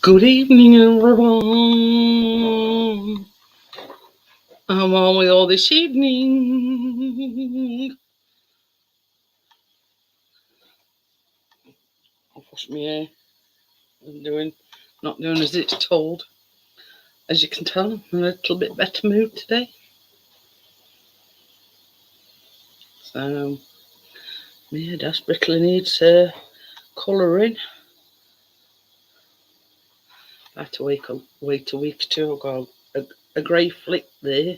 Good evening, everyone. I'm on with all this evening. I've washed my hair. I'm not doing as it's told. As you can tell, I'm in a little bit better mood today. So, yeah, desperately needs colouring. I had to wait a week or two. I've got a grey flick there.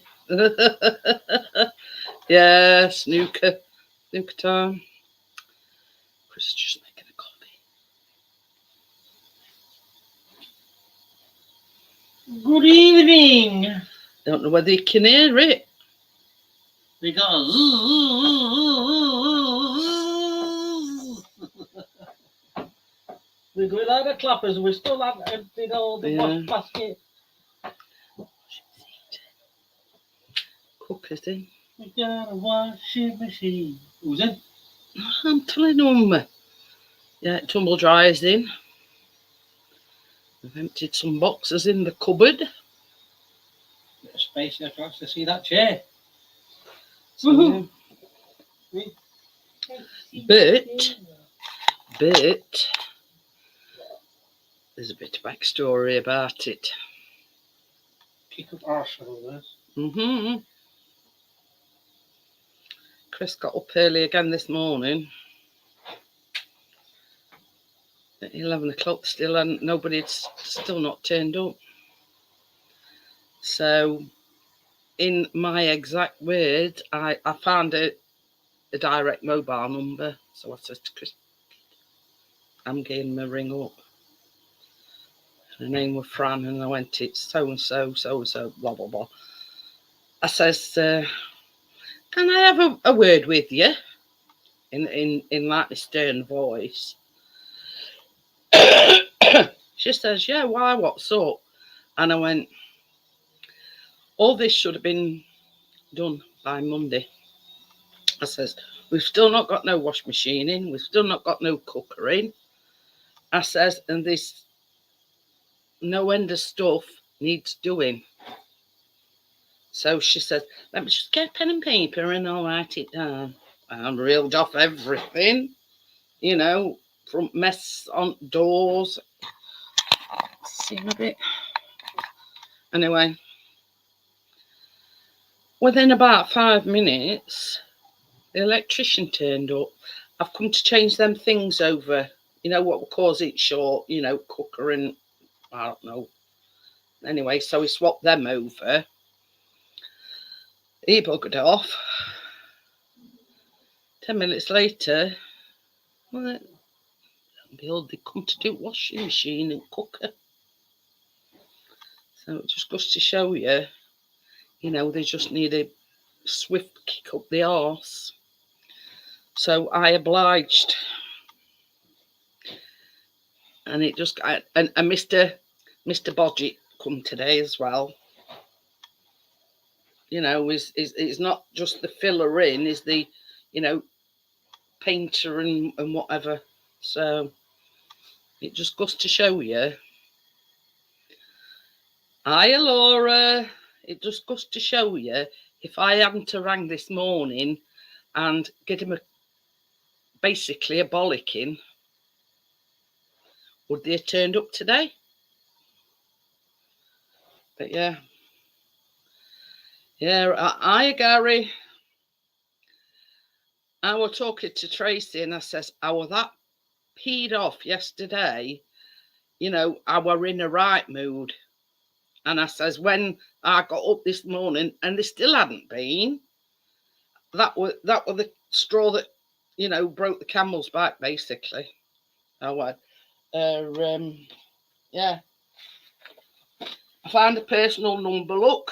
Yeah, snooker time. Chris is just making a coffee. Good evening. Don't know whether you can hear it. Because we're going out of clappers. We still haven't emptied all the wash basket. Cookers in. We got a washing machine. Who's in? I'm telling them. Yeah, tumble dryers in. I've emptied some boxes in the cupboard. Bit of space there for us to see that chair. So, but there's a bit of backstory about it. Kick up Arsenal, this. Chris got up early again this morning. At 11 o'clock still, and nobody's still not turned up. So, in my exact words, I found a direct mobile number. So I said to Chris, I'm getting my ring up. Her name was Fran, and I went, it's so-and-so, blah, blah, blah. I says, can I have a word with you? In like a stern voice. She says, yeah, why, what's up? And I went, all this should have been done by Monday. I says, we've still not got no wash machine in. We've still not got no cooker in. I says, and this no end of stuff needs doing. So she says, let me just get a pen and paper and I'll write it down. I reeled off everything, you know, front mess on doors. See a bit. Anyway, within about 5 minutes, the electrician turned up. I've come to change them things over. You know what will cause it short, you know, cooker and I don't know. Anyway, so we swapped them over. He buggered off. 10 minutes later, well, behold, they come to do washing machine and cooker. So it just goes to show you, you know, they just need a swift kick up the arse. So I obliged. And it just, and Mr. Bodgett come today as well. You know, is not just the filler in, is the, you know, painter and whatever. So it just goes to show you. Hiya, Laura. It just goes to show you, if I hadn't rang this morning and get him basically a bollocking, would they have turned up today? But yeah. Yeah, hiya, Gary. I was talking to Tracy and I says, I was that peed off yesterday, you know, I were in a right mood. And I says, when I got up this morning and they still hadn't been, that was the straw that, you know, broke the camel's back, basically. Yeah. I found a personal number, look.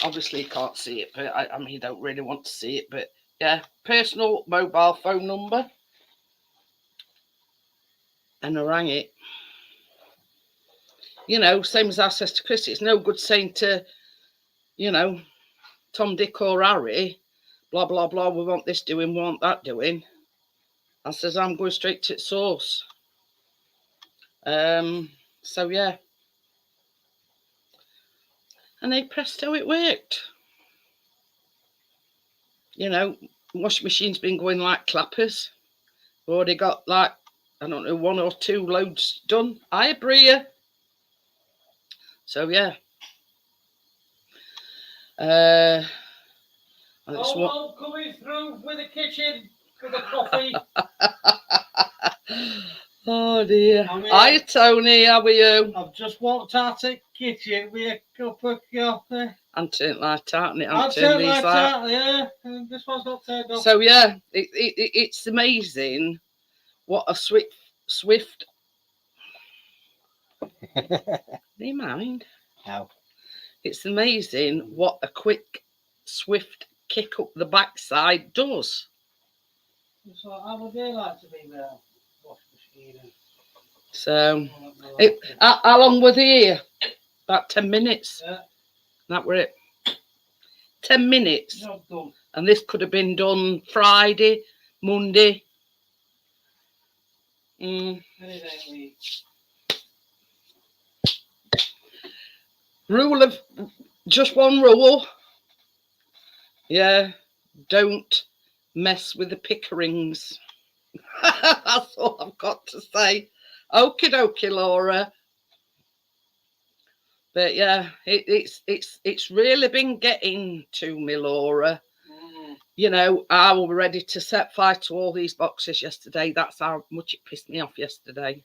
Obviously you can't see it, but I mean, you don't really want to see it, but yeah, personal mobile phone number. And I rang it. You know, same as I says to Chris, it's no good saying to, you know, Tom, Dick or Harry, blah, blah, blah, we want this doing, we want that doing. I says, I'm going straight to the source. So yeah. And hey presto, it worked. You know, washing machine's been going like clappers. We've already got like, I don't know, 1 or 2 loads done. Hi, Bria. So yeah. Oh, coming through with the kitchen with the coffee. Oh dear. Hi, Tony. How are you? I've just walked out the kitchen with a cup of coffee. And turned light out, and it I've turned light out, yeah. And this one's not turned off. So yeah, it's amazing what a swift. Do you mind? No. It's amazing what a quick, swift kick up the backside does. So I would really like to be there. Wash machine. So, how long were they here? About 10 minutes. Yeah. That were it. 10 minutes. Job done. And this could have been done Friday, Monday. Rule of, just one rule. Yeah, don't mess with the pickerings. That's all I've got to say. Okie dokie, Laura. But yeah, it's really been getting to me, Laura. You know, I was ready to set fire to all these boxes yesterday. That's how much it pissed me off yesterday.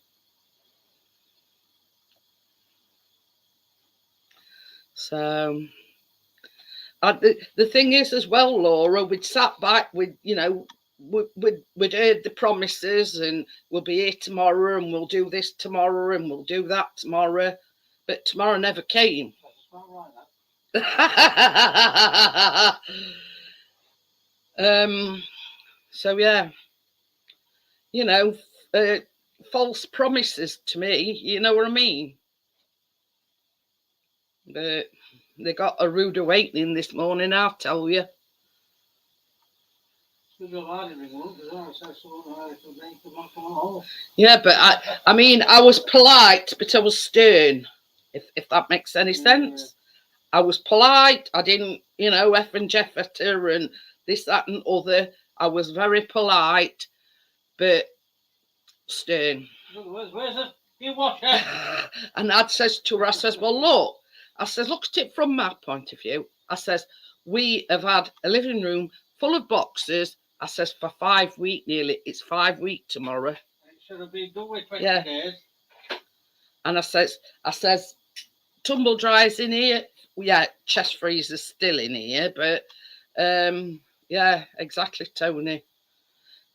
So, the thing is as well, Laura, we'd sat back with, you know, we'd heard the promises and we'll be here tomorrow and we'll do this tomorrow and we'll do that tomorrow. But tomorrow never came. So yeah, you know, false promises to me, you know what I mean? But they got a rude awakening this morning, I'll tell you. Yeah, but I mean, I was polite, but I was stern, if that makes any sense. I was polite. I didn't, you know, F and Jeff at her and this, that, and other. I was very polite, but stern. Where's the dishwasher? And I says to her, I says, well, look. I says, look at it from my point of view. I says, we have had a living room full of boxes. I says, for 5 weeks nearly. It's 5 weeks tomorrow. It should have been done with 20 days. And I says, tumble dryers in here. Yeah, chest freezer's still in here, but yeah, exactly, Tony.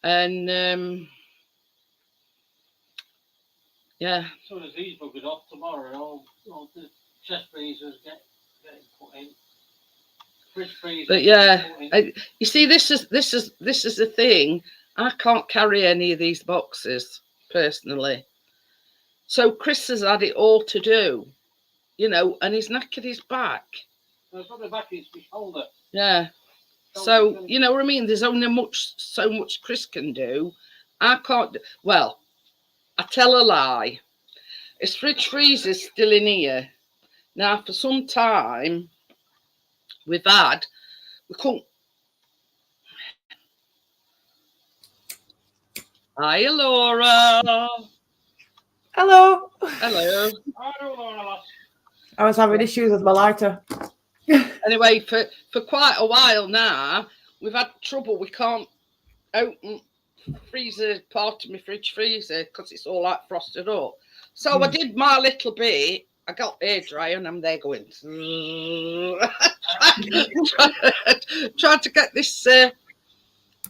And yeah. So as these buggered off tomorrow, all the chest freezers getting put in. But yeah, you see, this is the thing. I can't carry any of these boxes personally. So Chris has had it all to do, you know, and he's knackered his back. It's not the back, it's my shoulder. Yeah. So you know what I mean. There's only so much Chris can do. I can't. Well, I tell a lie. His fridge freezer's still in here now. For some time, we couldn't. Hi, Laura. Hello. Hello. I was having issues with my lighter. Anyway, for quite a while now, we've had trouble. We can't open freezer part of my fridge freezer because it's all like frosted up. So I did my little bit. I got air dryer and I'm there going trying to get this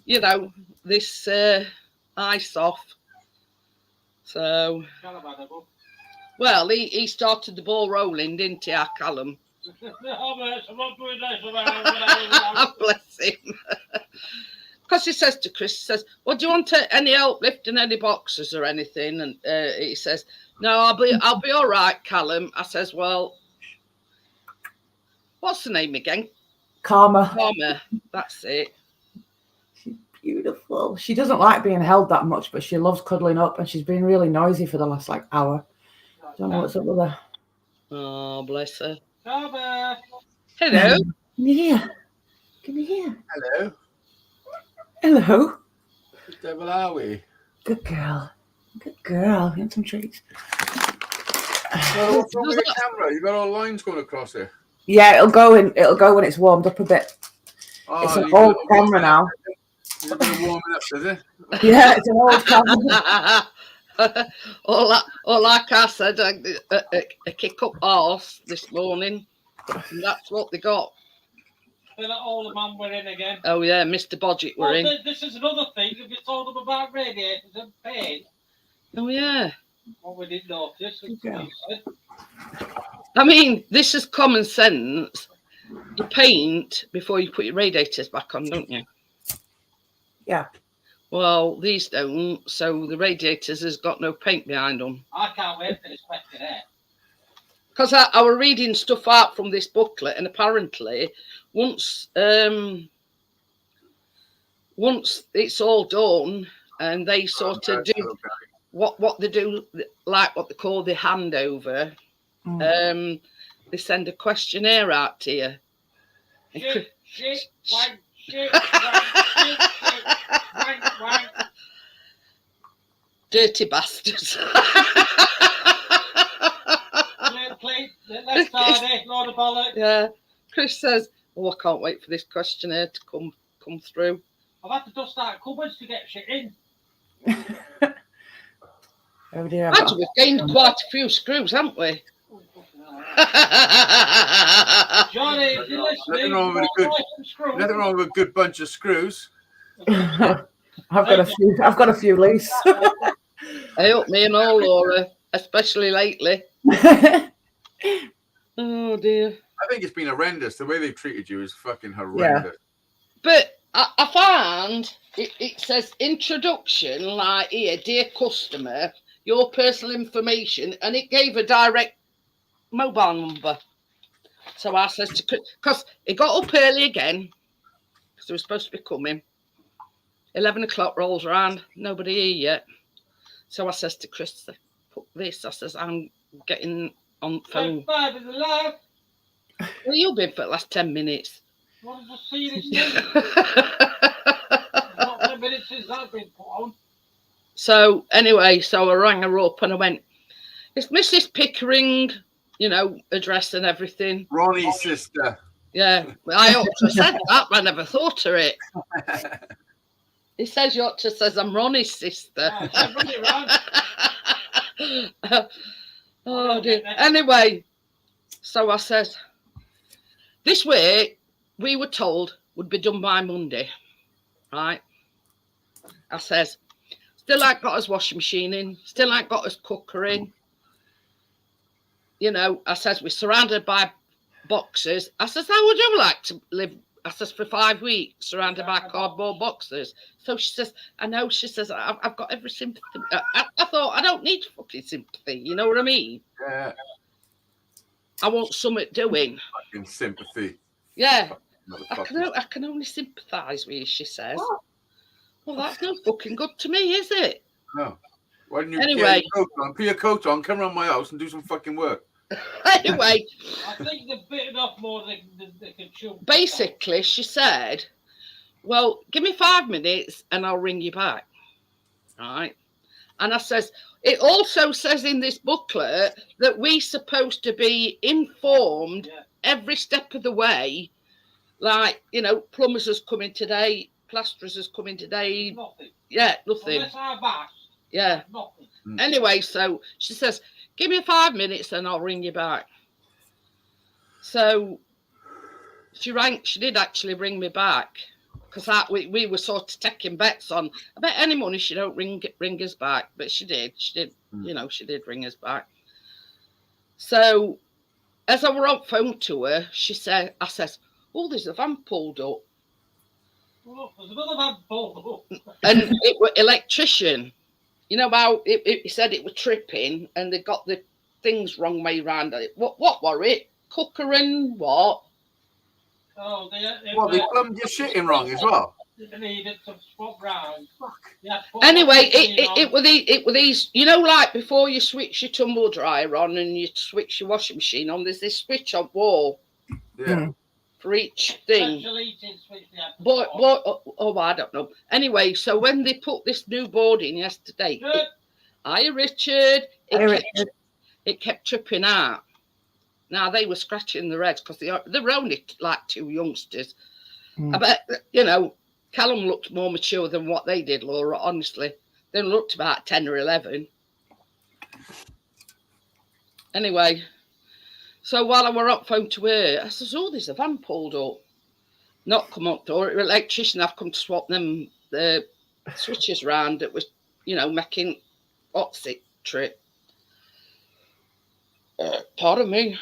you know, this ice off. So well, he started the ball rolling, didn't he, our Callum? Bless him. Because he says to Chris, he says, well, do you want any help lifting any boxes or anything? And he says, no, I'll be all right, Callum. I says, well, what's the name again? Karma. Karma, that's it. She's beautiful. She doesn't like being held that much, but she loves cuddling up, and she's been really noisy for the last hour. Don't know what's up with her. Oh, bless her. Robert. Hello. Come here. Come here. Hello. Hello. The devil are we? Good girl. Good girl. Get some treats. So what's wrong with the camera? You got all lines going across it. Yeah, it'll go when it's warmed up a bit. Oh, It's an you old got a camera now. Is it a bit of warming up, is it? Yeah, it's an old camera. Like I said, a kick-up horse this morning. And that's what they got. Feel like all the man we're in again. Oh, yeah, Mr. Bodgett were in. This is another thing. If you told them about radiators and paint, Oh, yeah. what we didn't notice. Okay. I mean, this is common sense. You paint before you put your radiators back on, don't you? Yeah. Well, these don't, so the radiators has got no paint behind them. I can't wait for this question there. Because I were reading stuff out from this booklet, and apparently, once it's all done, and they sort of do what they do, like what they call the handover, they send a questionnaire out to you. Shit, wank. Dirty bastards. Let's tidy, load of bollocks. Yeah. Chris says, "Oh, I can't wait for this questionnaire to come through." I've had to dust out cupboards to get shit in. Oh dear. Actually, we've gained quite a few screws, haven't we? Johnny, if you're listening, Nothing wrong with a good bunch of screws. I've got a few loose. I hope me and all, Laura, especially lately. Oh dear. I think it's been horrendous. The way they've treated you is fucking horrendous. But I found it says introduction, like here, dear customer, your personal information, and it gave a direct mobile number. So I says to Chris, because it got up early again, because they were supposed to be coming. 11 o'clock rolls around, nobody here yet. So I says to Chris, put this. I says, I'm getting on the phone. Well, you've been for the last 10 minutes. What is the serious thing? Not 10 minutes since I've been put on. So anyway, so I rang her up and I went, it's Mrs. Pickering, you know, address and everything. Ronnie's sister. Yeah, I ought to have said that, but I never thought of it. He says you ought to says I'm Ronnie's sister. Oh dear. Anyway, so I said, this way we were told would be done by Monday, right? I says, still ain't got his washing machine in, still ain't got his cooker in. You know, I says, we're surrounded by boxes. I says, how would you like to live? I says, for 5 weeks, surrounded by cardboard boxes. So she says, I know. She says, I've got every sympathy. I thought, I don't need fucking sympathy. You know what I mean? Yeah. I want something doing. Fucking sympathy. Yeah. I can only sympathise with you, she says. What? Well, that's no fucking good to me, is it? No. Why didn't you put your coat on, come around my house and do some fucking work? Anyway, I think they've bitten off more than they can chew. Basically, she said, well, give me 5 minutes and I'll ring you back. Right. And I says, it also says in this booklet that we're supposed to be informed every step of the way. Like, you know, plumbers is coming today, plasterers is coming today. Nothing. Yeah, nothing. Unless I bash. Yeah. Nothing. Anyway, so she says, give me 5 minutes and I'll ring you back. So she did actually ring me back because we were sort of taking bets on, I bet any money she don't ring us back, but she did, you know, she did ring us back. So as I were on phone to her, I says, oh, there's a van pulled up. Look, there's another van pulled up. And it was electrician. You know how it said it was tripping and they got the things wrong way round it. What were it? Cooker and what? Oh, they plumbed your shit in wrong as well? You needed to swap round. Anyway, it were these, you know, like before you switch your tumble dryer on and you switch your washing machine on, there's this switch on wall. Yeah. For each thing. But I don't know. Anyway, so when they put this new board in yesterday, hiya Richard, it kept tripping out. Now they were scratching their heads because they were only like two youngsters. I bet, you know, Callum looked more mature than what they did, Laura, honestly. They looked about 10 or 11. Anyway, so while I were up phone to her, I says, oh, there's a van pulled up. Not come up door, the electrician have come to swap them the switches round that was, you know, making what's it trip. Pardon me.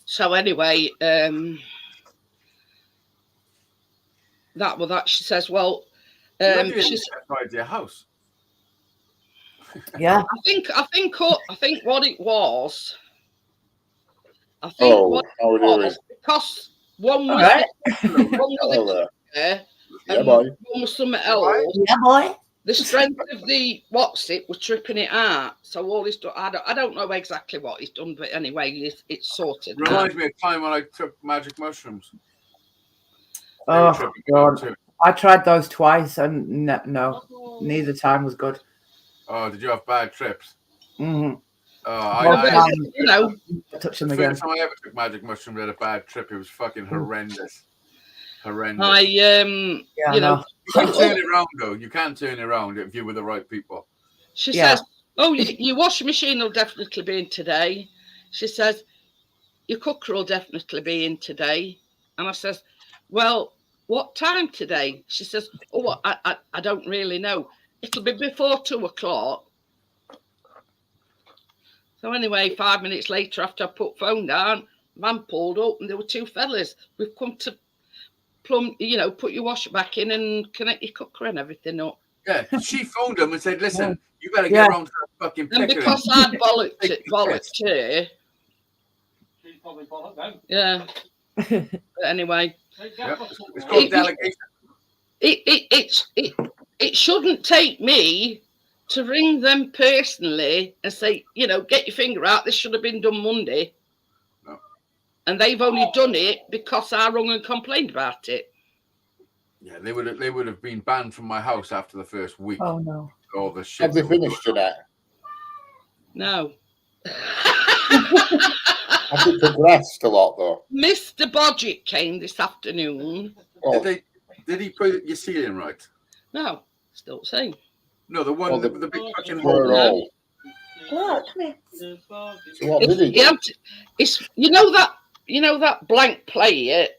So anyway, that was that. She says, well, she's outside your house. Yeah. I think what it was. I think what it was because one was there, and one was something else. Yeah, boy. The strength of the was tripping it out. So all he's done, I don't know exactly what he's done, but anyway, it's sorted. Reminds me of time when I took magic mushrooms. Oh God! I tried those twice, and no, neither time was good. Oh, did you have bad trips? Mm-hmm. You know, touch them the again. first time I ever took magic mushrooms, I had a bad trip. It was fucking horrendous. I you know, you can turn it around though. You can turn it around if you're with the right people. She says, "Oh, your washing machine will definitely be in today." She says, "Your cooker will definitely be in today," and I says, "Well, what time today?" She says, "Oh, I don't really know. It'll be before 2 o'clock." So anyway, 5 minutes later, after I put phone down, van pulled up and there were two fellas. We've come to plumb, you know, put your washer back in and connect your cooker and everything up. Yeah, she phoned them and said, "Listen, you better get around to that fucking pickering." And because I'd bollocked her. She probably bollocked them. Yeah. But anyway. It's called delegation. It shouldn't take me to ring them personally and say, you know, get your finger out. This should have been done Monday. No. And they've only done it because I rung and complained about it. Yeah, they would have been banned from my house after the first week. Oh no! All the shit. Have they finished tonight? No. Have they progressed a lot though? Mr. Bodgett came this afternoon. Oh. Did he put your ceiling right? No, still the same. No, the one with the big fucking hole. No. Look, come here. So what did he do? It's you know that blank plate.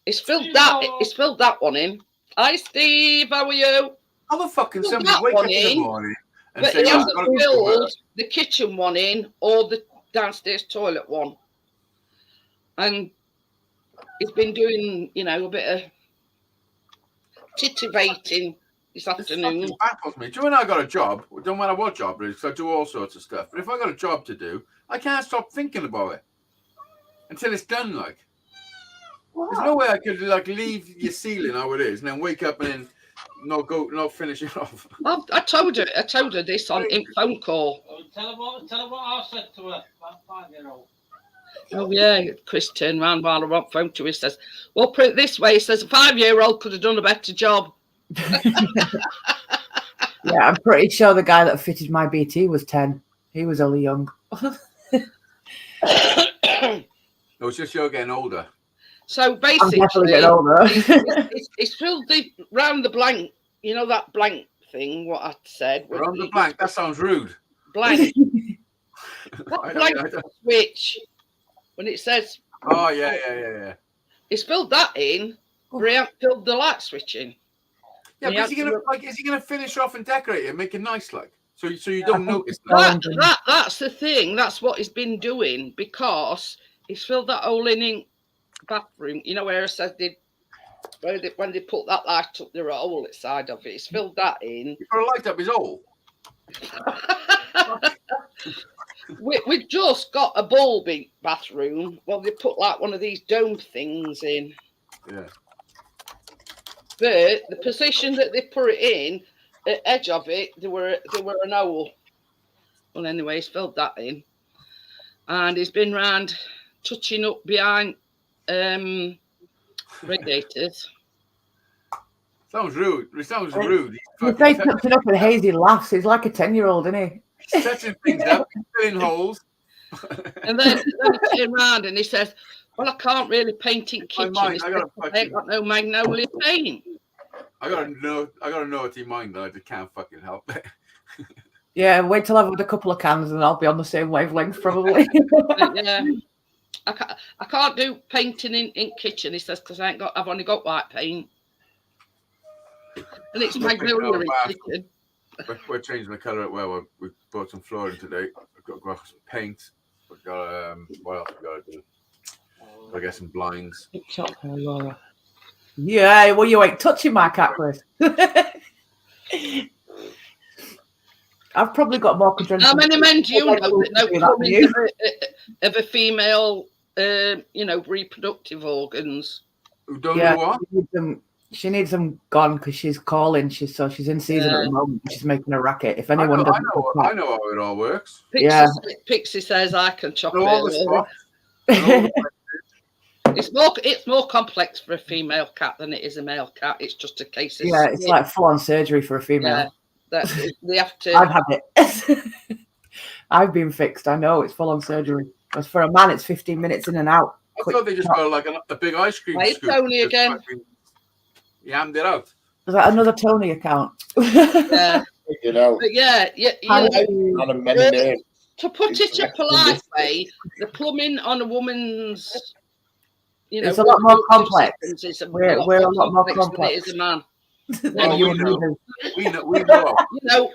It's filled that one in. Hi Steve, how are you? How the fuck can somebody wake up in the morning and but say, he hasn't "I've got to filled the kitchen one in or the downstairs toilet one?" And he's been doing, you know, a bit of titivating this afternoon. It baffles me. Do you know when I got a job? It don't matter what job it is, because I do all sorts of stuff. But if I got a job to do, I can't stop thinking about it until it's done. Like, there's no way I could like leave your ceiling how it is and then wake up and then not finish it off. I told her this on in phone call. Tell her what I said to her. That 5-year-old. Oh yeah, Chris turned around while I on phone to her. He says, "Well, put it this way." He says, "A 5-year-old could have done a better job." Yeah, I'm pretty sure the guy that fitted my BT was 10. He was only young. It was just you're getting older. So basically, I'm definitely getting older. it's filled round the blank. You know that blank thing. What I said. Round the blank. That sounds rude. Blank. That blank switch. When it says. Oh yeah. It's filled that in. But he hasn't filled the light switch in. Yeah, but is he gonna finish off and decorate it, make it nice, like so you don't notice that? That's the thing. That's what he's been doing because he's filled that hole in bathroom. You know where it says when they put that light up, there a hole inside of it. He's filled that in. You've got to light up his hole. we just got a bulby bathroom. Well, they put like one of these dome things in. Yeah. But the position that they put it in, the edge of it, there were an hole. Well, anyway, he's filled that in, and he's been round touching up behind radiators. Sounds rude. It sounds rude. He's He's fucking very touching up with hazy laughs. He's like a 10-year-old, isn't he? setting things up, filling holes. And then he turned round and he says, "Well, I can't really paint in kitchen. mind, He I says, gotta I ain't got no magnolia paint." I gotta know it's in mind that I just can't fucking help it. Yeah, wait till I've had a couple of cans and I'll be on the same wavelength probably. Yeah. I can't do painting in kitchen, he says, because I've only got white paint. And it's magnolia in kitchen. We're changing the colour. Well, we bought some flooring today. We've got some paint. We've got what else we got to do? I guess some blinds. Yeah, well, you ain't touching my cat, Chris. I've probably got more control. How many men do you know that know plumbing of a female, reproductive organs? Who don't know what? She needs them gone because she's calling. She's in season at the moment. She's making a racket. If anyone I know how it all works. Pixie says I can chop all it. It's more complex for a female cat than it is a male cat. It's just a case of it's like full-on surgery for a female. Yeah, they have to. I've had it. I've been fixed. I know it's full-on surgery. But for a man, it's 15 minutes in and out. I thought they just got like a big ice cream scoop. Tony again. Yammed it out. Is that another Tony account? Yeah. You know. But yeah. To put it a polite way, the plumbing on a woman's, it's a lot more complex. We're a lot more complex than it is a man. We know.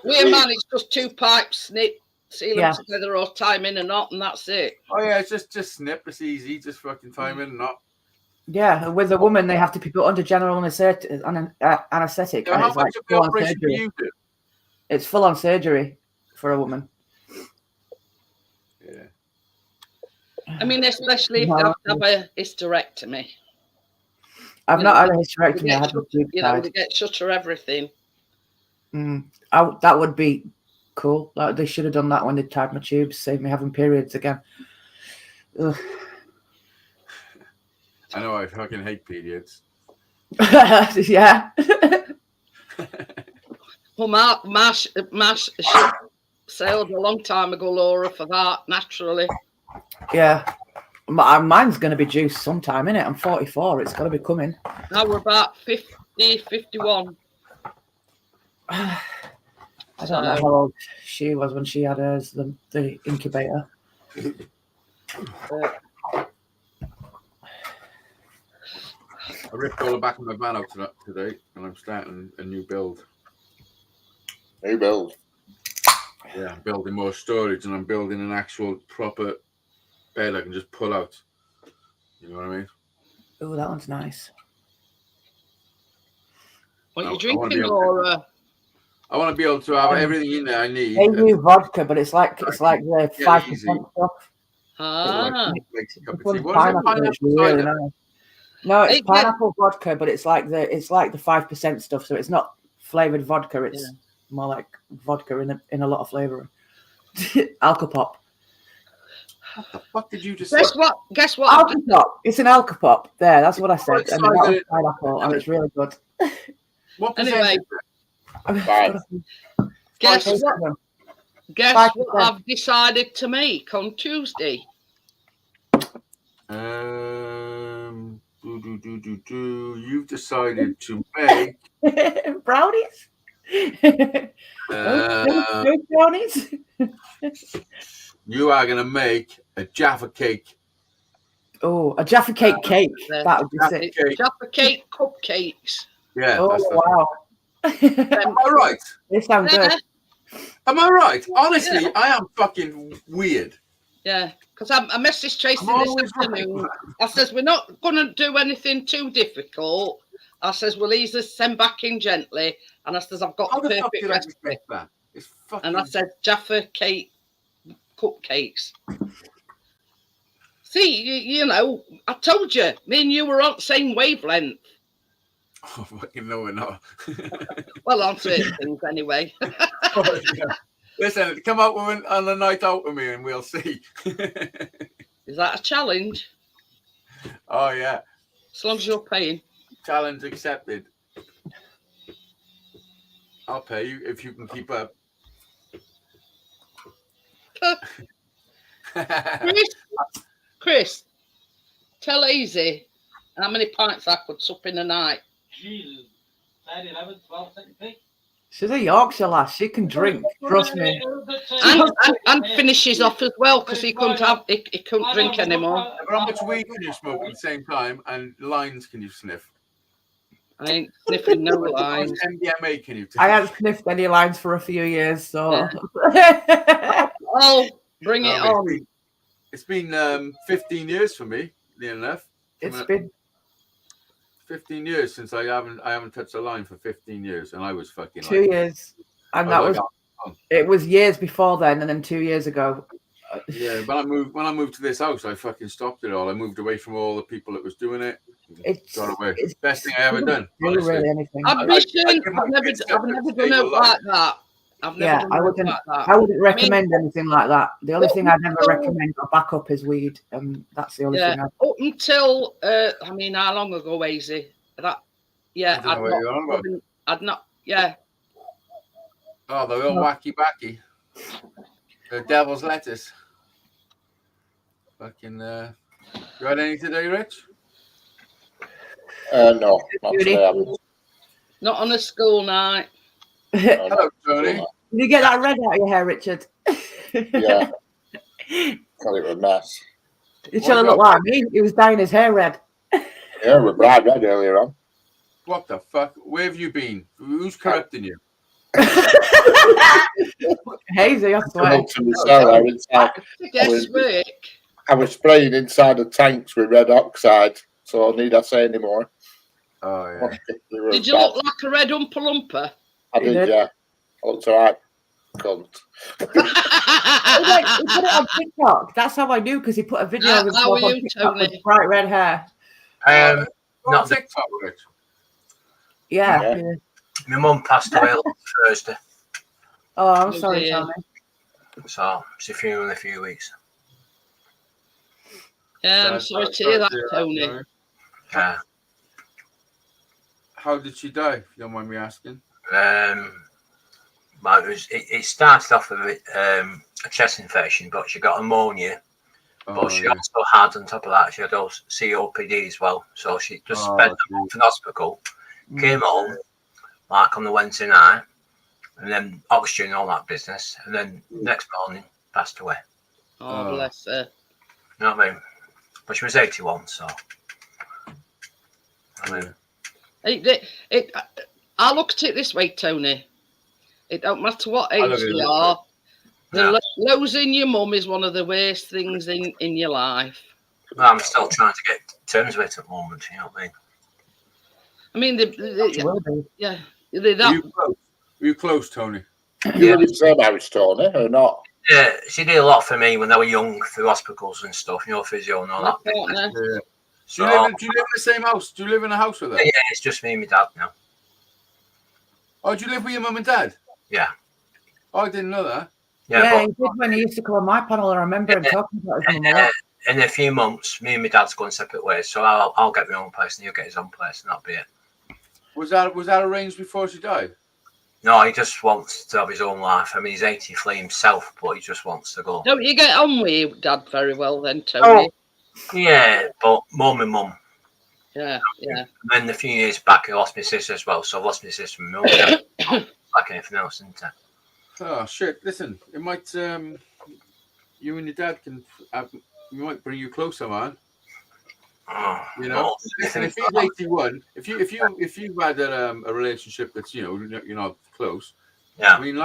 We a man, it's just two pipes, snip, seal them together or tie them in a knot, and that's it. Oh yeah, it's just snip. It's easy. Just fucking tie them in a knot. Yeah, with a woman, they have to be put under general anesthetic. Yeah, how much of the operation do you do? It's full-on surgery for a woman. Yeah. I mean, especially if you have to have a hysterectomy. I've not had a hysterectomy. I had a tube tied. They get shutter everything. That would be cool. They should have done that when they tied my tubes, save me having periods again. Ugh. I know, I fucking hate periods. Yeah. Well, Mash sailed a long time ago, Laura, for that, naturally. Yeah. Mine's going to be due sometime, innit? I'm 44. It's got to be coming. Now we're about 50, 51. I don't know how old she was when she had hers, the incubator. I ripped all the back of my van out today, and I'm starting a new build. New build? Yeah, I'm building more storage, and I'm building an actual proper bed I can just pull out. You know what I mean? Oh, that one's nice. What are you drinking, Laura? I want to be able to have everything in there I need. They do vodka, but it's like the 5% stuff. Ah. Really nice. No, it's pineapple vodka, but it's like the 5% stuff. So it's not flavored vodka. It's more like vodka in a lot of flavoring. Alcopop. What the fuck did you just say? Guess what? Alcopop. It's an Alcopop. There, that's what I said. And it's pineapple, and it's really good. What anyway? Guess what? Guess what I've decided to make on Tuesday. You've decided to make brownies. Brownies. You are gonna make a Jaffa cake. Oh, a Jaffa cake cake. That would be sick. Jaffa cake cupcakes. Yeah. Oh wow. Am I right? They sound good. Am I right? Honestly, I am fucking weird. Yeah, because I messaged Tracy this afternoon. I says, we're not going to do anything too difficult. I says, we'll easily send back in gently. And I says, I've got the perfect recipe. And I said, Jaffa cake cupcakes. See, you know, I told you, me and you were on the same wavelength. Oh, fucking no, we're not. Well, on certain things anyway. Oh, yeah. Listen, come out on a night out with me and we'll see. Is that a challenge? Oh, yeah. As long as you're paying. Challenge accepted. I'll pay you if you can keep up. Chris, tell Easy how many pints I could sup in a night. Jesus. 10, 11, 12, 13. She's a Yorkshire lass. She can drink. Trust me. And finishes off as well because he couldn't drink anymore. How much weed can you smoke at the same time and lines can you sniff? I ain't sniffing no How much lines. MDMA can you take? I haven't sniffed any lines for a few years, so. Oh, bring it on. It's been 15 years for me, near enough. It's been 15 years since I haven't touched a line for 15 years, and I was fucking 2 years, and that was it was years before then, and then 2 years ago. Yeah, when I moved to this house, I fucking stopped it all. I moved away from all the people that was doing it. Got away. It's best thing I ever done. Really anything. I've never done it like that. I've never done I it like that. I wouldn't recommend anything like that. The only thing I'd never recommend or back up is weed, and that's the only thing. Up until how long ago, Easy? I'd not. Yeah. Oh, the real wacky backy. The devil's lettuce. Fucking. You had any today, Rich? No, not today. Not on a school night. Hello, Tony. Did you get that red out of your hair, Richard? Yeah. Thought it was a mess. It should have looked like me. He was dyeing his hair red. Yeah, we bright red earlier on. What the fuck? Where have you been? Who's corrupting you? Hazy, I swear. I was spraying inside the tanks with red oxide, so need I say any more? Oh, yeah. Did you look like a red Oompa Loompa? I did, yeah. I looked alright. Cunt. He put it on TikTok. That's how I knew, because he put a video of himself on TikTok with bright red hair. Not TikTok, Rich. Yeah. My mum passed away on Thursday. Oh, I'm sorry, Tommy. So it's a funeral in a few weeks. Yeah, I'm sorry to hear that, Tony. Yeah. How did she die, if you don't mind me asking? Well, it started off with a chest infection, but she got pneumonia. But she also had, on top of that, she had COPD as well. So she just spent a month in hospital, came home, like on the Wednesday night, and then oxygen and all that business. And then next morning, passed away. Oh, bless her. You know what I mean? But she was 81, so. I mean. I look at it this way, Tony. It don't matter what age you are. Losing your mum is one of the worst things in your life. Well, I'm still trying to get terms with it at the moment, you know what I mean? Were you close, Tony? You didn't say marriage, Tony, or not? Yeah, she did a lot for me when they were young through hospitals and stuff, physio and all that. Yeah. Do you live in the same house? Do you live in a house with her? Yeah, it's just me and my dad now. Oh, do you live with your mum and dad? Yeah. Oh, I didn't know that. Yeah, he did when he used to come on my panel. I remember him talking about his mum a lot. In a few months, me and my dad's going separate ways, so I'll get my own place and he'll get his own place, and that'll be it. Was that arranged before she died? No, he just wants to have his own life. I mean, he's 83 himself, but he just wants to go. Don't you get on with your dad very well then, Tony? Oh, yeah, but mum and mum. Yeah. And then a few years back, I lost my sister as well, so I've lost my sister and my mum. Like anything else, isn't it? Oh, shit. Listen, it might, you and your dad you might bring you closer, man. Oh, listen, if he's 81, if you've had a relationship that's you're not close, yeah. I mean,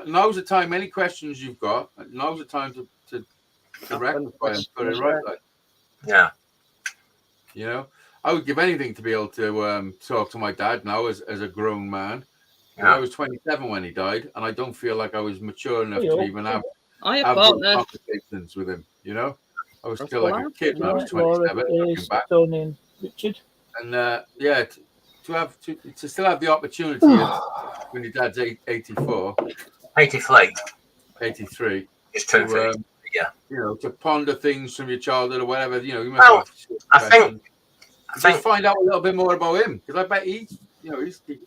now's the time. Any questions you've got, now's the time to rectify and put it right. Like, yeah. I would give anything to be able to talk to my dad now as a grown man. Yeah. I was 27 when he died, and I don't feel like I was mature enough to even have conversations with him. I was still like a kid when I was 27. Looking back. Richard. And to to still have the opportunity when your dad's 84, 83. 83, Just turned 30. Yeah. you know, to ponder things from your childhood or whatever. You know, you must Well, have I think just find out a little bit more about him, because I bet he's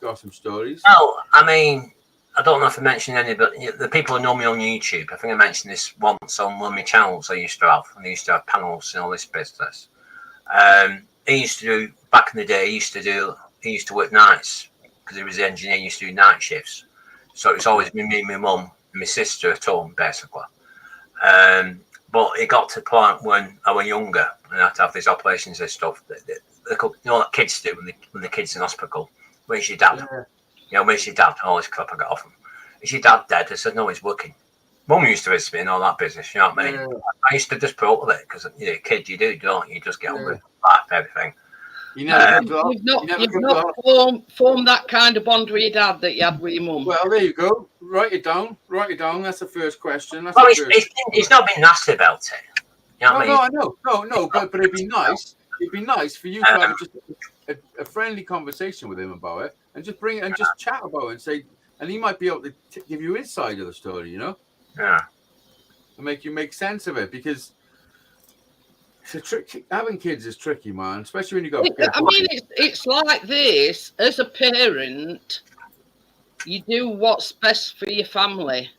got some stories. Well, I mean, I don't know if I mentioned any, but the people who know me on YouTube, I think I mentioned this once on one of my channels I used to have, and I used to have panels and all this business. He used to do, back in the day, he used to work nights, because he was the engineer, he used to do night shifts. So it was always me, my mum, and my sister at home, basically. But it got to the point when I was younger, and I had to have these operations and stuff, that kids do when the kid's in hospital. Where's your dad? Yeah. You know, where's your dad? All this crap I got off him. Is your dad dead? I said, no, he's working. Mum used to visit me and all that business, you know what I mean? Yeah. I used to just put up with it, because, you know, kid, you do, don't you? You just get on with life, everything. You never You've not formed that kind of bond with your dad that you had with your mum. Well, there you go. Write it down. That's the first question. Well, he's not been nasty about it. You know what I mean? No, but it'd be nice. It'd be nice for you to have just a friendly conversation with him about it, and just bring it and just chat about it and say, and he might be able to give you his side of the story, you know? Yeah. And make you make sense of it, because it's a trick. Having kids is tricky, man, especially when you got. I mean, it's like this. As a parent, you do what's best for your family.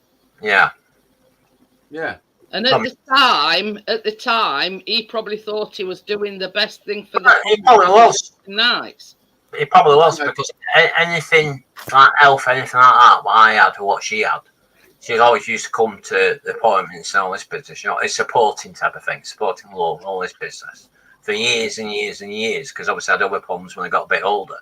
Yeah. Yeah. And at the time, he probably thought he was doing the best thing for the He probably was. Nice. It probably was, because anything like health, anything like that, what I had or what she had, she always used to come to the appointments and all this business, you know, it's supporting type of thing, supporting love, all this business for years and years and years, because obviously I had other problems when I got a bit older.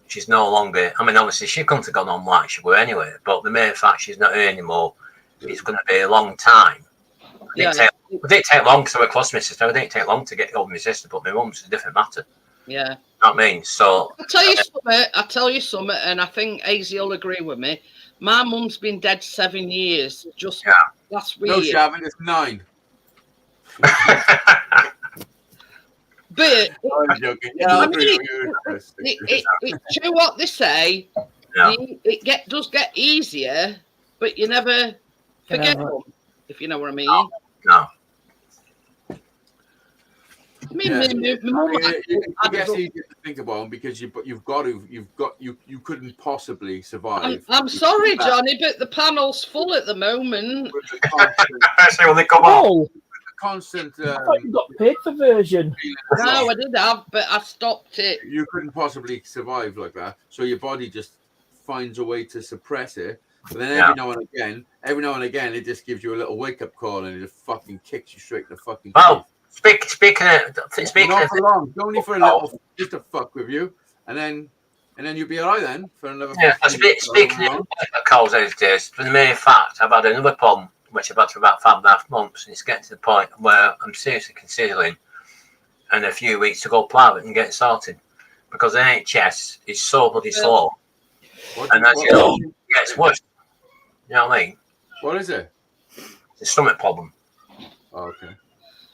She's no longer, I mean, obviously she couldn't have gone on like she were anyway, but the mere fact she's not here anymore, it's going to be a long time. It didn't take long because I was close to my sister. It didn't take long to get over my sister, but my mum's a different matter. Yeah. You know what I mean? So I'll tell you something, and I think Hazy will agree with me. My mum's been dead 7 years. Just last week. No, she haven't. It's 9. But I'm joking. I mean, it's true what they say. Yeah. It does get easier, but you never forget them, if you know what I mean. No. I mean, my mum. I guess easier to think about them, because you couldn't possibly survive. I'm sorry, Johnny, but the panel's full at the moment. So when they come on. Constant. I thought you got paid for version. No, I did have, but I stopped it. You couldn't possibly survive like that, so your body just finds a way to suppress it. But then every now and again, it just gives you a little wake up call, and it just fucking kicks you straight in the fucking. Well, speaking not for long, only for a little, just to fuck with you, and then you'll be alright then for another. Yeah, speaking of calls those days, for the mere fact, I've had another problem which I've had for about 5.5 months, and it's getting to the point where I'm seriously considering in a few weeks to go private and get sorted, because the NHS is so bloody slow, and as you know, it gets worse. You know what I mean? What is it? It's a stomach problem. Oh, okay.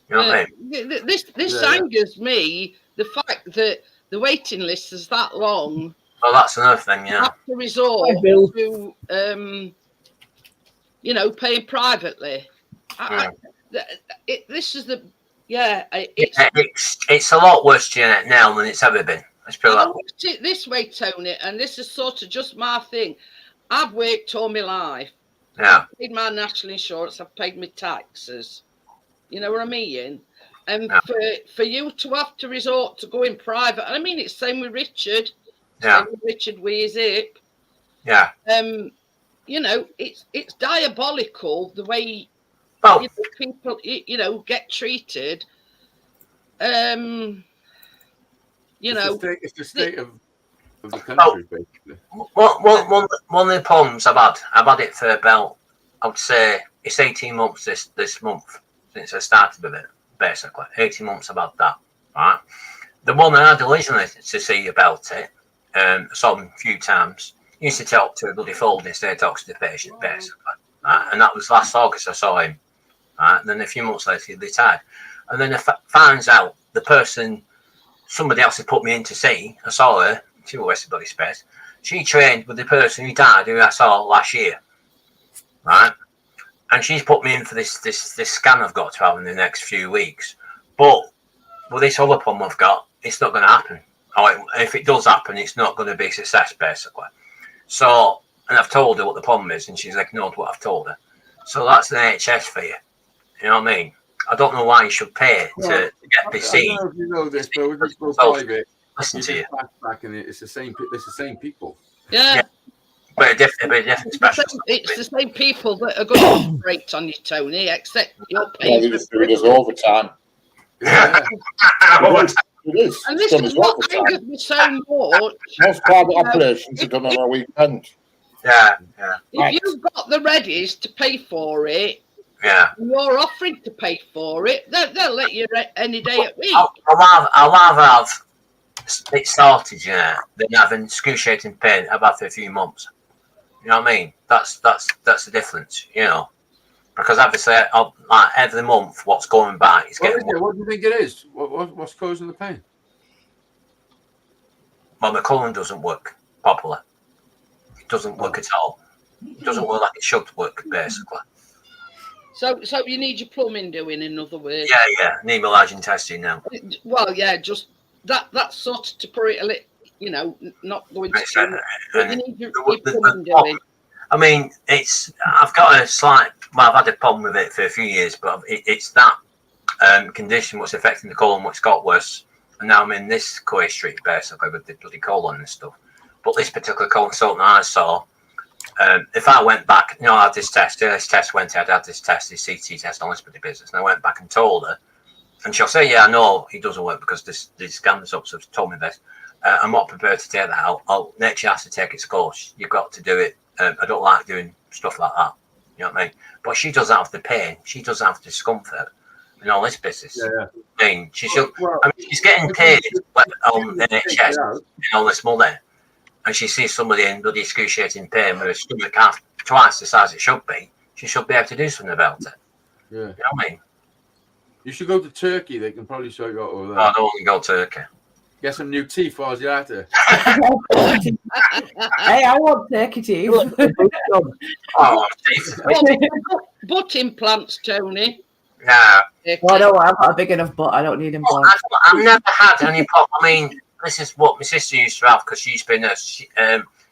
You know what I mean? This angers me, the fact that the waiting list is that long. Well, that's another thing, yeah. You have to resort to paying privately. This is the it's a lot worse, Janet, now than it's ever been. Let's put it that way. This way, Tony, and this is sort of just my thing. I've worked all my life. Yeah. I've paid my national insurance. I've paid my taxes. You know what I mean? And for you to have to resort to going private, and I mean it's same with Richard. Yeah. Same with Richard with his hip. Yeah. It's diabolical the way people get treated. It's the state of the country, basically. One of the problems I've had it for about, I would say, it's 18 months this month since I started with it, basically. 18 months I've had that, right? The one I had originally to see about it, I saw them a few times. Used to talk to a bloody fold instead of talk to the patient, basically. And that was last August I saw him. And then a few months later he retired. And then I finds out the person somebody else had put me in to see. I saw her. She was wasted bloody space. She trained with the person who died, who I saw last year, right? And she's put me in for this scan I've got to have in the next few weeks. But with this other problem I've got, it's not going to happen. Or if it does happen, it's not going to be a success, basically. So, and I've told her what the problem is, and she's ignored what I've told her. So that's the NHS for you. You know what I mean? I don't know why you should pay to get this seen. I don't know if you know this, but we just go private. Listen to you. Back and it's the same people. Yeah. But a different special. It's the same people that are going to operate on you, Tony, except you're paying. They just do it as overtime. Yeah. It is. And It's this done is as what overtime. angers me so much. Most private operations are done on a weekend. Yeah. If you've got the readies to pay for it, Yeah. and you're offering to pay for it, they'll let you any day at week. I'll rather have it sorted, than having excruciating pain I've had for a few months. You know what I mean? That's the difference, Because obviously, like every month, what's going by is getting. What do you think it is? What's causing the pain? Well, the colon doesn't work properly. It doesn't work at all. It doesn't work like it should work, basically. So you need your plumbing doing, in other words. Yeah. Need my large intestine now. Well, yeah, just that's sort of to put it a little, not going to too much. But you need your plumbing doing. I mean, I've got a slight. Well, I've had a problem with it for a few years, but it's that condition what's affecting the colon, what's got worse. And now I'm in this queer streak, basically, with the bloody colon and stuff. But this particular consultant I saw, if I went back, I had this test, I'd had this test, this CT test on this bloody business, and I went back and told her, and she'll say, yeah, I know it doesn't work because the scan results have told me this. I'm not prepared to take that out. Nature has to take its course. You've got to do it. I don't like doing stuff like that. You know what I mean? But she doesn't have the pain. She doesn't have the discomfort and all this business. Yeah. I mean, she's getting paid on the NHS and all this money. And she sees somebody in bloody excruciating pain with a stomach half twice the size it should be. She should be able to do something about it. Yeah. You know what I mean? You should go to Turkey. They can probably show you out over there. I don't want to go to Turkey. Get some new teeth while you're at it. Hey, I want turkey teeth. Oh, Butt implants, Tony. yeah. Well, no, I've got a big enough butt. I don't need him. I've never had any problem. I mean, this is what my sister used to have because she used to be a nurse.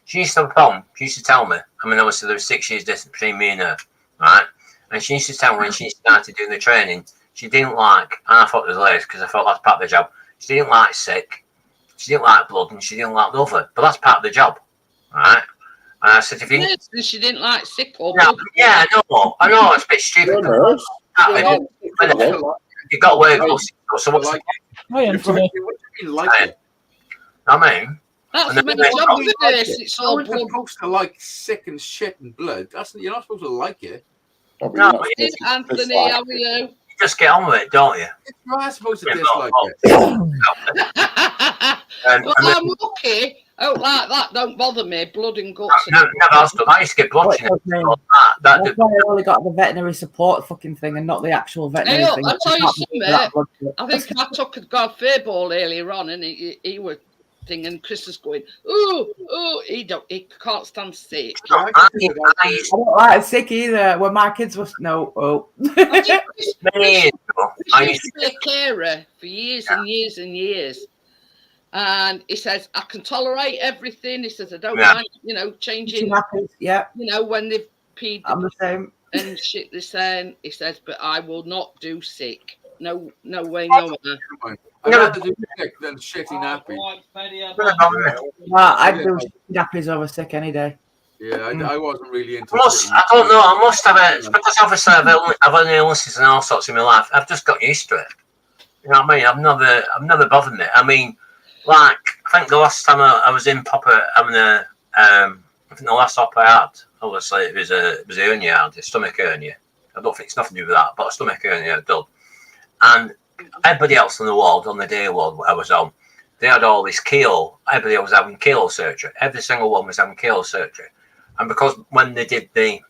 She used to have a problem. She used to tell me. I mean, obviously there was 6 years distance between me and her, right? And she used to tell me when she started doing the training, she didn't like, and I thought it was hilarious because I thought that's part of the job. She didn't like sick, she didn't like blood, and she didn't like other. But that's part of the job, right? And I said, if you She didn't like sick or I know, it's a bit stupid. You got away with so what's Like, Hi, Anthony. like it. I mean? that's And the then many they- jobs with this. It's How all are you blood. supposed to like sick and shit and blood? You're not supposed to like it. No, Anthony, how are you? You just get on with it, don't you? You are supposed to Yeah, dislike no. it. Well, I'm lucky. Oh, like that don't bother me. Blood and guts. Never has done. I used to get blood in it. That's why I only got the veterinary support fucking thing and not the actual veterinary Hey, thing. I'll tell you something. I I think I took a God fair ball earlier on, and he was thing, and Chris is going, oh, he can't stand sick. I don't like sick either. When my kids was I think Chris many years ago, I used used to be a carer for years and years and years. And he says, I can tolerate everything. He says, I don't mind, changing, yeah. When they've peed I'm the same. and shit they're saying. He says, but I will not do sick. No way, no way. I'd rather do sick than shitty nappy. I'd do nappies over sick any day. Yeah, I wasn't really into I don't know. I must have it because obviously I've had illnesses and all sorts in my life. I've just got used to it. You know what I mean? I've never bothered me. I mean, like I think the last time I was in proper having I think the last op I had, obviously it was a hernia, I had a stomach hernia. I don't think it's nothing to do with that, but a stomach hernia I'd done. And everybody else on the ward, on the day ward I was on, they had all this keel. Everybody was having keel surgery. Every single one was having keel surgery. And because when they did the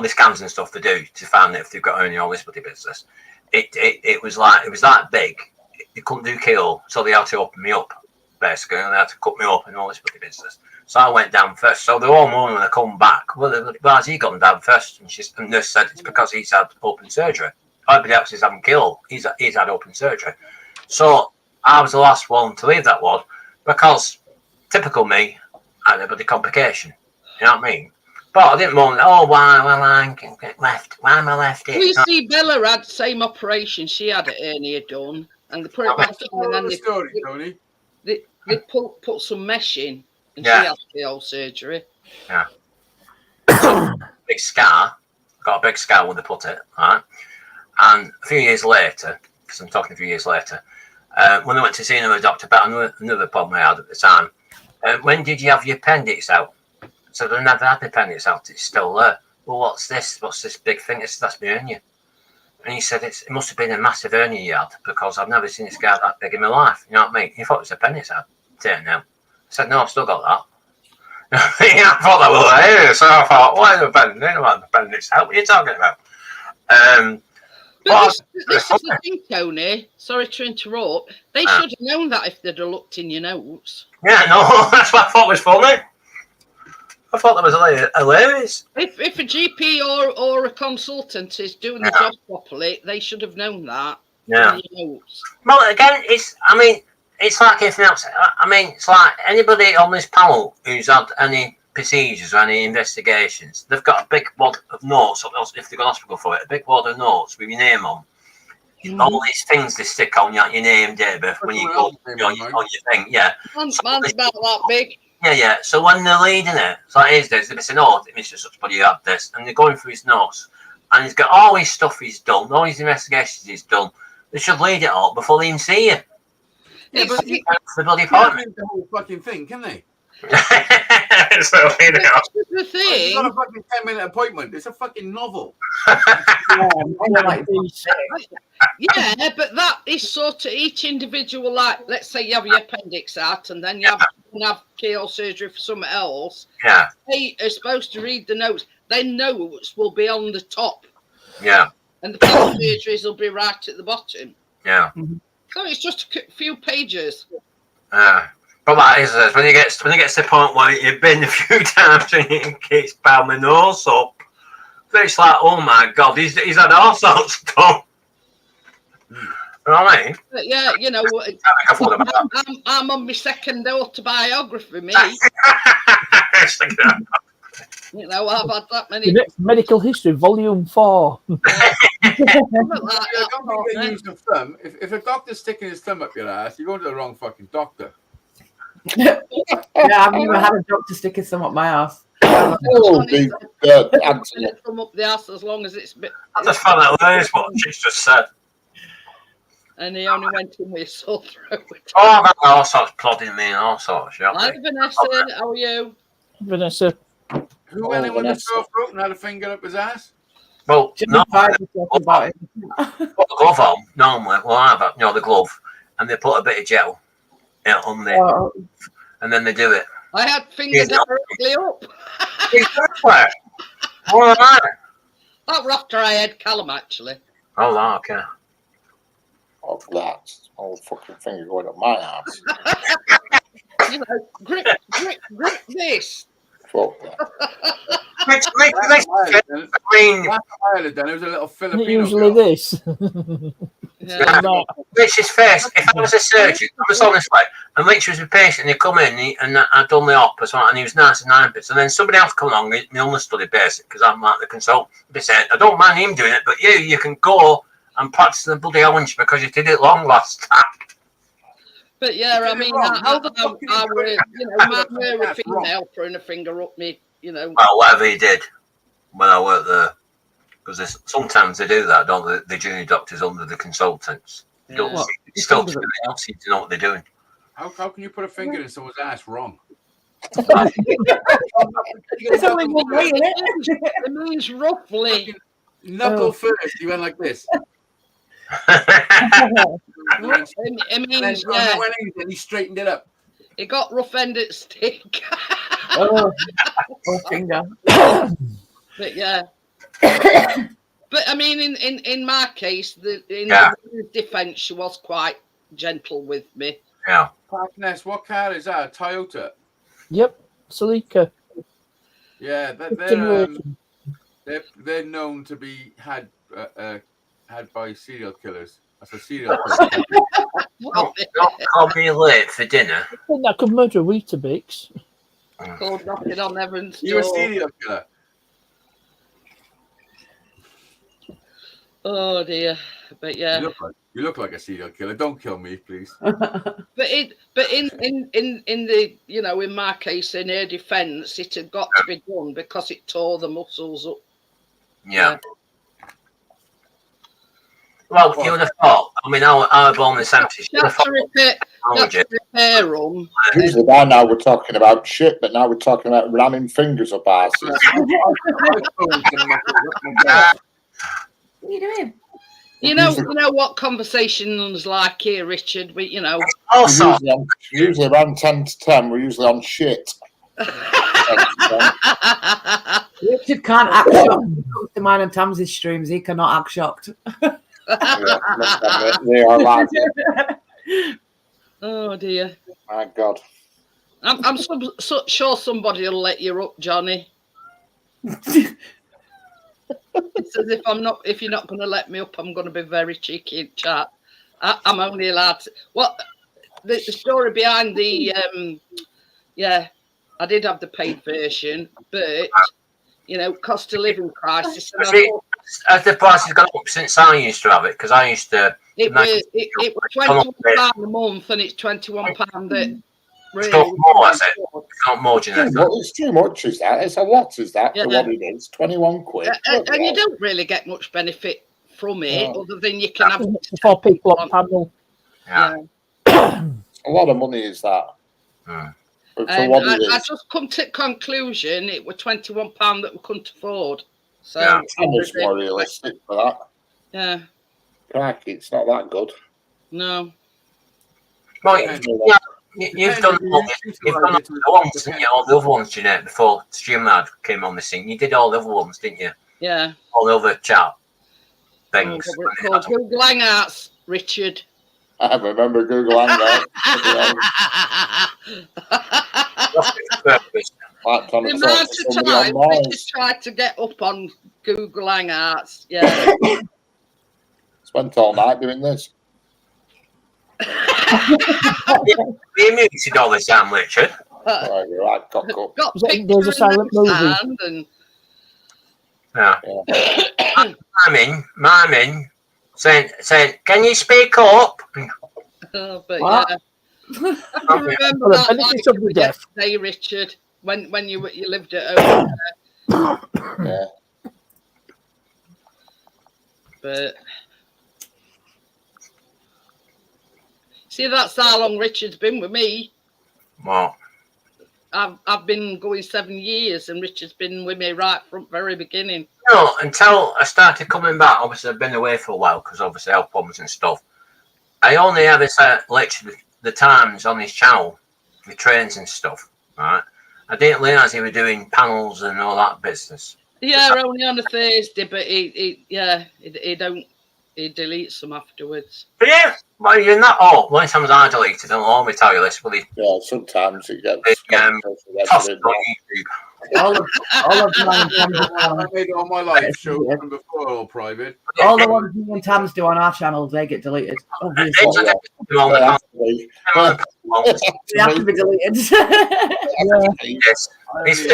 scans and stuff they do to find if they've got only all this bloody business, it was that big. they couldn't do keyhole, so they had to open me up, basically, and they had to cut me up and all this bloody business. So I went down first. So the whole morning when I come back, well, why has he gone down first? And the nurse said it's because he's had open surgery. Everybody else is having keyhole. He's had open surgery. So I was the last one to leave that ward because, typical me, I had a bloody complication. You know what I mean? But I didn't moan, why am I left? Why am I left here? Well, you see, Bella had the same operation. She had a hernia done, and they put it back in, and then they put some mesh in, and she had the whole surgery. Yeah. Big scar. Got a big scar when they put it, right? And a few years later, because I'm talking a few years later, when I went to see another doctor about another problem I had at the time, when did you have your appendix out? So I never had the appendix out, it's still there. Well, what's this? What's this big thing? That's my hernia. And he said it must have been a massive hernia you had because I've never seen a scar that big in my life. You know what I mean? He thought it was appendix out. Take it now. I said, no, I've still got that. I thought that was hilarious. So I thought, why is the appendix out? What are you talking about? But this is the thing, Tony. Sorry to interrupt. They should have known that if they'd have looked in your notes. Yeah, no, that's what I thought was funny. I thought that was hilarious. If a GP or a consultant is doing the job properly, they should have known that. Yeah. In your notes. Well, again, it's like anything else. I mean, it's like anybody on this panel who's had any procedures or any investigations, they've got a big wad of notes, if they've got hospital for it, a big wad of notes with your name on. All these things they stick on your name, date of birth, when you go on your thing, yeah. Mine's about that big. Yeah. So when they're reading it, it's like his days, they're saying, Mr. Suchbody, you had this, and they're going through his notes, and he's got all his stuff he's done, all his investigations he's done. They should read it all before they even see you. Yeah, but the bloody appointment. The whole fucking thing, can they? So, you know. The thing. It's not a fucking 10-minute appointment. It's a fucking novel. Yeah, but that is sort of each individual. Like, let's say you have your appendix out, and then you have keyhole surgery for something else. Yeah. They are supposed to read the notes. Their notes will be on the top. Yeah. And the keyhole surgeries will be right at the bottom. Yeah. So it's just a few pages. But that is when you get to the point where you've been a few times and it keeps bowing my nose up. So it's like, oh my God, he's had all sorts of stuff. You know what I mean? But yeah, you know, I'm on my second autobiography, me. You know, I've had that many. The next medical history, volume 4. I don't think they use the thumb. If a doctor's sticking his thumb up your ass, you're going to the wrong fucking doctor. Yeah, I've never had a doctor stick his thumb up my ass. From up the ass as long as it's a bit. I just found that hilarious what she's just said. And he only went in with a sore throat. Oh, man, all sorts of plodding me and all sorts. Hi, Vanessa. How are you? Vanessa. Who went in with a sore throat and had a finger up his ass? Well, no, about it. put the glove on normally. Well, I have the glove, and they put a bit of gel on there, and then they do it. I had fingers directly up. Exactly. All right. That was after I had Callum, actually. Oh, okay. Of that whole fucking finger going up my ass. You know, grip this. Fuck that. I mean, It was a little Isn't Filipino it usually girl. this? Yeah. Rich's face. If I was a surgeon, I was honestly, and Rich was a patient, and he come in, and I'd done the op or something, and he was nice and 9 bits, and then somebody else come along, my understudy basic, because I'm like the consultant. They said, I don't mind him doing it, but you can go and practice the bloody orange because you did it long last time. But yeah, I mean, I were, you know, we're a female throwing a finger up me, you know. Well, whatever he did when I worked there, because sometimes they do that, don't they? The junior doctors under the consultants. Yeah. Don't seem to know what they're doing. How can you put a finger in someone's ass wrong? It's only one way, isn't it? It means roughly. Knuckle first, you went like this. It means, yeah. And he straightened it up. It got rough end at stick. Oh, finger. But yeah. But I mean, in my case, in the defence, she was quite gentle with me. Yeah. Ness, what car is that? A Toyota? Yep, Celica. Yeah, Generation. they're known to be had by serial killers. That's a serial killer. Not call me late for dinner. I think that could murder a Weetabix. Called knocking on Evan's You a door. serial killer? Oh dear, but yeah. You look like a serial killer. Don't kill me, please. But in the in my case, in her defence, it had got to be done because it tore the muscles up. Yeah. Well, you would have thought. I mean, I was born in the 70s. You would have thought. Repair them. Usually by now we're talking about shit, but now we're talking about ramming fingers up asses. What are you doing? You know what conversations like here, Richard. We Also, usually around 10 to 10, we're usually on shit. Richard can't act shocked when it comes to mine and Tamsin's streams. He cannot act shocked. They are live. Oh dear. My God. I'm sure somebody will let you up, Johnny. It's as if you're not going to let me up, I'm going to be very cheeky in chat. I'm only allowed to. What the story behind the I did have the paid version, but cost of living crisis. Has the price has gone up since I used to have it? Because I used to. It was £21 a month, and it's £21 that. Really, it's not more, is it? It's not more, It's too much, is that? It's a lot, is that? For what it is, 21 quid. And you don't really get much benefit from it, other than you can have 4 people on panel. Yeah. A lot of money is that. Hmm. And I just come to the conclusion it was £21 that we couldn't afford. So it's more realistic for that. Yeah. Crikey, it's not that good. No. Well, you've done all the ones, didn't you? All the other ones, Jeanette, before StreamYard came on the scene. You did all the other ones, didn't you? Yeah. All the other chat things. Called Google Hangouts, Richard. I remember Google Hangouts. The amount of time Richard tried to get up on Google Hangouts. Yeah. Spent all night doing this. You muted all the time, Richard. Right, cock up. Got There's a silent movie. Yeah. Miming, saying, can you speak up? But what? Yeah. I remember that yesterday, Richard, when you lived at home. Yeah. But see, that's how long Richard's been with me. What? I've been going 7 years, and Richard's been with me right from very beginning. No, until I started coming back. Obviously, I've been away for a while because obviously health problems and stuff. I only ever literally the times on his channel, the trains and stuff. Right, I didn't realise he was doing panels and all that business. Yeah, only on a Thursday, but he deletes them afterwards. But yeah, well, you're not. Oh, one time I deleted, I'll always tell you this. Well, yeah, sometimes it gets tossed on YouTube. All of mine I made it on my live show from before, all private. All the ones me and Tams do on our channel, they get deleted. Obviously. They have to be deleted. Yes. Is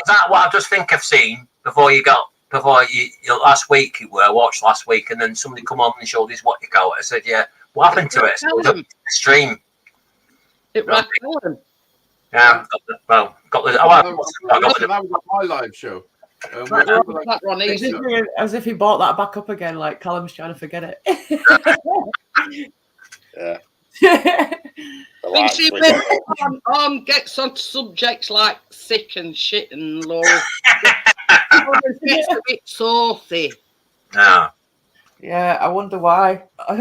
that what I just think I've seen before you last week? I watched last week, and then somebody come on and showed us what you got. I said, "Yeah, what happened to it?" So it was a stream. It was on. Yeah, got the. That was my live show. As if he bought that back up again, like Callum's trying to forget it. Yeah. Gets onto subjects like sick and shit and Laura. It gets a bit saucy. No. Yeah, I wonder why. Hey,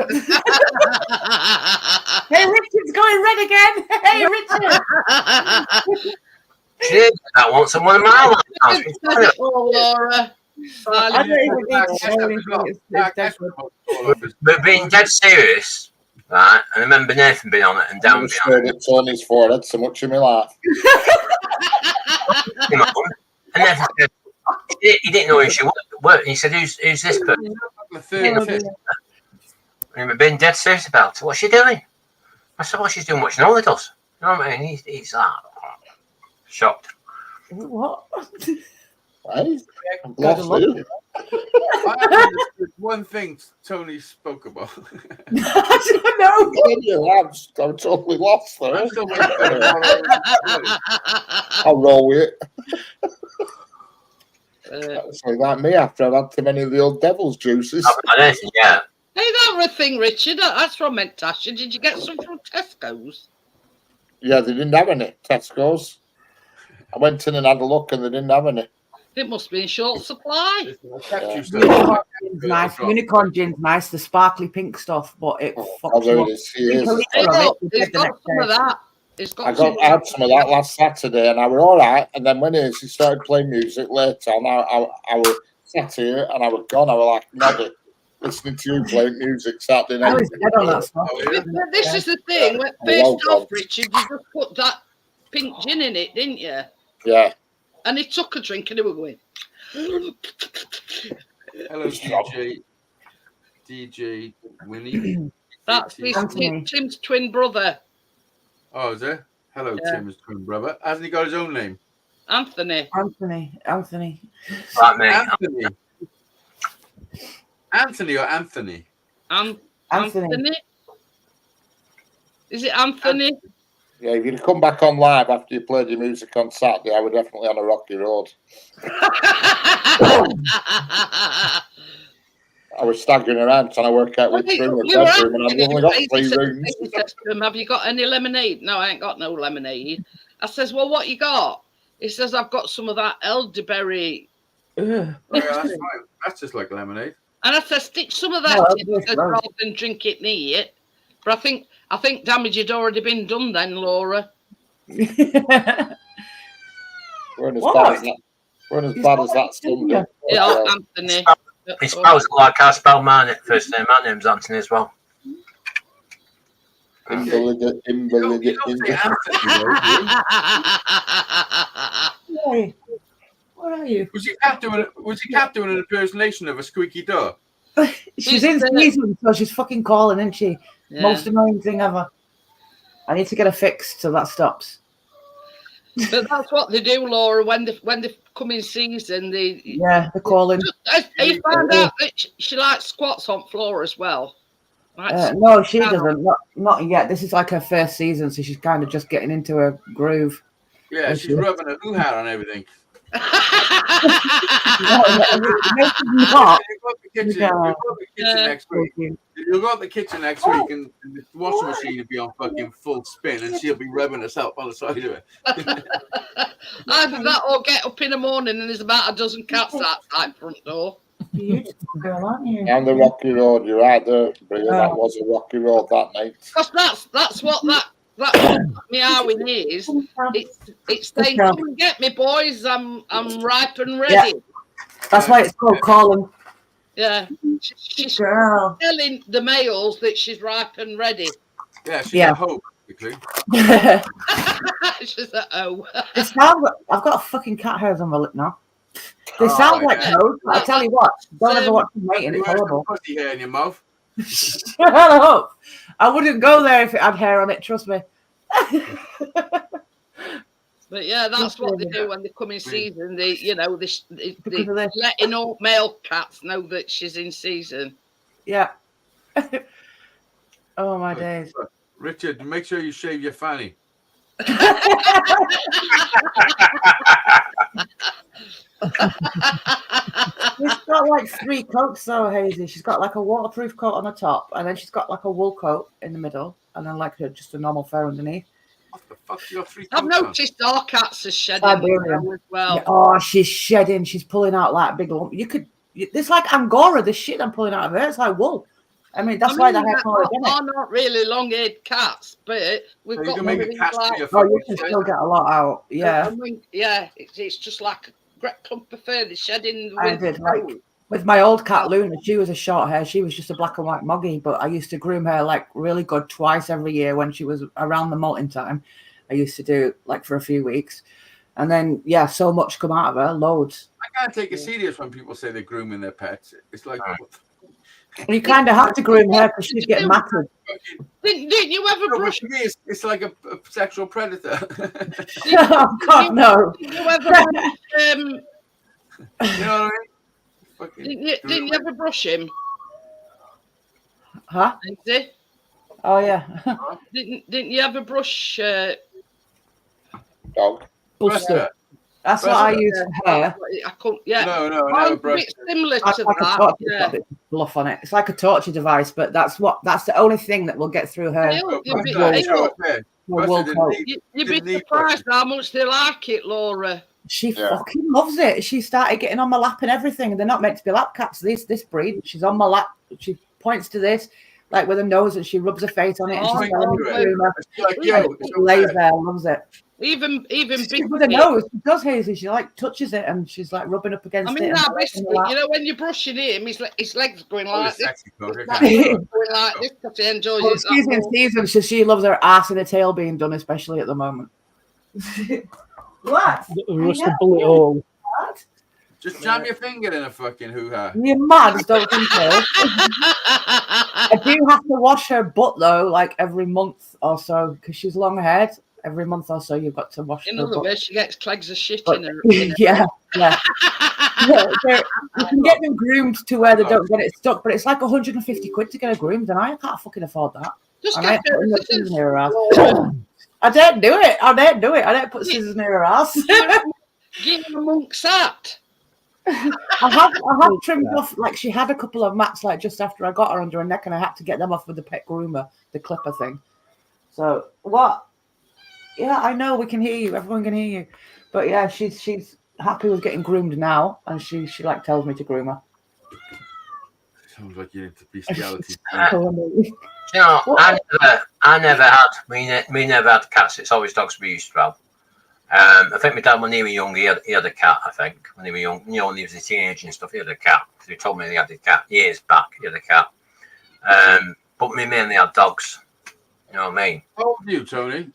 Richard's going red again. Hey, Richard. Shit, that wants someone in my life. Oh, Laura. We're being dead serious. Right, and I remember Nathan being on it and I Dan was being on stared at Tony's forehead so much in my life. it. Came on, and Nathan said, he didn't know who she was. And he said, "Who's this person?" The third tip. And he'd been dead serious about it. What's she doing? I said, "Well, she's doing what she normally does." You know what I mean? He's like shocked. What? Right? I'm God, I lost love here. I haven't understood one thing Tony spoke about. I don't know. I'm totally lost there. I'm still waiting for the I'll roll with it. Uh, It's like me after I've had too many of the old devil's juices. Yeah. Hey, that were a thing, Richard. That's from Mentasha. Did you get some from Tesco's? Yeah, they didn't have any Tesco's. I went in and had a look and they didn't have any. It must be in short supply. Unicorn gin's nice. Unicorn gin's nice. The sparkly pink stuff, but it fucks there you it up. is. He is. Hey, look, it's got some of that. It's got I had some of that last Saturday and I were all right. And then when he started playing music later on, I was sat here and I was gone. I was like nodding, listening to you playing music Saturday I night. was dead on that stuff. This is the thing. When first off, Richard, you just put that pink gin in it, didn't you? Yeah. And he took a drink and he was going. Hello, DJ Winnie. That's Tim's twin brother. Oh, is it? Hello, Yeah. Tim's twin brother. Hasn't he got his own name? Anthony. Right, mate. Anthony or Anthony? Anthony. Is it Anthony? Yeah, if you'd come back on live after you played your music on Saturday, I would definitely on a rocky road. I was staggering around trying to work out which room was bedroom, and I've only got 3 rooms. Have you got any lemonade? No, I ain't got no lemonade. I says, well, what you got? He says, I've got some of that elderberry. Yeah, that's fine. That's just like lemonade. And I said, stick some of that in rather than drink it near it. But I think damage had already been done then, Laura. We're as bad as that. We're as bad as that Sunday. Yeah, Anthony. He spells it like I spell my first name. My name's Anthony as well. Invalid. Where are you? Was he kept doing an impersonation of a squeaky door? She's in season, so she's fucking calling, isn't she? Yeah. Most annoying thing ever. I need to get her fixed so that stops. But that's what they do, Laura. When they come in season, they're calling. You found out that she likes squats on floor as well. No, she doesn't. Not yet. This is like her first season, so she's kind of just getting into her groove. Yeah, she's rubbing a hoo-ha on everything. You'll go to the kitchen next week and the washing machine will be on fucking full spin and she'll be rubbing herself on the side of it. Either that or get up in the morning and there's about a dozen cats outside front door. Beautiful girl, aren't you? And the rocky road, you're right there, Bria. That was a rocky road that night. Because that's what that meowing is. It's saying, come and get me, boys. I'm ripe and ready. Yeah. That's why it's called calling. Yeah. She's telling the males that she's ripe and ready. Yeah, she's a hoe, basically. She's a hoe. It sounds like, I've got fucking cat hairs on my lip now. They sound like hoes, but I tell you what, don't ever watch them mating, it's horrible. Pussy hair in your mouth. Shut up. I wouldn't go there if it had hair on it, trust me. But yeah, that's what they do when they come in season. They letting all male cats know that she's in season. Yeah. Oh my days. Richard, make sure you shave your fanny. She's got like 3 coats though, Hazy. She's got like a waterproof coat on the top, and then she's got like a wool coat in the middle, and then like just a normal fur underneath. What the fuck? You got 3 coats I've noticed our cats are shedding as well. Yeah, oh, she's shedding. She's pulling out like big lump. It's like Angora, the shit I'm pulling out of her. It's like wool. I mean, that's why the hair color is in it. Are not really long-haired cats, but we've got make a cat like, you can still get a lot out. Yeah. Yeah, it's just like a great clump of fur. They're shedding. I did like With my old cat Luna, she was a short hair. She was just a black and white moggy, but I used to groom her like really good twice every year when she was around the molting time. I used to do like for a few weeks. And then, yeah, so much come out of her, loads. I can't take it serious when people say they're grooming their pets. It's like, You kind of have to groom her because she's getting matted. Didn't you ever no, brush? it's like a sexual predator. Oh, God, no. Didn't you ever brush, You know what I mean? Fucking didn't you ever brush him? Huh? Lindsay? Oh, yeah. Didn't you ever brush? Dog. Buster. That's what I use for her. I couldn't. Yeah. No, Mine's never a brushed bit similar That's to like a that. torture. Yeah. It's got a bit of fluff on it. It's like a torture device, but that's the only thing that will get through her. You'd be- Her wool coat. You'd be surprised how much they like it, Laura. She fucking loves it. She started getting on my lap and everything, and they're not meant to be lap cats. This breed, she's on my lap. She points to this, like with her nose, and she rubs her face on it, and she's telling me to groom her. She lays there, loves it. Even big with her nose, she does, Hazy. She like touches it, and she's like rubbing up against it. that biscuit, you know, when you're brushing him, his legs going like this. Going like this because he enjoys it. She's in season, so she loves her ass and her tail being done, especially at the moment. What? Just a bullet hole. Just jam your finger in a fucking hoo-ha. You're mad, don't think so. I do have to wash her butt though, like every month or so, because she's long haired. Every month or so, you've got to wash. In other words, she gets clegs of shit but, in her. Yeah. You can get them groomed to where they don't get it stuck, but it's like 150 quid to get her groomed, and I can't fucking afford that. Just get scissors near her ass. I don't do it. I don't put scissors near her ass. Give her a monk's hat. I have trimmed off, like she had a couple of mats like just after I got her under her neck, and I had to get them off with the pet groomer, the clipper thing. So what? Yeah, I know we can hear you. Everyone can hear you. But yeah, she's happy with getting groomed now, and she like tells me to groom her. Sounds like you're into bestiality. You know, I never had. We never had cats. It's always dogs we used to have. I think my dad, when he was young, he had a cat. I think when he was young, you know, when he was a teenager and stuff, he had a cat. He told me he had a cat years back. He had a cat. But me mainly had dogs. You know what I mean? How old are you, Tony?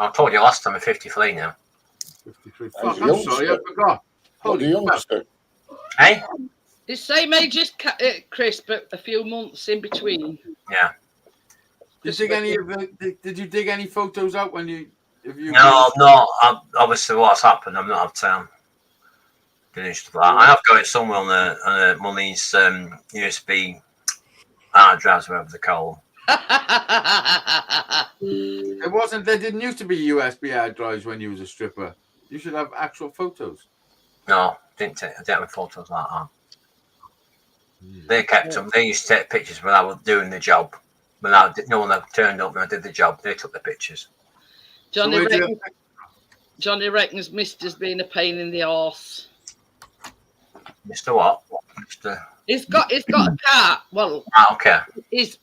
I told you last time I'm 53 now. 53. Fuck, I'm sorry, I forgot. Holy youngster. Hey? The same age as Chris, but a few months in between. Yeah. Did you dig any photos out when you? No. Obviously, what's happened? I'm not have time. Finished that. I have got it somewhere on one of these USB hard drives, whatever they call them. It wasn't. There didn't used to be USB hard drives when you was a stripper. You should have actual photos. No, I didn't have photos like that. They kept them. They used to take pictures when I was doing the job. When no one ever turned up when I did the job, they took the pictures. Johnny reckons Mister's been a pain in the arse. Mr. What? Mr. He's got a cat. Well, okay. He's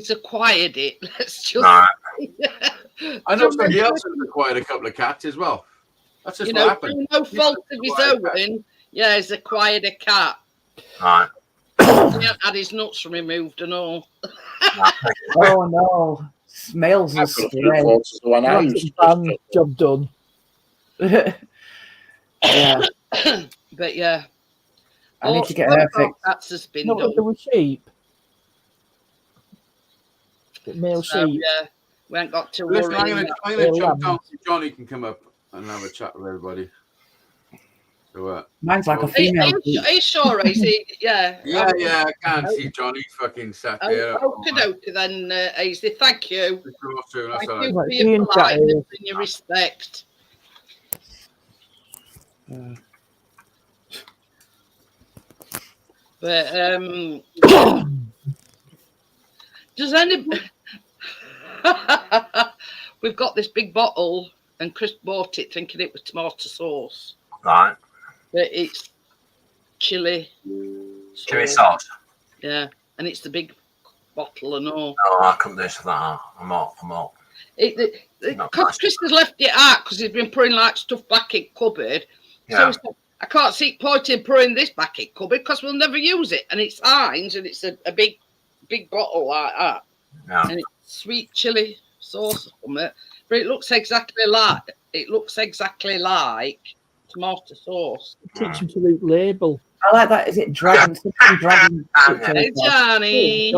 acquired it. Let's just. Right. I know somebody else has acquired a couple of cats as well. That's just what happened. No fault of his own. Yeah, he's acquired a cat. Right. He had his nuts removed and all. Oh no, smells are strange. Job done. Yeah. But yeah. I need to get her fixed. That's just been Not done. there were sheep. Male sheep. Yeah, we ain't got to Listen, worry. I'm gonna jump down so Johnny can come up and have a chat with everybody. So, mine's like a female. Are you sure, AC? Yeah. Yeah, I can't see Johnny fucking sat there. Okie then, AC. Thank you. That's Thank all you right. for your politeness and your respect. But does any? We've got this big bottle, and Chris bought it thinking it was tomato sauce. Right. But it's chili. Chili sauce. Yeah, and it's the big bottle and all. No, I couldn't do something like that. I'm out. Because Chris has left it out because he's been putting like stuff back in cupboard. Yeah. So I can't see point in pouring this back in cupboard because we'll never use it. And it's Heinz and it's a big bottle like that. No. And it's sweet chili sauce or something. But it looks exactly like tomato sauce. Teach them to read label. I like that. Is it dragon? Something dragon. Hey, Johnny.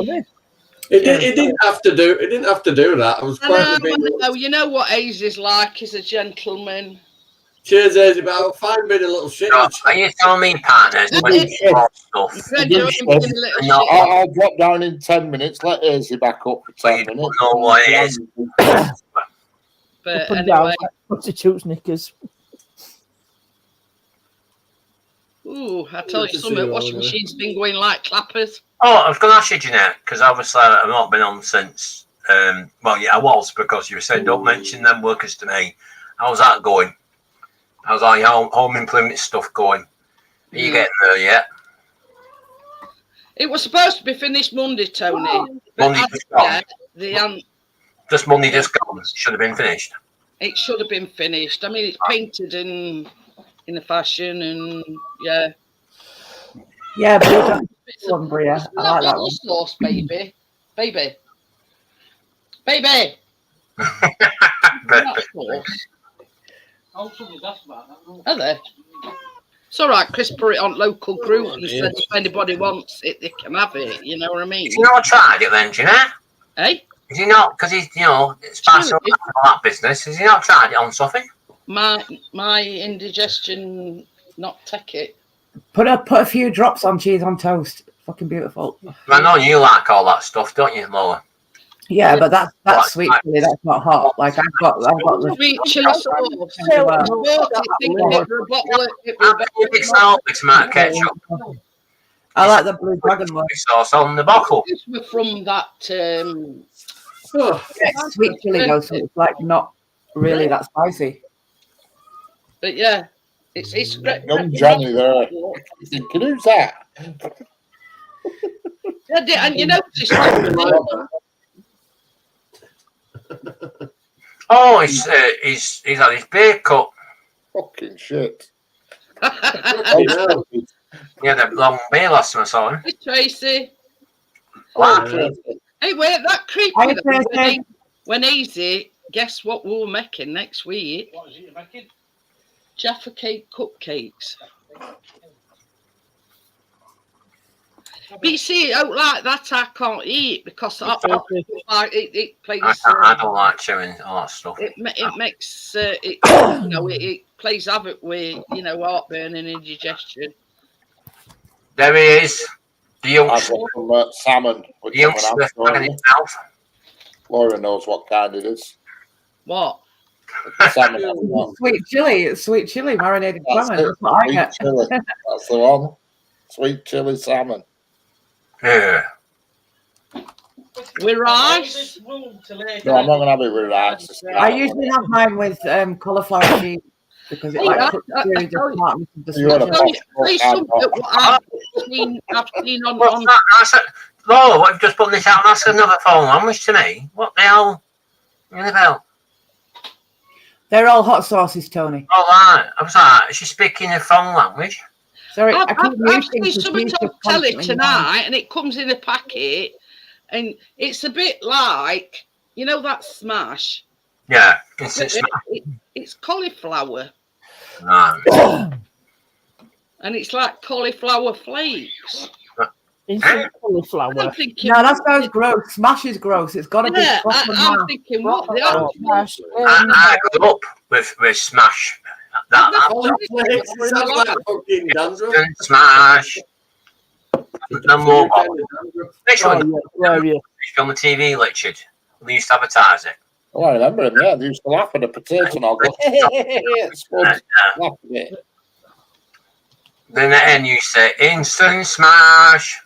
It didn't have to do. It didn't have to do that. I was quietly being. Oh, you know what Ace like? He's a gentleman. Cheers, Ace. About fine being a little shit. No, are you telling me, partners, when you bought stuff? I'll drop down in 10 minutes. Let Izzy back up for 10 minutes. No what it is. But Up and down, anyway, prostitutes knickers. ooh, I tell you something. Washing machine's been going like clappers. Oh, I was going to ask you, Jeanette, because obviously I've not been on since. Well, yeah, I was, because you were saying don't mention them workers to me. How's that going? How's all your home improvement stuff going? Are you getting there yet? It was supposed to be finished Monday, Tony. Monday just gone. Just Monday just gone. It should have been finished. It should have been finished. I mean, it's painted in a fashion, and yeah. Yeah, but Bria. I like that one. Sauce, baby. But, That sauce. Are they? It's all right. Chris put it on local group and said if anybody wants it, they can have it. You know what I mean? Has he not tried it then, Jeanette? Hey? Is he not? Because he's, it's part of that business. Has he not tried it on something? My indigestion not take it. Put a few drops on cheese on toast. Fucking beautiful. I know you like all that stuff, don't you, Lola? Yeah, but that's sweet chili. That's not hot. Like I've got the Sweet chili sauce. Tomato ketchup. I like the blue dragon one. Sauce on the bottle. This was from that. Yeah, sweet chili though, so it's like not really that spicy. But yeah, it's great. Young Johnny there. Thinking, who's that? And you notice. Oh, he's had his beer cut. Fucking shit. Yeah, the long beer last time I saw him. Hey, Tracy. Wow. Hey, wait, that creepy. Hi, Tracy. When Easy, guess what we were making next week? What is it you're making? Jaffa cake cupcakes. But you see, out like that, I can't eat because it plays. I don't like chewing all that stuff. It makes it plays havoc with heartburn and indigestion. There he is, the youngster. Some salmon. The youngster in his mouth. Laura knows what kind it is. What? Salmon. Sweet chili, marinated salmon. That's what I get. Chili. That's the one. Sweet chili salmon. Yeah. With rice? No, I'm not gonna have it with rice. I usually have mine with cauliflower cheese because it like puts really the smartness of the I've seen on. What's that? I said, Laura, what, you've just put this out and asked another phone language to me? What the hell? What about? They're all hot sauces, Tony. All right. I was like, is she speaking a phone language? Sorry, I've seen something on telly tonight, and it comes in a packet, and it's a bit like that smash. Yeah, instant smash. It's cauliflower, Right. and it's like cauliflower flakes. Instant cauliflower. I'm thinking, No, that sounds gross. Smash is gross. It's got to be proper I'm mash. thinking, what the hell? I grew up with smash. That Sounds like fucking dandruff. smash. No more. Next one. Yeah. On the TV, Richard. We used to advertise it. Oh, I remember him. Yeah, they used to laugh at the potato and I'll go, it's fun. Laugh at it. Then at the end you say instant smash.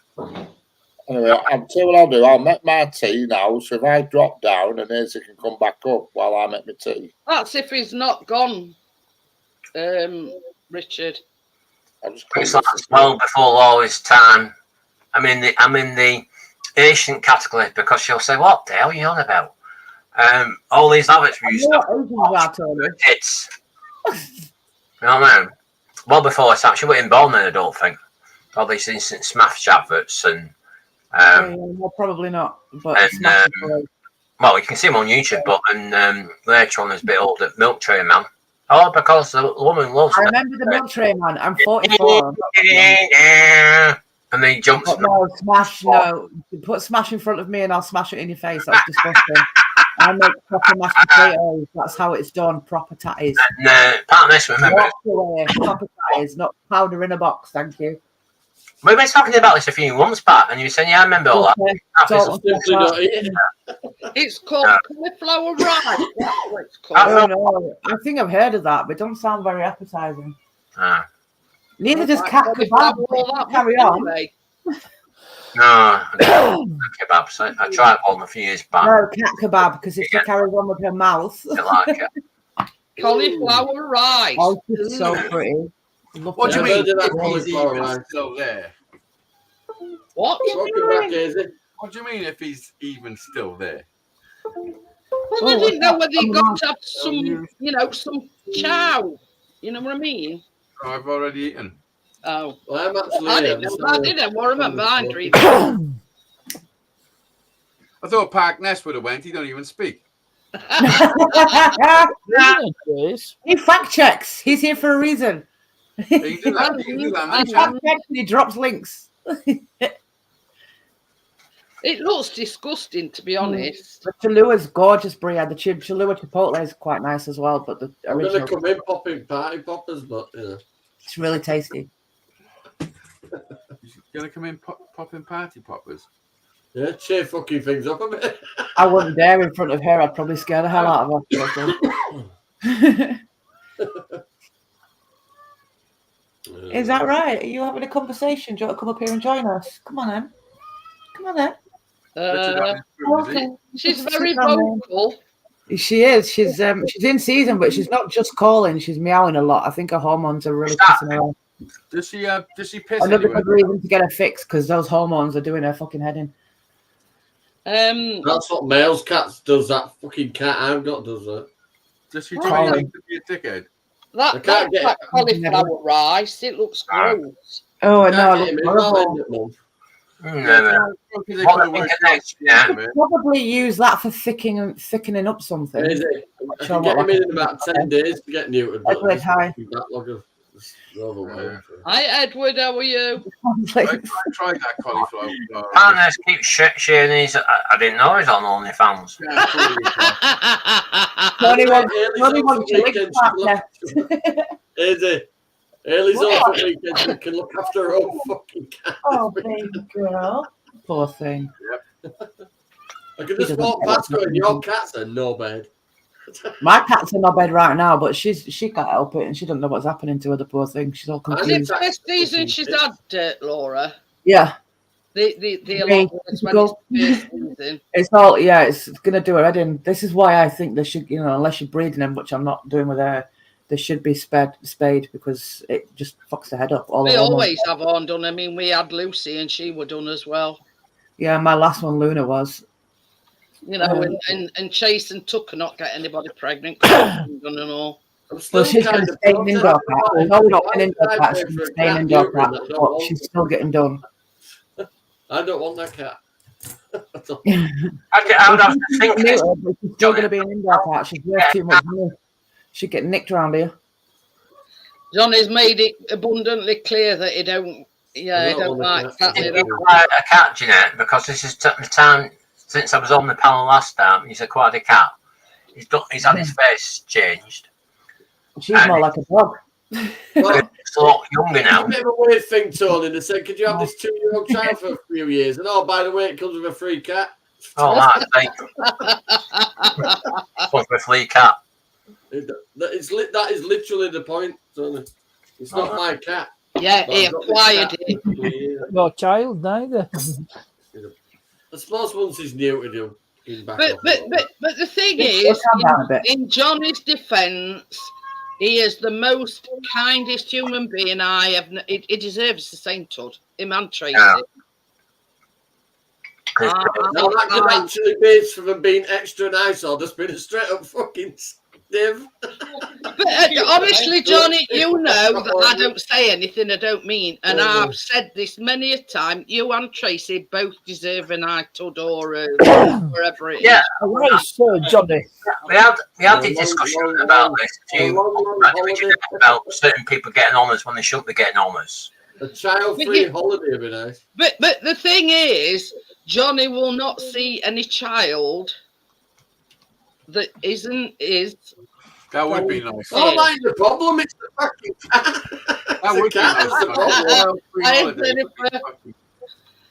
Anyway, I'll tell you what I'll do. I'll make my tea now. So if I drop down and Izzy can come back up while I make my tea. That's if he's not gone, Richard. It's like well before Laura's time. I'm in the ancient category because she'll say, "What the hell are you on about?" All these habits we used to have. Kids. You know what I mean? well before I started. She wasn't born then, I don't think. All these instant smash adverts and well, probably not. But and, Smash is great. well, you can see him on YouTube, but and later on, there's a bit older, Milk Tray Man. Oh, because the woman loves I it. remember the Milk Tray Man. I'm 44. And then he jumps. But no, Smash, no. You put Smash in front of me and I'll smash it in your face. That's disgusting. I make proper mashed potatoes. That's how it's done. Proper tatties. And part of this, remember, Walk away. Proper tatties, not powder in a box. Thank you. we were talking about this a few months back, and you were saying, "Yeah, I remember all that." It's called cauliflower rice. That's what it's called. I don't know. I think I've heard of that, but it don't sound very appetizing. Neither does cat kebab. Carry on. No, I don't like kebabs. I tried one a few years back. No, cat kebab, because if she carries on with her mouth. I like it. Cauliflower rice. Oh, it's so pretty. What do you mean? Cauliflower rice. Still there? What? Welcome back, Izzy. What do you mean if he's even still there? Well, I didn't know whether you got to have some, some chow. You know what I mean? Oh, I've already eaten. Oh. Well, I'm actually I didn't know. I didn't remember mine either. I thought Park Ness would have went. He don't even speak. He fact checks. He's here for a reason. He do that. He do that. He fact checks and he drops links. It looks disgusting, to be honest. The Cholua's gorgeous, Bria. The Cholula Chipotle is quite nice as well, but the original. I'm going to come in popping party poppers, but it's really tasty. You're going to come in popping party poppers? Yeah, cheer fucking things up a bit. I wouldn't dare in front of her. I'd probably scare the hell out of her. Is that right? Are you having a conversation? Do you want to come up here and join us? Come on then. Come on then. Okay. She's very vocal. She is. She's in season, but she's not just calling. She's meowing a lot. I think her hormones are really pissing her off. Does she piss? Another good reason to get her fixed, because those hormones are doing her fucking head in. That's what males cats does. That fucking cat I've got does that. Does she try to be a dickhead? That's like cauliflower rice. It looks gross. Oh no, it looks horrible. Probably use that for thickening up something. I can get him in about 10 days to get neutered. Edward, hi. Hi, Edward. How are you? I tried that cauliflower. Partners keep sharing these. I didn't know he's on OnlyFans. Is it? Ellie's off at weekends and can look after her own fucking cat. Oh, baby girl. Poor thing. Yep. I can just walk past going, your cat's in no bed. My cat's in no bed right now, but she can't help it and she doesn't know what's happening to her, the poor thing. She's all confused. Is it first season she's had, Laura? Yeah. The allotments when it's first season. It's all, yeah, it's going to do her head in. This is why I think they should, unless you're breeding them, which I'm not doing with her, they should be spayed because it just fucks the head up. We always have on done. I mean, we had Lucy and she were done as well. Yeah, my last one, Luna, was. And Chase and Tucker not get anybody pregnant. Done and all. Well, she's going to stay an indoor cat. No, not an indoor cat. She's going to stay an indoor cat, but she's still getting done. I don't want that cat. She's still going to be an indoor cat. She's worth too much money. She'd get nicked around here. Johnny's made it abundantly clear that he don't like cats. He don't like a cat, Jeanette, because this is the time since I was on the panel last time. He's acquired a cat. He's had his face changed. She's more like a dog. Well, it's a lot younger now. It's a bit of a weird thing, Tony. They said, could you have this 2-year-old child for a few years? And by the way, it comes with a free cat. Oh, that's right. Comes with a free cat. That is literally the point, Tony. It's not my cat. Yeah, he acquired it. Your child, neither. I suppose once he's neutered, he'll back but the thing is, in Johnny's defence, he is the most kindest human being I have. He deserves the same tud. Him and Tracy. Now that could actually be from being extra nice or just being a straight up fucking Div. But honestly, Johnny, you know that I don't say anything I don't mean. And I've said this many a time. You and Tracy both deserve an eye to or wherever it is. Yeah, Right, Sir Johnny. we had the discussion about this a few about certain people getting honours when they shouldn't be getting honours. A child-free holiday would be nice. But the thing is, Johnny will not see any child that isn't his. That would be nice. Oh, that's the problem. It's the fucking cat. That would be nice. The problem.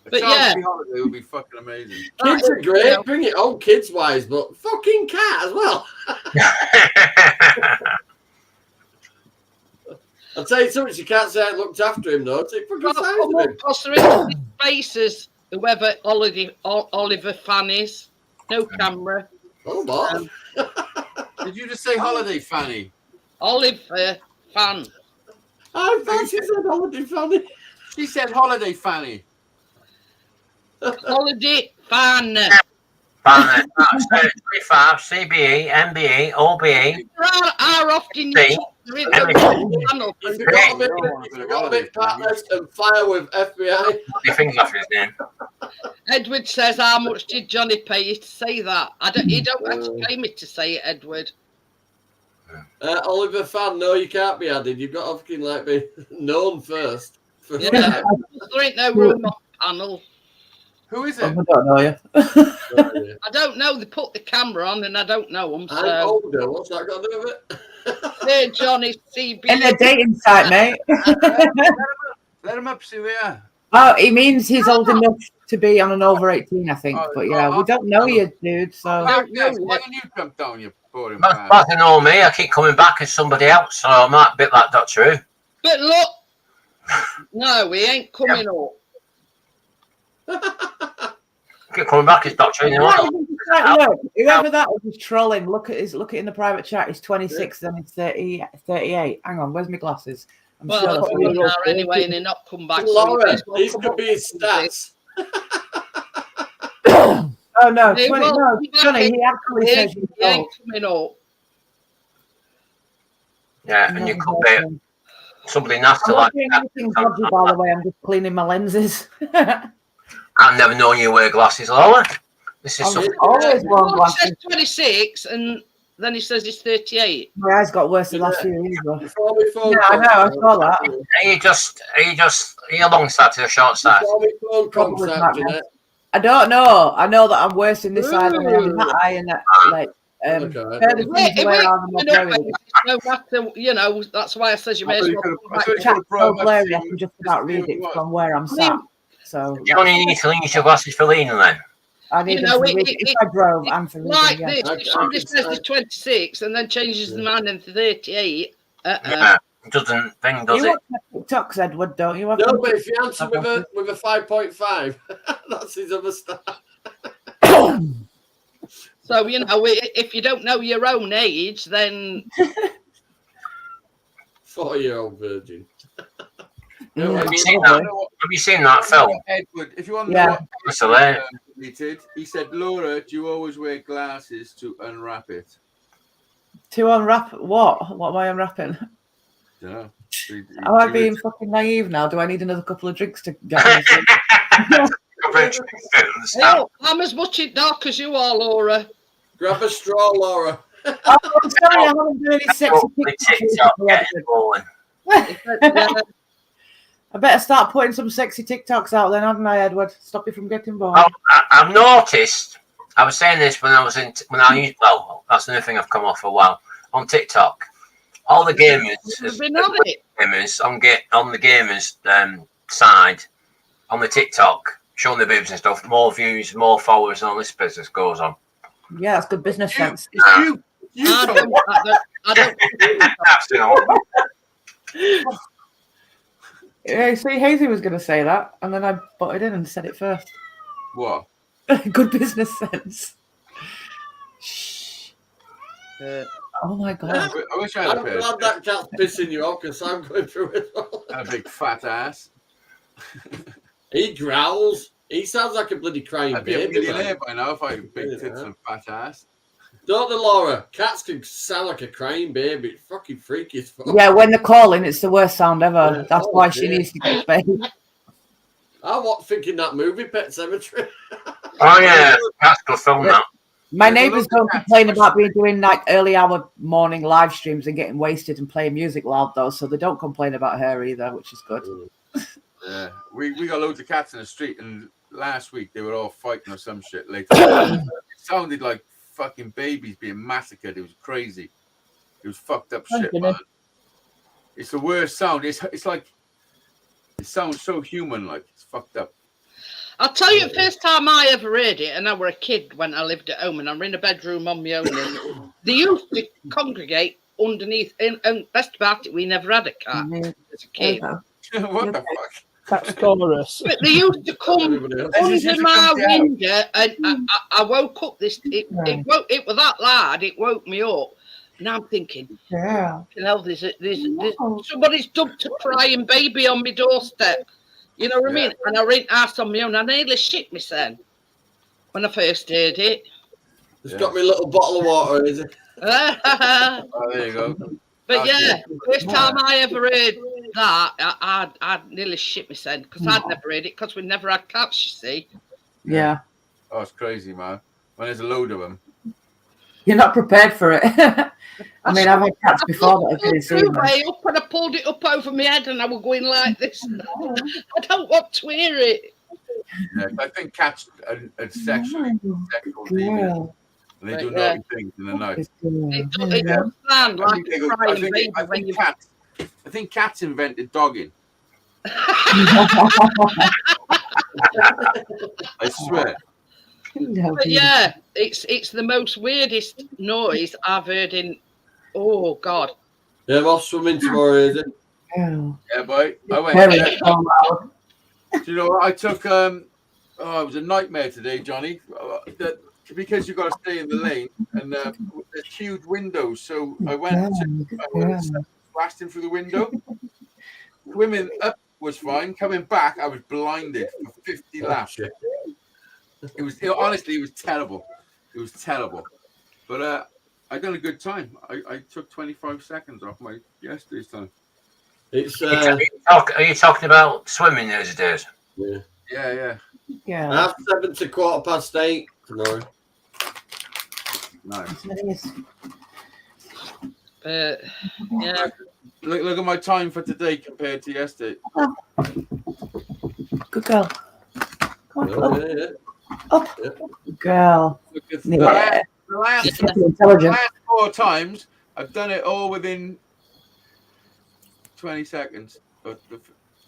A child-free holiday would be fucking amazing. Kids are great. Bring it on, kids-wise, but fucking cat as well. I'll tell you something. You can't say I looked after him, though. Take fucking size of him. Because they're in faces, whoever Oliver Fan is. No camera. Oh, what? Did you just say holiday, Fanny? Oliver Fan. I thought she said holiday, Fanny. She said holiday, Fanny. Holiday Fan. Fan. 35, CBE, MBE, OBE. How often See? If you got a bit partners and fire with FBI. Your fingers off his name. Edward says, how much did Johnny pay you to say that? You don't have to pay me to say it, Edward. Oliver Fan, no, you can't be added. You've got to fucking like be known first. Yeah, there ain't no room on panel. Who is it? I don't know you. I don't know. They put the camera on and I don't know them. So. I'm older. What's that got to do with it? They're Johnny CB. In a dating site, mate. Let him up, see where you are. Oh, he means he's old enough to be on an over 18, I think. But yeah, we don't know you, dude. So Why didn't you come down, you boring But man? you know me, I keep coming back as somebody else, so I might be like Doctor Who. But look, no, we ain't coming up. Keep coming back as Doctor Who. You know? Look, whoever that is trolling. Look at in the private chat. He's 26, then he's 38. Hang on, where's my glasses? I'm Well, sure that's that's what we are anyway, and they're not come back. Laura, these could be his stats. Oh no, They 20, won't no, come back Johnny, in. he actually says he's He ain't old. coming up. Yeah, and you could be somebody nasty I'm like not doing anything dodgy, by the way. I'm just cleaning my lenses. I've never known you wear glasses, Lola. This is I've something. always worn Well, he glasses. says 26, and then he says he's 38. My eyes got worse than last year either. Before we phone Yeah, I know. I saw that. Are you a long side to the short side? Before we phone Probably contact, not, Jeanette. I don't know. I know that I'm worse in this eye than I am in that eye, and that, like, Okay. further things away are the more blurry. No matter, you know, that's why I says you may as well come back. Chat's so blurry, I can just about read it from where I'm sat. So Do you only need to use your glasses for leaning then? I need You them know, for reading. If I drove and for reading, Like yeah. this, if somebody says he's 26 and then changes the man into 38, Yeah, it doesn't thing, does You it? watch TikToks, Edward, don't you? No, but if you answer with a 5.5, that's his other star. so, you know, if you don't know your own age, then 4-year-old virgin. Yeah, Have you seen that film? Edward, if you want to Yeah. know what That's hilarious. he did, he said, Laura, do you always wear glasses to unwrap it? To unwrap what? What am I unwrapping? Dunno. Am I being fucking naive now? Do I need another couple of drinks to get on this? oh, I'm as much in dark as you are, Laura. Grab a straw, Laura. Oh, I'm sorry, I haven't done any sexy TikTok, get it rolling. I better start putting some sexy TikToks out then, hadn't I, Edward? Stop you from getting bored. Oh, I've noticed. I was saying this when I was well, that's another thing I've come off for a while on TikTok. All the gamers, You've been on it. on the gamers side on the TikTok, showing the boobs and stuff. More views, more followers, and all this business goes on. Yeah, that's good business sense. It's you I don't Yeah, see, Hazy was going to say that, and then I butted in and said it first. What? Good business sense. Shh. Oh my god. I wish I had a I'm pair. glad that cat's pissing you off because I'm going through it all. And a big fat ass. He growls. He sounds like a bloody crying I'd be a baby. millionaire Man. by now if I had big tits and fat ass. Don't they, Laura? Cats can sound like a crying baby. It's fucking freaky as fuck. Yeah, when they're calling, it's the worst sound ever. Yeah. That's Oh, why she dear. needs to get spayed. I was thinking that movie, Pet Cemetery. Oh yeah, that's good film. That. My Yeah, neighbours well, don't complain about me doing like early hour morning live streams and getting wasted and playing music loud though, so they don't complain about her either, which is good. Yeah, we got loads of cats in the street, and last week they were all fighting or some shit. Later, it sounded like fucking babies being massacred. It was crazy. It was fucked up shit, man. It's the worst sound. It's like it sounds so human, like it's fucked up. I'll tell you the first time I ever heard it, and I were a kid when I lived at home, and I'm in a bedroom on my own, and they used to congregate underneath, and best about it, we never had a cat as a kid. What the fuck? That's chorus. But they used to come under my window, and I woke up. It was that loud. It woke me up, and I'm thinking, Yeah. you know, there's somebody's dumped a crying baby on my doorstep. You know what I mean? And I rent house on my own. I nearly shit myself when I first heard it. It's got me a little bottle of water, is it? Oh, there you go. But yeah, first time I ever heard that, I nearly shit myself because I'd never heard it because we never had cats, you see. Yeah. Oh, it's crazy, man. When there's a load of them. You're not prepared for it. I mean, I've had cats before that I didn't see them. Way up and I pulled it up over my head and I was going like this. I don't want to hear it. Yeah, I think cats are sexual demons. And they do naughty things in the night. It don't sound like a crying baby when you... I think cats invented dogging. I swear. But yeah, it's the most weirdest noise I've heard in. Oh God! Yeah, I'm off swimming tomorrow, is it? Yeah, boy. I went. Do you know what? I took it was a nightmare today, Johnny. Because you've got to stay in the lane, and there's huge windows. So I went blasting through the window. Swimming up was fine. Coming back, I was blinded for 50 laps. Honestly, it was terrible. It was terrible. But I done a good time. I took 25 seconds off my yesterday's time. It's Are you talking about swimming these days? Yeah. Yeah. 7 to 8:15 tomorrow. Nice. Yeah. Look at my time for today compared to yesterday. Good girl. Come on. Yeah. Up. Good girl. Look at Yeah. the last Intelligent. 4 times, I've done it all within 20 seconds. 10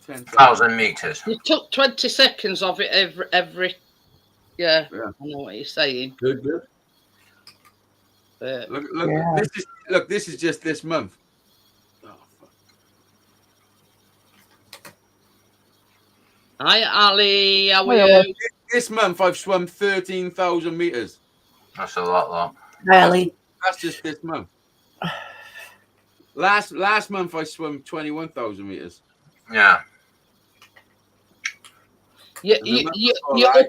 seconds. 1,000 meters. You took 20 seconds of it every. Yeah, I know what you're saying. Good. Look, this is just this month. Oh, fuck. Hi, Ali. How are Hi, you? This month I've swum 13,000 meters. That's a lot. Really? That's just this month. Last month I swam 21,000 meters. Yeah. You're up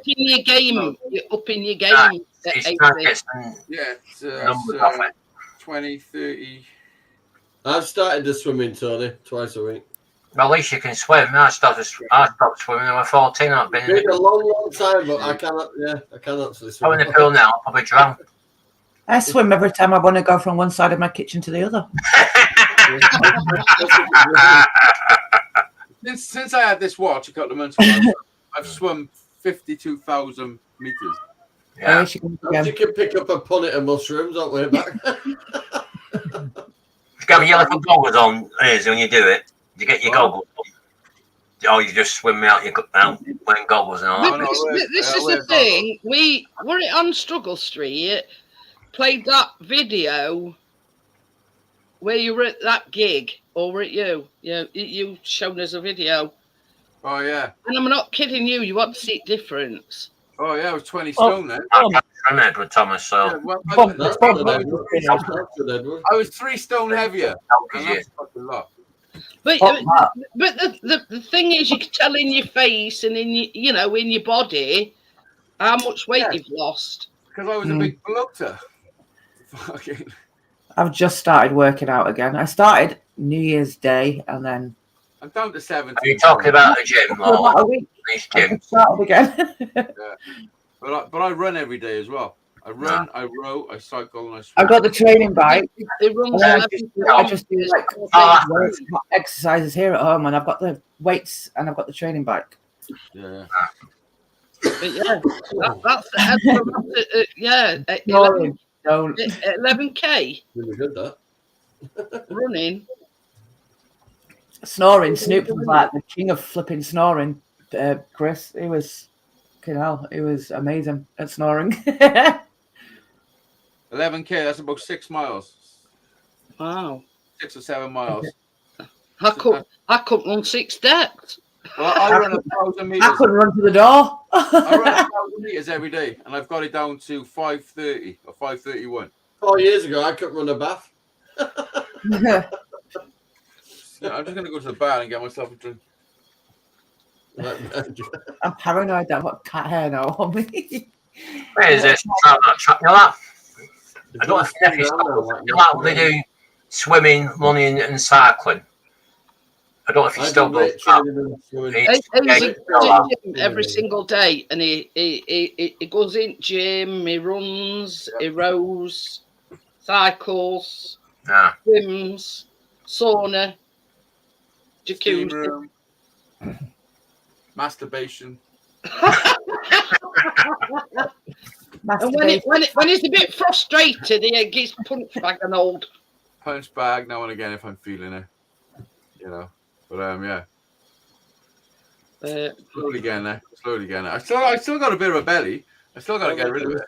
in your game. You're up in your game. He's trying to get some numbers off it. 20, 30. I've started the swimming, Tony, twice a week. Well, at least you can swim. I stopped swimming when I was 14. I've been It's been a long time, but I cannot actually swim. I'm in the pool now. I'll probably drown. I swim every time I want to go from one side of my kitchen to the other. Since I had this watch a couple of months ago, I've swum 52,000 meters. Yeah. You can pick up a punnet of mushrooms, don't worry about it. You got your little goggles on when you do it. You get your goggles on. Or you just swim out wearing goggles and all that. This is the thing. We were on Struggle Street, played that video where you were at that gig, or were it you? Yeah, you shown us a video. Oh, yeah. And I'm not kidding you. You want to see difference. Oh, yeah, I was 20 stone then. I can't swim, Edward Thomas, so... Yeah, well, I was 3 stone heavier. And that's fucking lot. But the thing is, you can tell in your face and in your, in your body how much weight you've lost. Because I was a big bloater. Fucking. I've just started working out again. I started New Year's Day and then I'm down to 17. Are you talking about the gym, for Lord? about a week. These I gyms. just started again. But I run every day as well. I run, I row, I cycle, and I swim. I got the training bike. It runs And then 11 I just do like kilometres. exercises here at home, and I've got the weights and I've got the training bike. Yeah. But yeah, that's yeah, Snoring, don't. 11k Really good, that. running. Snoring. Snoop was like the king of flipping snoring. Chris, he was, he was amazing at snoring. 11k, that's about 6 miles. Wow, 6 or 7 miles. I couldn't run 6 steps. Well, I run 1,000 I meters. couldn't run to the door. I run 1,000 meters every day, and I've got it down to 5:30 or 5:31. 4 years ago, I couldn't run a bath. Yeah, I'm just gonna go to the bar and get myself a drink. I'm paranoid that I've got cat hair now on me. Where is this? You know that? I don't know if it's you like what they do swimming, running, and cycling. I don't know if he still does that. Every single day, and he goes in gym, he runs, he rows, cycles, swims, sauna, Steam jacuzzi. room, masturbation. And when he's a bit frustrated, he gets punch bag and old. Punch bag now and again if I'm feeling it, you know. But yeah. Slowly getting there. I still got a bit of a belly. I still got to get rid of it.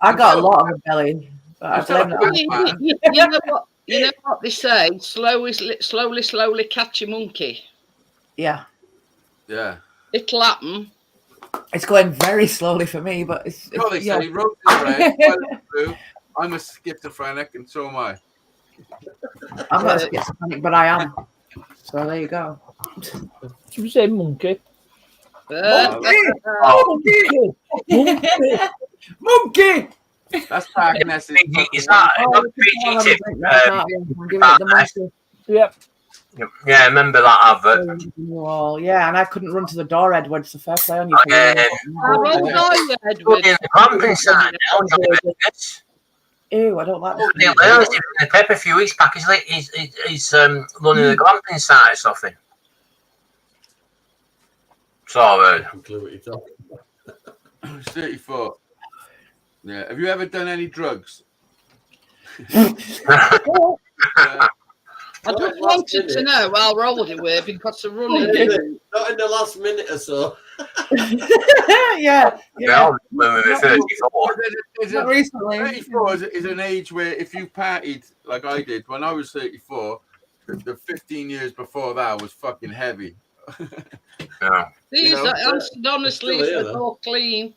I got a lot of a belly. But I blame that. You know what they say? Slowly catch a monkey. Yeah. Yeah. It'll happen. It's going very slowly for me, but it's So he wrote it red, I'm a schizophrenic, and so am I. I'm not schizophrenic, but I am. So there you go. Should we say monkey? Monkey! That's prognosis. Is that a PG tip? Yep. Yeah, I remember that advert. Yeah, and I couldn't run to the door, Edward. It's the first day on you. Glamping side now, Johnny Business. Ew, I don't like this. Neil Earls did in the paper a few weeks back. He's running the glamping side or something. So, 34. Yeah. Have you ever done any drugs? I just wanted to know how old you were because of running. Not in the last minute or so. yeah. When we were 34. Not recently. 34 is an age where if you partied like I did when I was 34, the 15 years before that was fucking heavy. Yeah. These honestly, it's all clean.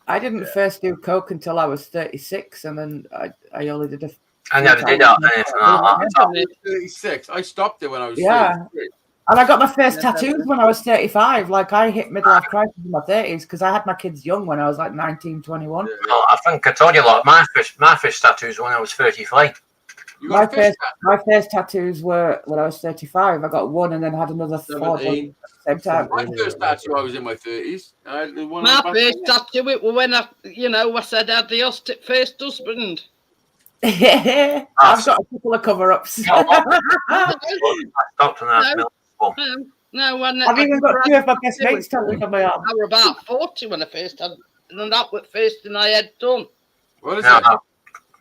I didn't first do coke until I was 36, and then I only did a. I never did anything like that. 36. I stopped it when I was 33. And I got my first tattoos when I was 35. Like, I hit midlife crisis in my 30s because I had my kids young when I was like 19, 21. No, I think I told you, like, my first tattoos when I was 33. My first tattoos were when I was 35. I got one and then had another 4 at the same time. My first tattoo, I was in my 30s. My first tattoo, it was when I said I had the first husband. I've got a couple of cover-ups. I've even got 2 of my best mates tattooed on my arm. I was about 40 when I first had, and that was the first thing I had done. What is it?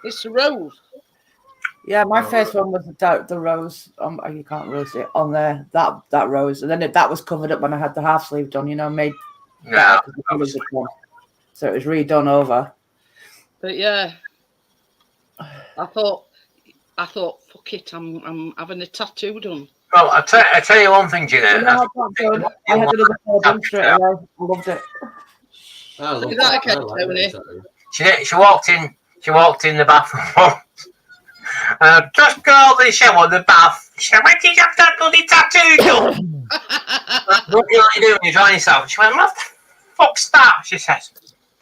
It's a rose. Yeah, my first one was the rose. You can't really see it on there. That rose, and then that was covered up when I had the half sleeve done. Made so it was redone over. But yeah, I thought, fuck it, I'm having a tattoo done. Well, I tell you one thing, Jeanette. I had another 4 done straight away. I loved it. Look at that, Tony. She walked in the bathroom. Just go out the shower, the bath. She said, "When did you have that bloody tattoo done?" What do you like to do when you're drying yourself? She went, "What the fuck's that?" She says.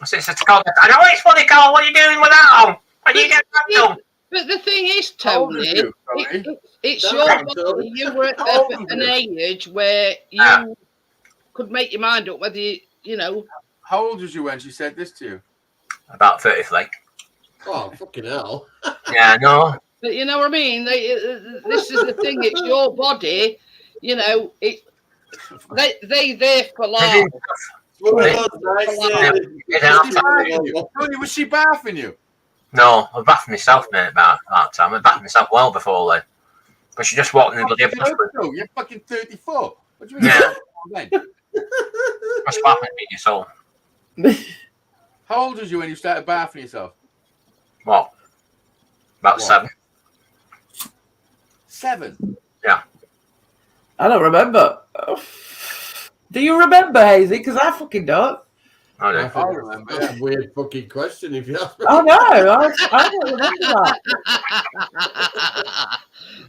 I said, "I know it's what they call. What are you doing with that on?" When you get back home. But the thing is, How old is Tony, you, Tony? it's Don't your matter, body. Tony. You were at How old is an you? age where you could make your mind up whether you know. How old was you when she said this to you? About 33. Oh, fucking hell. Yeah, no. But you know what I mean? This is the thing. It's your body. You know, they there for life. One of Hey. those nights, Tony, was she bathing you? No, I bathed myself, mate, about that time. I bathed myself well before then. But she just walked in the bloody bathroom. You're fucking 34. What do you mean? Yeah. Then? What's happened to your soul? How old was you when you started bathing yourself? What? About What? 7. 7. I don't remember. Do you remember, Hazy? Because I fucking don't. I I do. think remember, that's a weird fucking question if you ask me. Oh no, I don't remember that.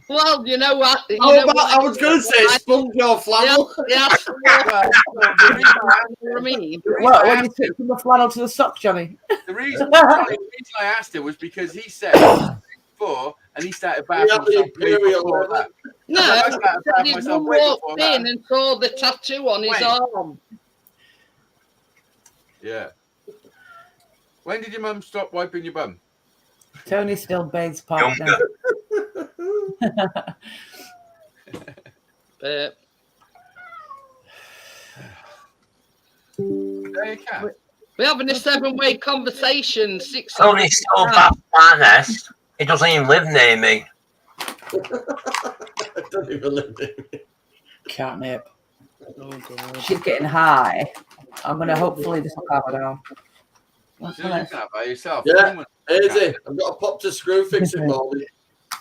Well, you know what? You How know about, what? I was going to say sponge or flannel. Yeah, Well, you know what I mean? What, when you took from the flannel to the sock, Johnny? the reason I asked it was because he said 4 and he started bathing Yeah, the himself way imperial before level. that. No, I started bathing his myself mum way walked before that. in and saw the tattoo on his When? arm. Yeah. When did your mum stop wiping your bum? Tony still bathes part now. But There you can. we're having a 7-way conversation. 6 Tony still bath my nest. He doesn't even live near me. I don't even live there. Can't nip. Oh, God. She's getting high. I'm gonna hopefully this will calm her down. What's So you this? can have by yourself. Yeah. Easy. I've got a pop to screw fix in morning.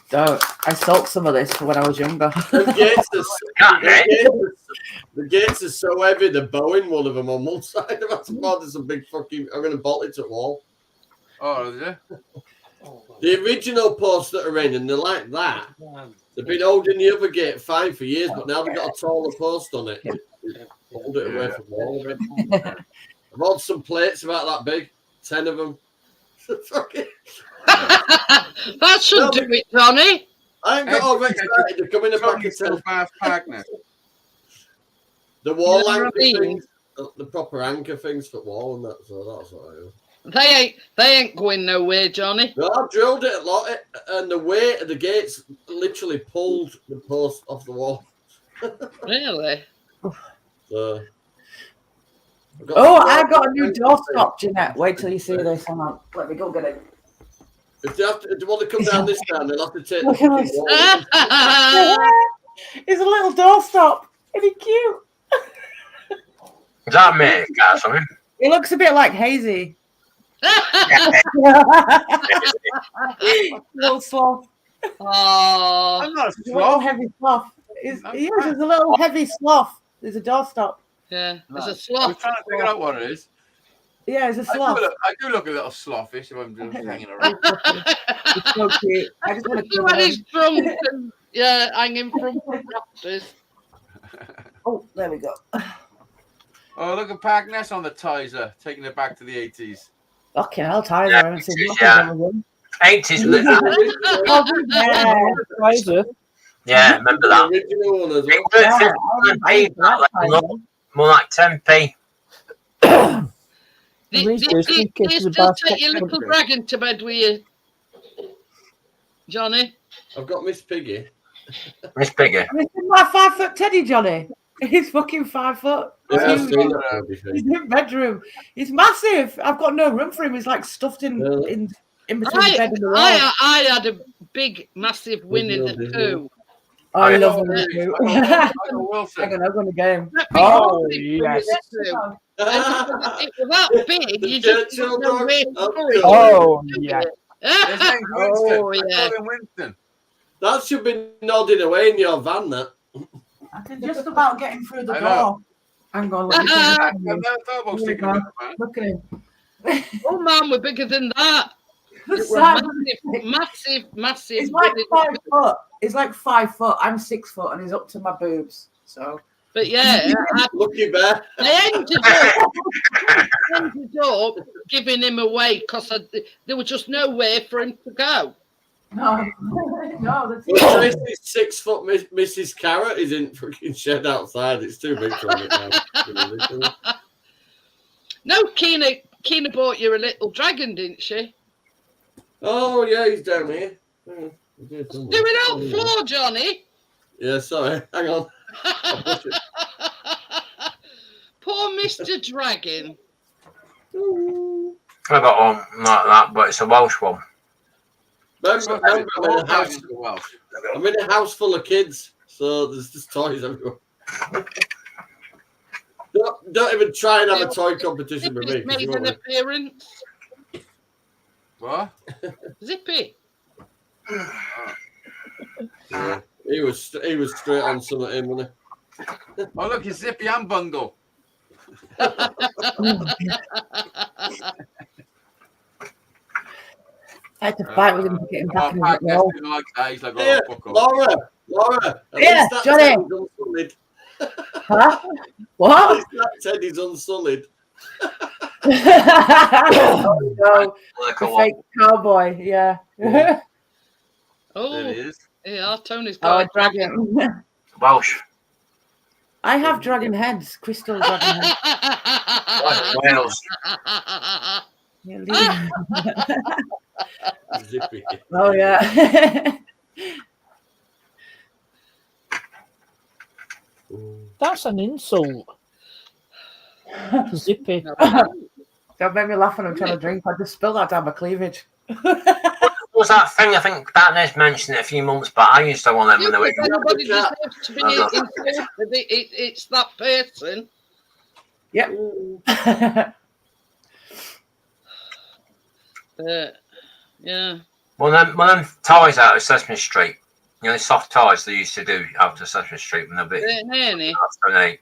Don't. I sold some of this for when I was younger. The gates are so heavy, they're bowing one of them on one side. That's more than some big fucking. I'm going to bolt it to the wall. Oh, is it? The original posts that are in, and they're like that. They've been holding the other gate fine for years, but now they've got a taller post on it. Hold it away from the wall a bit. I've ordered some plates about that big, 10 of them. That should do it, Johnny. I ain't got overexcited. They're coming in a pack of 10. Bath partner. The wall You know what anchor I mean? things, the proper anchor things for the wall and that. So that's what I do. They ain't going nowhere, Johnny. No, I drilled it a lot, and the weight of the gates literally pulled the post off the wall. Really? So, I got a new doorstop, Jeanette. Wait till you see this. Hang on. Let me go get it. If they want to come down this time, they'll have to take Look the at fucking this. wall. It's a little doorstop. Isn't he cute? Is that me, guys? Something? It looks a bit like Hazy. Little sloth. Oh, I'm not a He's a little sloth. heavy sloth. He's a little heavy sloth. There's a doorstop. yeah. There's a I was sloth. trying to figure out what it is. Yeah, it's a I sloth. do look a little slothish if I'm just hanging around. It's so cute. I just want to You cover had his him. trunk and hanging from rafters. Oh, there we go. Oh, look at Packness on the Tizer, taking it back to the 80s. Fucking hell, Tyler. Yeah, I haven't seen nothing yeah. from him. 80s. Yeah. Fraser. Yeah, remember The that. original one as It well. worked Yeah, 15p, more like 10p. Do you Reese goes, "Think still it's about take your little country." dragon to bed with you, Johnny? I've got Miss Piggy. Miss Bigger. This is my 5-foot teddy, Johnny. He's fucking 5 foot. Yeah, I've He's seen that movie He's thing. in the bedroom. He's massive. I've got no room for him. He's like stuffed in between the bed and the wall. I had a big, massive win in the poo. I love Oh, him. I too. know Hang Wilson. on, I'm going to game. Oh, Massive win in yes. the poo. And it was that big, The you just Churchill didn't know dog. where to Oh, put it. Oh, yeah. His name's Winston. Oh, I yeah. call him Winston. That should be nodding away in your van, that. I can just about get him through the I door. know. Hang on, let me I've see. never thought about sticking him in the van. Look at him. Oh, man, we're bigger than that. The It were size- massive. He's like 5 foot. He's like 5 foot. I'm 6 foot, and he's up to my boobs. So But yeah, Lucky bear. I ended up giving him away because there was just nowhere for him to go. No, no, that's Well, Tracy's 6 foot Mrs. Carrot is in freaking shed outside. It's too big for him now. No, Keena bought you a little dragon, didn't she? Oh yeah, he's down here. Do it on floor, Johnny. Yeah, sorry. Hang on. Poor Mr. Dragon. I got one like that, but it's a Welsh one. Remember, I'm in a house full of kids, so there's just toys everywhere. Don't even try and have a toy competition with me. Zippy's made an appearance. What? Zippy. Yeah, he was straight on some of him, wasn't he? Oh, look, it's Zippy and Bundle. I had to fight with him to get him back in Pat his role. didn't like that. He's like, Yeah, oh, fuck off. Laura. At Yeah, least that Johnny. Teddy's unsullied. Huh? At What? least that Teddy's unsullied. Oh, no. Like The a one. fake cowboy, yeah. Yeah. Oh, There it is. yeah, Tony's Oh, got a a dragon. dragon. Welsh. I have dragon heads, crystal dragon heads. Like Wales. Yeah, leave- Zippy. oh, yeah. That's an insult. Zippy. Don't make me laugh when I'm trying to drink. I just spilled that down my cleavage. Was that thing? I think Batnez mentioned it a few months back. I used to have one of them when they were. Everybody deserves to be insulted. It's that person. Yep. Yeah. One of them toys out of Sesame Street. You know, the soft toys they used to do out of Sesame Street when they're a bit. Nanny.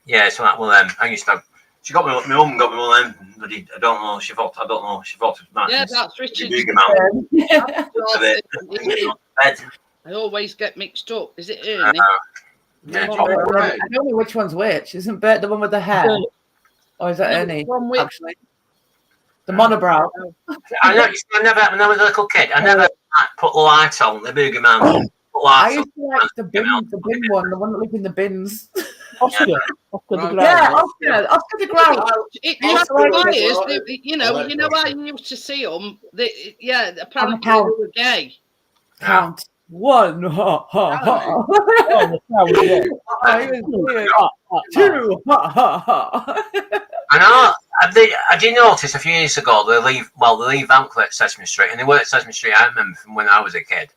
Yeah, it's one of them. I used to have. She got me. My mum got me one of them. Bloody, I don't know. She thought. I don't know. She thought it was Yeah, nice. that's Richard. Big amount. Bed. I always get mixed up. Is it Ernie? Yeah, I don't know which one's which. Isn't Bert the one with the hair? Or is that Ernie? One with Actually, the monobrow. I know. I never. When I was a little kid, I never put the light on. The Boogie Man. Put I lights on. used to like the bin one, the one that lived in the bins. Oscar. Oscar the Right. Ground. Yeah, Oscar the Ground. It I used to like be it. biased, you know I like how you used to see them. Yeah, apparently they count. were gay. Count. One. Ha, ha, ha. Oh, the crowd, yeah. Oh, he was weird. Two. Ha, ha, ha. I know. I did notice a few years ago they leave Anklet at Sesame Street, and they were at Sesame Street. I remember from when I was a kid,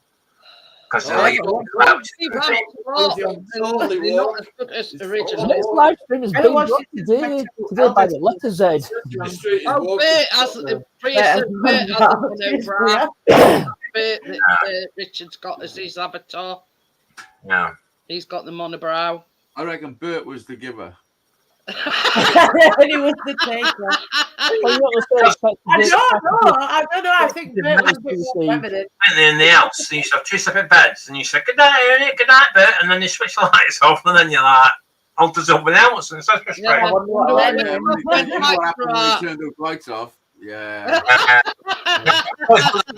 because they leave. Steve Harris was Totally they're not walk. as good as It's original. This live stream has I been watched brought it today by the letter Z. Sesame Street is Oh, walking. Bert has Richard's got as his avatar. Yeah. He's got the monobrow. I reckon Bert was the giver. And he was the taker. Well, you're not the first person I to don't know. I think Bert was a bit more feminine. And then in the house, they used to have two separate beds, and you said, "Good night, Ernie, good night, Bert," and then they switch the lights off, and then you're like, "On to something else," and Sesame Street. Yeah. I wonder what Yeah. Lenny- Yeah, When what happened when lights they turned those lights off? Yeah.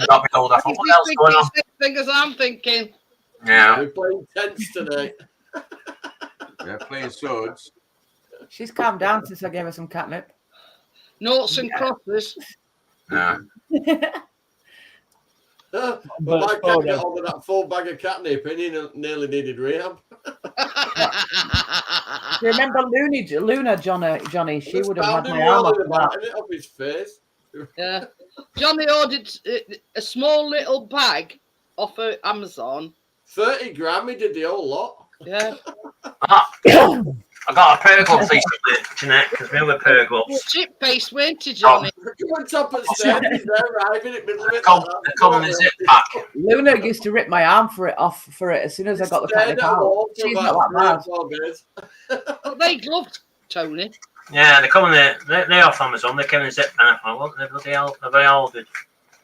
Got me told. I thought, what else going on? Same thing as I'm thinking. Yeah. We're playing tents today. Yeah, playing swords. She's calmed down since I gave her some catnip. Noughts and crosses. Yeah. But my cat got hold of that full bag of catnip and he nearly needed rehab. Do you remember Luna, Johnny? She would have had my arm off of that. It off his face. Yeah. Johnny ordered a small little bag off of Amazon. 30 gram, he did the whole lot. Yeah. I got a pair of gloves recently, Jeanette, because we have a pair of gloves. Chip face, weren't you, Johnny? You went up at stairs, he's there arriving in the middle of it. They come in a zip pack. Luna used to rip my arm off for it as soon as I got the catnip out. She's not that bad. But they loved Tony. Yeah, they come in they're off Amazon. They come in a zip pack. I want they bloody hell. They're very ordered.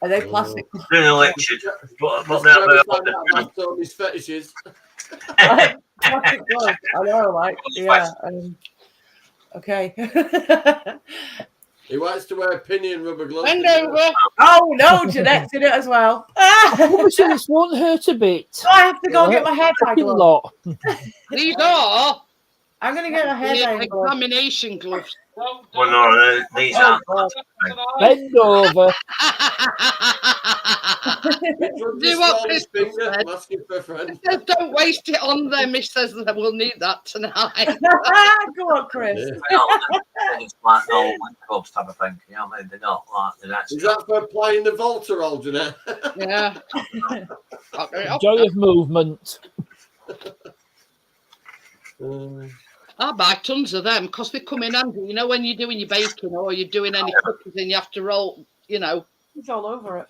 Are they plastic? Doing a lecture. But they're ordered. Tony's fetishes. Plastic gloves. I know, like, yeah. Okay. He wants to wear pinion rubber gloves. Bend doesn't he? over. Oh no, Jeanette's in it as well. Obviously, this won't hurt a bit. I have to go get my hair dye Fucking gloves. lot. These are I'm gonna get my hair the dye gloves. examination gloves. Don't, Well, don't, no, these Oh, aren't. God. Bend over. Which one's Do the what smallest Chris finger? said. I'm asking for a friend. Says, don't waste it on them. He says that we'll need that tonight. Go on, Chris. Yeah. It's like normal clubs type of thing. You know what I mean? They're not like the next. Is that for playing the Volta, Jeanette? Yeah. Joy of movement. I buy tons of them because they come in handy. You know, when you're doing your baking or you're doing any cooking and you have to roll, you know. He's all over it.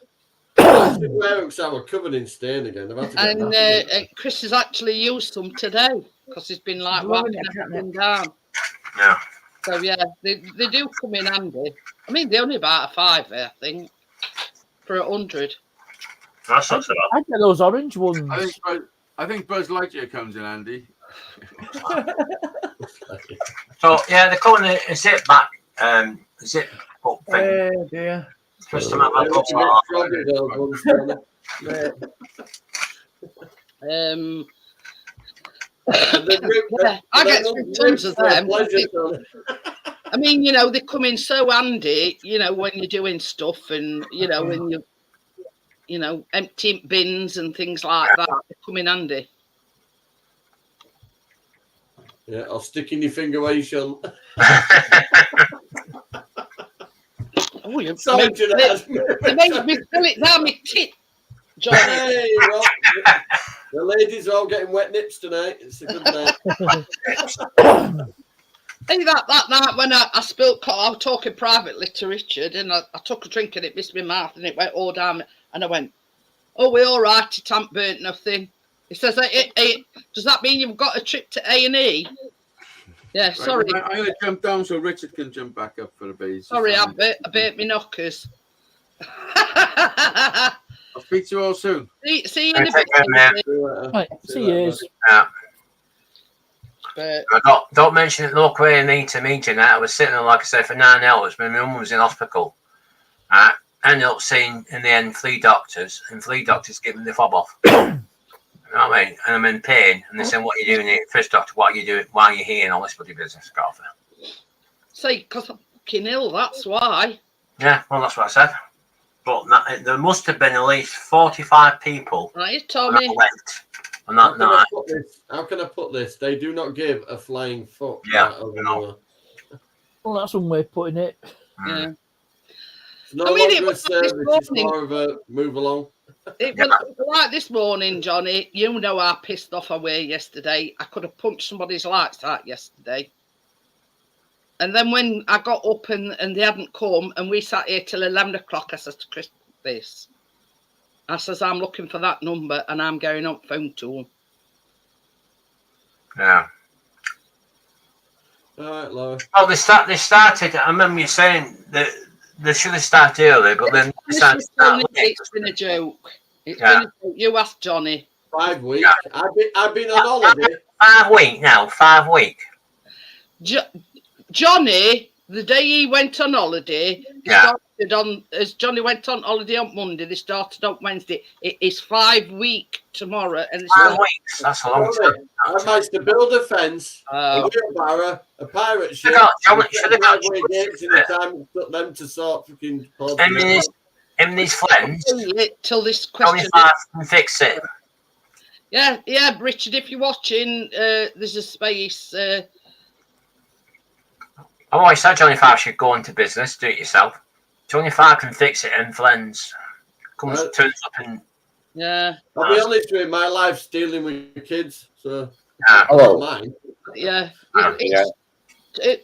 I should wear them because I was covered in stain again. I've had to get And that. Chris has actually used some today because he's been like Loving wiping it, everything down. Yeah. So yeah, they do come in handy. I mean, they're only about a £5, I think, for 100. That's not so bad. I get those orange ones. I think Buzz Lightyear comes in handy. So yeah, they're calling it a zip back, zip up thing. Oh dear. Just to make that look Yeah, like. probably those ones, Johnny. And they rip- Yeah, I they get don't some rip tons of for them. pleasure, Johnny. I mean, you know, they come in so handy, you know, when you're doing stuff and, you know, when you know, empty bins and things like that, they come in handy. Yeah, I'll stick in your finger where you shouldn't. Oh, you Sorry, made, Jeanette. they made me fill it down my tit, Johnny. Hey, well, the ladies are all getting wet nips tonight. It's a good night. Hey, that night when I spilled, I was talking privately to Richard and I took a drink and it missed my mouth and it went all down and I went, oh, we're all right, it ain't burnt nothing. He says, hey, does that mean you've got a trip to A&E? Yeah, sorry. Right, I'm going to jump down so Richard can jump back up for a bit. Sorry, I burnt my knockers. I'll speak to you all soon. See you in a Take care, man. bit. Right, see you. Yeah. But Don't mention it local A&E to me, Jeanette. I was sitting there, like I said, for 9 hours. My mum was in hospital. Ended up seeing, in the end, 3 doctors, and 3 doctors gave me the fob off. You know what I mean? And I'm in pain, and they said, what are you doing here? First doctor, what are you doing? Why are you here? And all this bloody business, Garth. say, because I'm fucking ill, that's why. Yeah, well, that's what I said. But there must have been at least 45 people Right, Tommy. that went on that night. How can I put this? They do not give a flying fuck. Yeah, over no. Well, that's one way of putting it. Yeah. It's no I mean, it longer a was like this service, it's morning. more of a move along. It was like this morning, Johnny. You know how pissed off I were yesterday. I could have punched somebody's lights out yesterday. And then when I got up and they hadn't come and we sat here till 11 o'clock, I said to Chris, this. I says, I'm looking for that number and I'm going on phone to him. Yeah. All right, Laura. Well, they started. I remember you saying that they should have started early, but then they started to start late. It's been a joke. It's been a joke. You asked Johnny. 5 weeks. I've been on holiday. 5 weeks now. 5 weeks. Johnny, the day he went on holiday, started on, as Johnny went on holiday on Monday, they started on Wednesday. It is 5 weeks tomorrow. And it's 5 weeks. That's a long time. I managed to build a fence, a wheelbarrow, a pirate ship. Should have got gates in the time it took them to sort fucking. in these flens. Till this question. 25 can fix it. Yeah, Richard, if you're watching, there's a space. I've always said 25 should go into business, do it yourself. 25 can fix it in flens. Turns up and. Yeah. I'll be honest with you, my life's dealing with kids, so. Hello. Mine. Yeah. Yeah.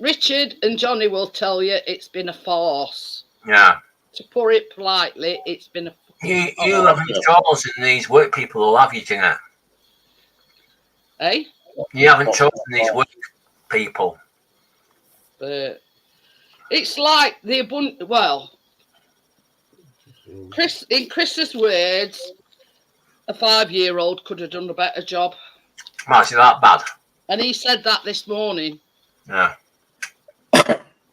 Richard and Johnny will tell you it's been a farce. Yeah. To put it politely, it's been a. You haven't chosen these work people who have you, Jeanette. Eh? You haven't chosen these work people. But it's like the abundant. Well, in Chris's words, a 5-year-old could have done a better job. Well, is it that bad? And he said that this morning. Yeah.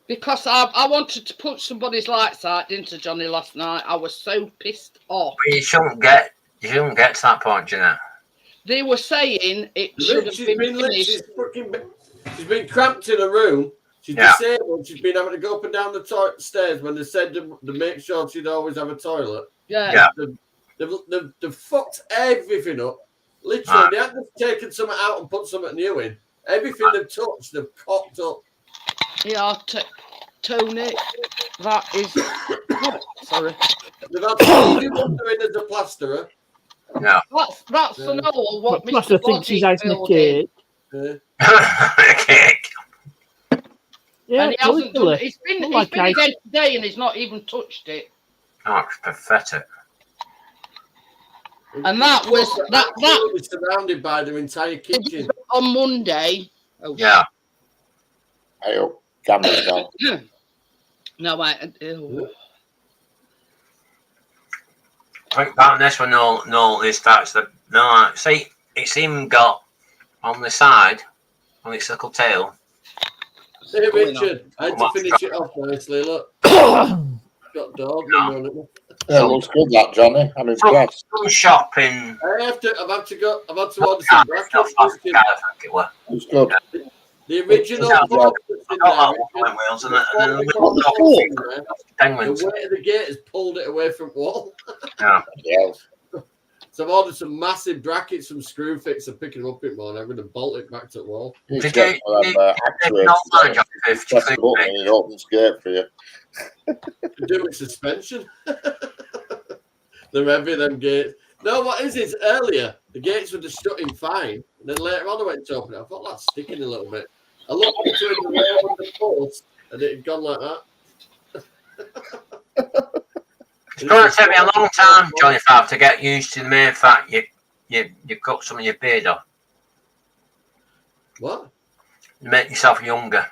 Because I wanted to put somebody's lights out, didn't I, Johnny, last night? I was so pissed off. But you shouldn't get to that point, Jeanette. They were saying it should have been finished. She's been cramped in a room. She's disabled. She's been having to go up and down the stairs when they said to make sure she'd always have a toilet. Yeah. They've fucked everything up. Literally, they haven't taken something out and put something new in. Everything they've touched, they've cocked up. Yeah, Tony, that is... sorry. They've had Stevie Wonder in as a plasterer. Yeah. That's an all what Mr. Plaster thinks he's icing a cake. Cake. Yeah, and he hasn't done it. He's been like again today and he's not even touched it. Oh, it's pathetic. And that was that was surrounded by their entire kitchen on Monday. Oh, yeah. I hope camera's down. No, Think about this one. No, this starts the no. See, it's even got on the side, on its little tail. Hey Richard, I had to finish it off nicely. Look, got dog on it. Yeah, it looks good, that Johnny. I'm impressed. Some shopping. I've had to order some brackets. It's good. The original box that's in there. The weight of the gate has pulled it away from wall. Yeah. Yes. So I've ordered some massive brackets from Screwfix and picking them up in morning. I'm going to bolt it back to the wall. You get press the button and it opens gate for you. Do with suspension. They're heavy, them gates. No, what is it? Earlier, the gates were just shutting fine. And then later on, I went to open it. I thought that's sticking a little bit. I looked between the rail and the post, and it had gone like that. It's going to take me a long time, Johnny Five, to get used to the mere fact you've got some of your beard off. What? You make yourself younger.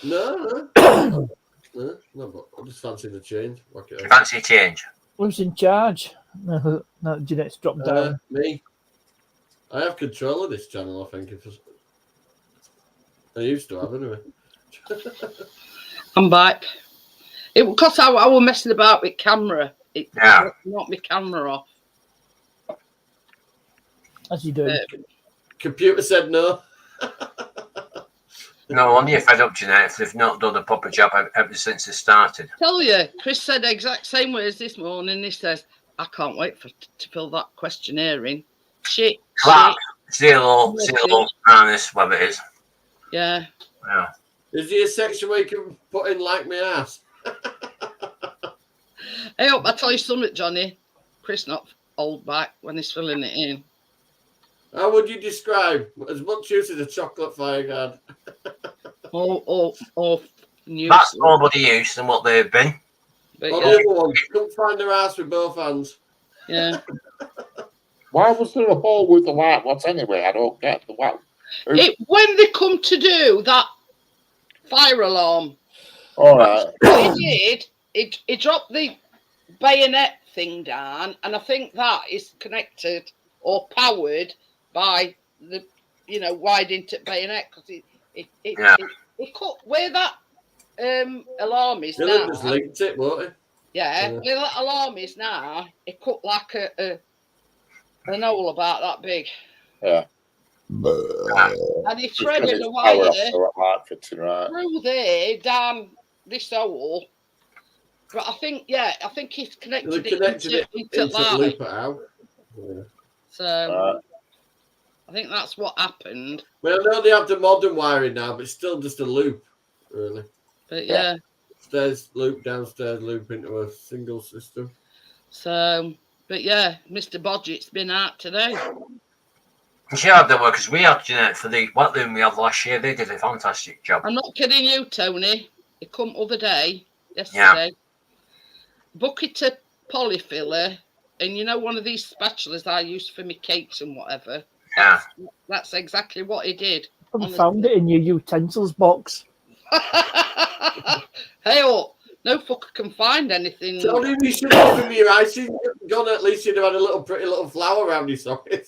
No, but I just fancy the change. You fancy a change? Who's in charge? No, Jeanette's dropped down. Me. I have control of this channel, I think. I used to have, anyway. I'm back. It because I was messing about with camera. It knocked my camera off. As you do. Computer said no. No wonder you're fed up, Jeanette, if they've not done a proper job ever since it started. Tell you, Chris said the exact same words this morning. He says, I can't wait to fill that questionnaire in. Shit. Zero, minus, whatever it is. Yeah. Yeah. Is there a section where you can put in like my ass? I hope I tell you something, Johnny. Chris not hold back when he's filling it in. How would you describe as much use as a chocolate fireguard? or new. That's nobody use than what they've been. But the other one, couldn't find their ass with both hands. Yeah. Why was there a hole with the light? What's anyway? I don't get the wow. When they come to do that fire alarm, all right. What he did, he dropped the bayonet thing down, and I think that is connected or powered by the, wide into bayonet because it cut where that alarm is now. Dylan just linked it, won't he? Yeah, where that alarm is now, it cut like an hole about that big. Yeah. And he threaded a wire through there down this hole. But I think he's connected it into that. Loop it out. Yeah. So I think that's what happened. Well, I know they have the modern wiring now, but it's still just a loop, really. But yeah. Stairs loop, downstairs loop into a single system. So, but yeah, Mr. Bodgett's been out today. She had the workers we had, Jeanette, for the wet loom we had last year. They did a fantastic job. I'm not kidding you, Tony. He come yesterday. Yeah. Bucket of polyfiller, and one of these spatulas I use for my cakes and whatever. Yeah. That's exactly what he did. I found it in your utensils box. Hey, no fucker can find anything. Tony, you should have given me your icing gun. At least you'd have had a pretty little flower around your socket.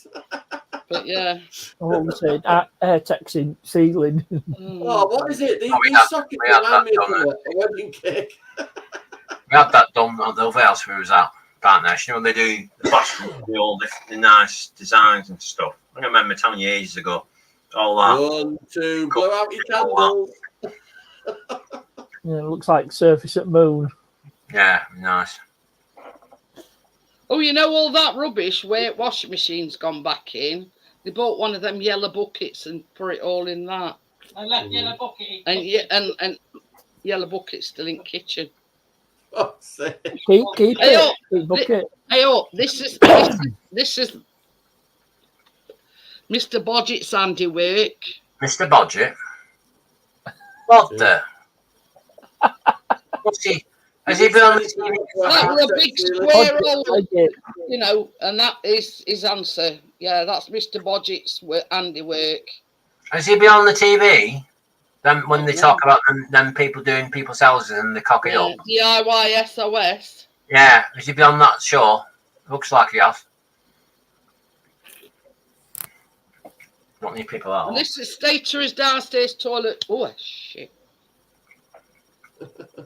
But yeah. What we said, air taxing, ceiling. Oh, what is it? These had sockets that remind me of done, a wedding cake. We had that done at the other house we was at, Partners. You know, they do the fashion, all the nice designs and stuff. I remember telling you ages ago, all that. 1, 2, blow out your candles. Yeah, it looks like surface at moon. Yeah, nice. Oh, you know all that rubbish where washing machine's gone back in. They bought one of them yellow buckets and put it all in that. I left yellow bucket. And yellow bucket's still in kitchen. Oh, say. Keep Hey, it. oh, Keep bucket. Hey, oh, this is Mr. Bodgett's handiwork. Mr. Bodgett. What the? What's he? Has he been on the That were a big square hole, Budget. you know, and that is his answer. Yeah, that's Mr. Bodgett's handiwork. Has he been on the TV? Then when they talk about them people doing people's houses and they cock it up. DIY SOS. Yeah, has he been on that show? Looks like he has. Not many people are. And this is Stater's downstairs toilet. Oh, shit.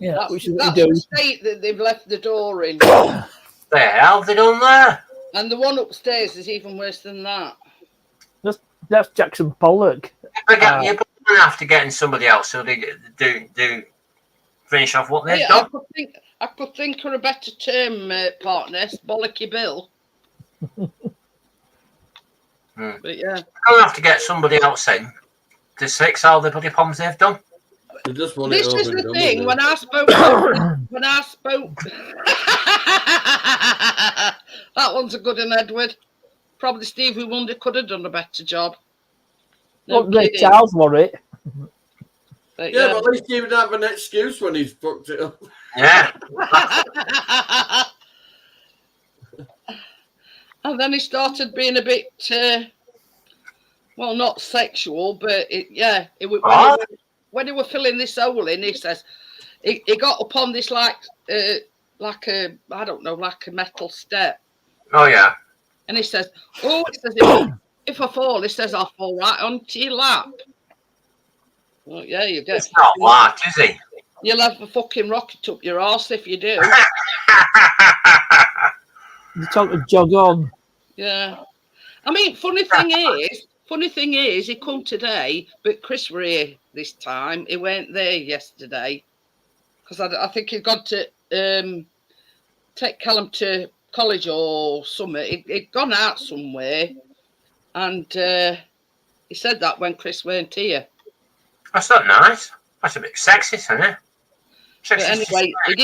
Yeah, That's, which is what that's you do. the state that they've left the door in. The hell have they done there? And the one upstairs is even worse than that. That's Jackson Pollock. You're going to have to get in somebody else so they do finish off what they've Yeah, done. I could think of a better term, partner. Bollocky Bill. But yeah. You're going to have to get somebody else in to fix all the bloody problems they've done. They just want This it is over the and done thing. with. When I spoke, that one's a good one, Edward. Probably Stevie Wonder could have done a better job. No Well, kidding. Charles wore it. But Yeah, but at least he would have an excuse when he's fucked it up. Yeah. And then he started being a bit, well, not sexual, but when he were filling this hole in, he says he got up on this like a metal step, Oh, yeah. and he says, if I fall, he says I'll fall right onto your lap. Well, yeah, you get. It's not that, is he? You'll have a fucking rocket up your arse if you do. You talk to jog on. Yeah. I mean, funny thing is, he come today, but Chris were here this time. He weren't there yesterday because I think he'd gone to take Callum to college or something. He'd gone out somewhere, and he said that when Chris weren't here. That's not nice. That's a bit sexist, isn't it? But anyway, he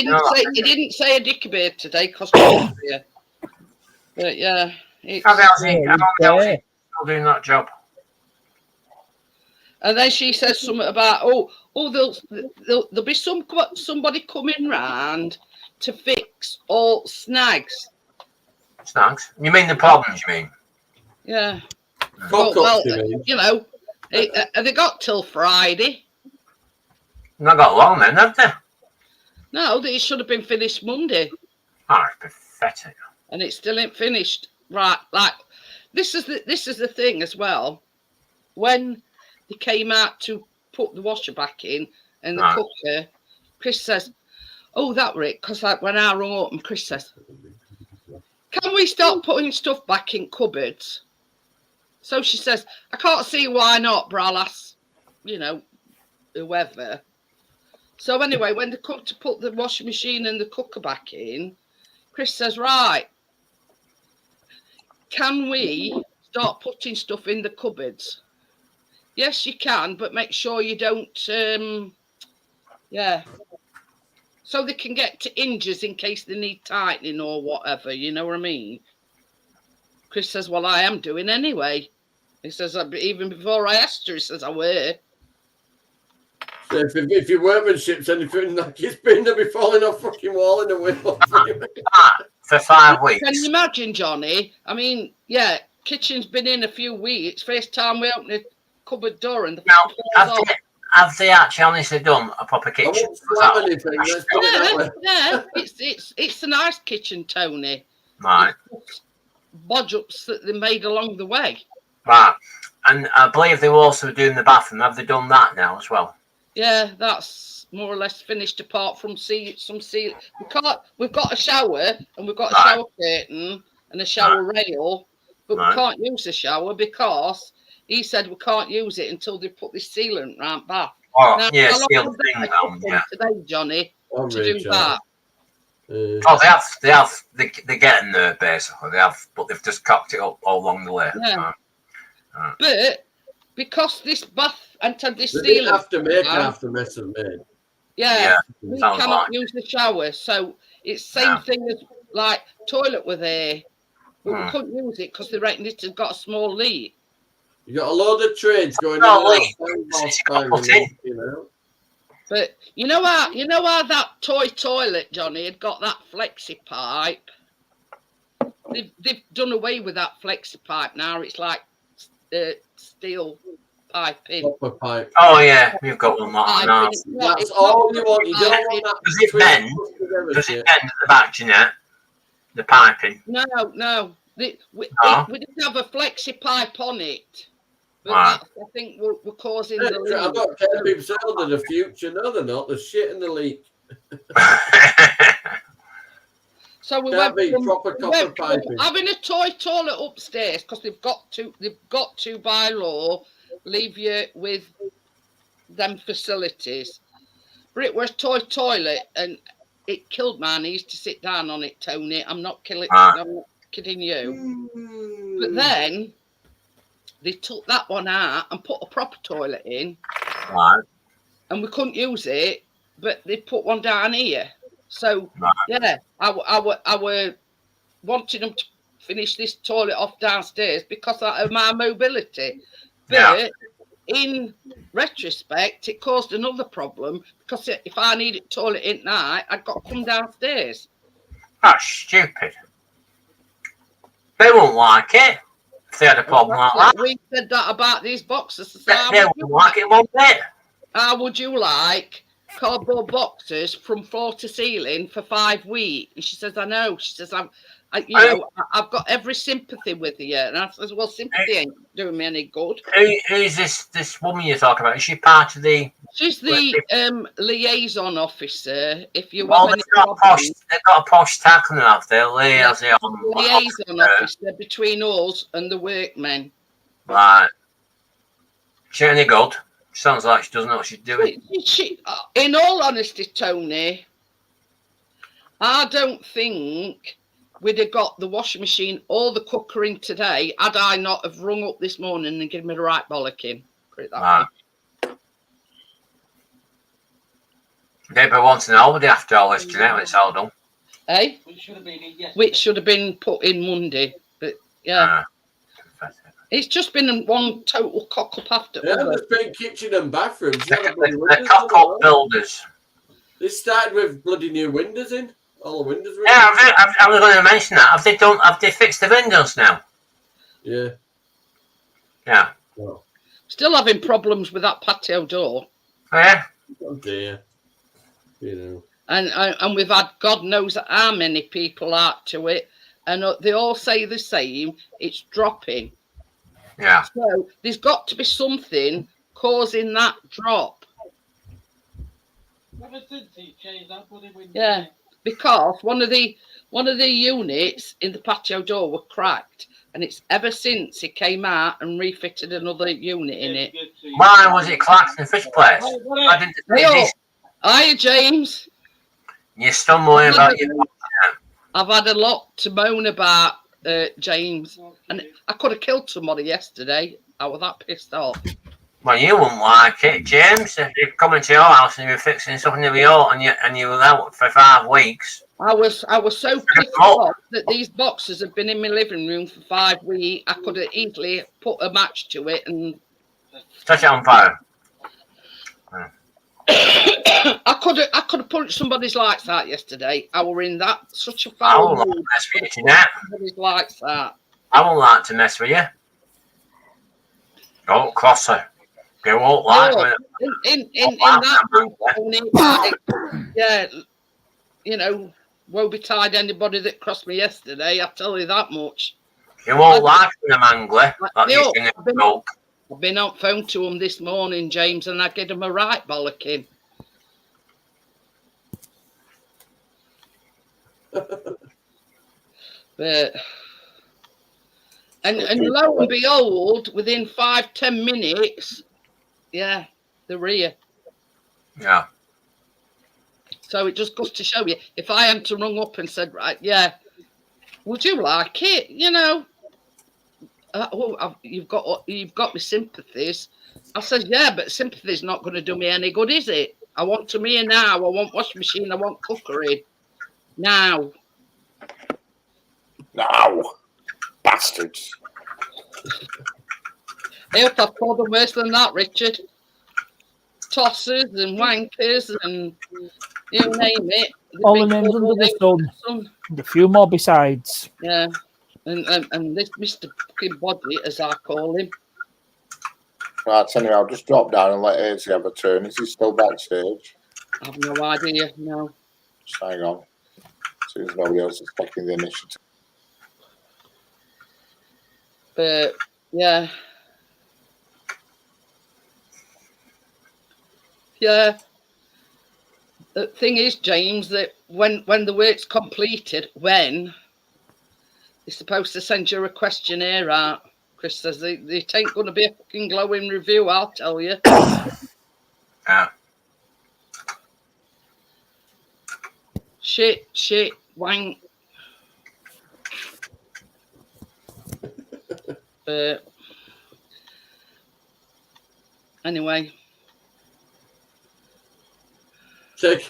didn't say a dick about today because Chris was here. But yeah. How the hell's he still doing that job? And then she says something about there'll be somebody coming round to fix all snags. Snags? You mean the problems? You mean? Yeah. Cock-ups, you mean? You know, they got till Friday. Not got long then, have they? No, it should have been finished Monday, Oh, it's pathetic. and it still ain't finished. Right, like this is the thing as well. When they came out to put the washer back in and the cooker, Chris says, "Oh, that were it." Because like when I rung up, and Chris says, "Can we start putting stuff back in cupboards?" So she says, "I can't see why not, but I'll ask, whoever." So anyway, when they come to put the washing machine and the cooker back in, Chris says, "Right, can we start putting stuff in the cupboards?" Yes, you can, but make sure you don't, so they can get to hinges in case they need tightening or whatever, you know what I mean? Chris says, "Well, I am doing anyway." He says, "Even before I asked her," he says, "I were." So if your workmanship's anything like it's been, they'll be falling off fucking wall in the window. For 5 weeks. Can you imagine, Johnny? I mean, yeah, kitchen's been in a few weeks. First time we opened the cupboard door and the Have they actually honestly done a proper I kitchen? won't slam anything. Let's put it that way. Yeah, it's a nice kitchen, Tony. Right. Bodge-ups that they made along the way. Right. And I believe they were also doing the bathroom. Have they done that now as well? Yeah, that's more or less finished. Apart from some seal, we've got a shower and we've got a shower curtain and a shower rail, but we can't use the shower because he said we can't use it until they put this sealant round bath. Oh, Now, yeah, how long seal has the thing that down, taken yeah. today, Johnny, I'm to do rich, that? Oh, they're getting there basically. But they've just cocked it up all along the way. Yeah. But because this bath and this They didn't sealant, have to make half the mess of made. yeah, we sounds cannot like use the shower. So it's same thing as like toilet were there, but we couldn't use it because they reckoned it had got a small leak. You got a load of trades going Oh, in leak. you know. But you know how that toy toilet, Johnny, had got that flexi pipe. They've done away with that flexi pipe now. It's like steel piping. Copper pipe. Oh yeah, we've got one that now. That's all you want. You don't want that. Does it bend? Does it bend at the back, Jeanette? The piping? No. We didn't have a flexi pipe on it. But that's, I think we're causing the leak. I'm not telling people saying they're the future. No, they're not. They're shit in the leak. So we Can't went be from, proper copper piping. having a toy toilet upstairs because they've got to by law leave you with them facilities. But it was toy toilet and it killed my knees to sit down on it, Tony. I'm not kidding you. But then they took that one out and put a proper toilet in. Right. And we couldn't use it, but they put one down here. So yeah, I were wanting them to finish this toilet off downstairs because of my mobility. But in retrospect, it caused another problem because if I needed a toilet at night, I'd got to come downstairs. That's stupid. They won't like it if they had a problem like that. We said that about these boxes. They won't like it one bit. How would you like cardboard boxes from floor to ceiling for 5 weeks? And she says, I know. She says, I've got every sympathy with you. And I says, well, sympathy ain't doing me any good. Who's this woman you're talking about? Is she part of the... She's the liaison officer. If you well, have they've got a posh tackle now, have they? Liaison officer between us and the workmen. Right. She any good? Sounds like she doesn't know what she's doing. In all honesty, Tony, I don't think we'd have got the washing machine or the cooker in today had I not have rung up this morning and given me the right bollocking. Put it that way. They'd be wanting an holiday after all this, Jeanette, when it's all done. Eh? Which should have been put in Monday. But yeah. It's just been one total cock up after. Yeah, there's been kitchen and bathrooms. They're cock up builders. They started with bloody new windows in. All the windows. Yeah, I was going to mention that. Have they fixed the windows now? Yeah. Yeah. Well. Still having problems with that patio door. Yeah. Oh dear. You know. And we've had God knows how many people out to it, and they all say the same. It's dropping. Yeah. So there's got to be something causing that drop. Yeah, because one of the units in the patio door were cracked, and it's ever since it came out and refitted another unit in it. Why was it cracked in the first place? I didn't see this. Hiya, James. You're stumbling about your... I've had a lot to moan about, James, and I could have killed somebody yesterday. I was that pissed off. Well, you wouldn't like it, James. If you come into your house and you were fixing something in your and you were out for 5 weeks. I was so pissed off that these boxes have been in my living room for 5 weeks. I could have easily put a match to it and touch it on fire. I could have punched somebody's lights out yesterday. I were in that such a foul mood. Mess with you, Jeanette. Somebody's lights out. I won't like to mess with you. Don't cross her. Go won't like in that mood, yeah, you know, woe betide anybody that crossed me yesterday. I tell you that much. You won't like them, Angler. That Yo, you can smoke. I've been on phone to them this morning, James, and I gave them a right bollocking. But and lo and behold, within 5-10 minutes, yeah, they're here. Yeah. So it just goes to show you, if I hadn't rung up and said, right, yeah, would you like it? You know, you've got my sympathies. I said, yeah, but sympathy's not going to do me any good, is it? I want to here now. I want washing machine. I want cookery now. Now, bastards. I hope I've called them worse than that, Richard. Tossers and wankers and you name it. All the names under the sun. And a few more besides. Yeah. And this Mr. fucking Body, as I call him. Right, anyway, I'll just drop down and let Ainsy have a turn. Is he still backstage? I have no idea, no. Just hang on. As soon as nobody else is taking the initiative. But, yeah. Yeah. The thing is, James, that when the work's completed, when they're supposed to send you a questionnaire out, Chris says it ain't going to be a fucking glowing review, I'll tell you. Yeah. Shit, wank. But anyway. Check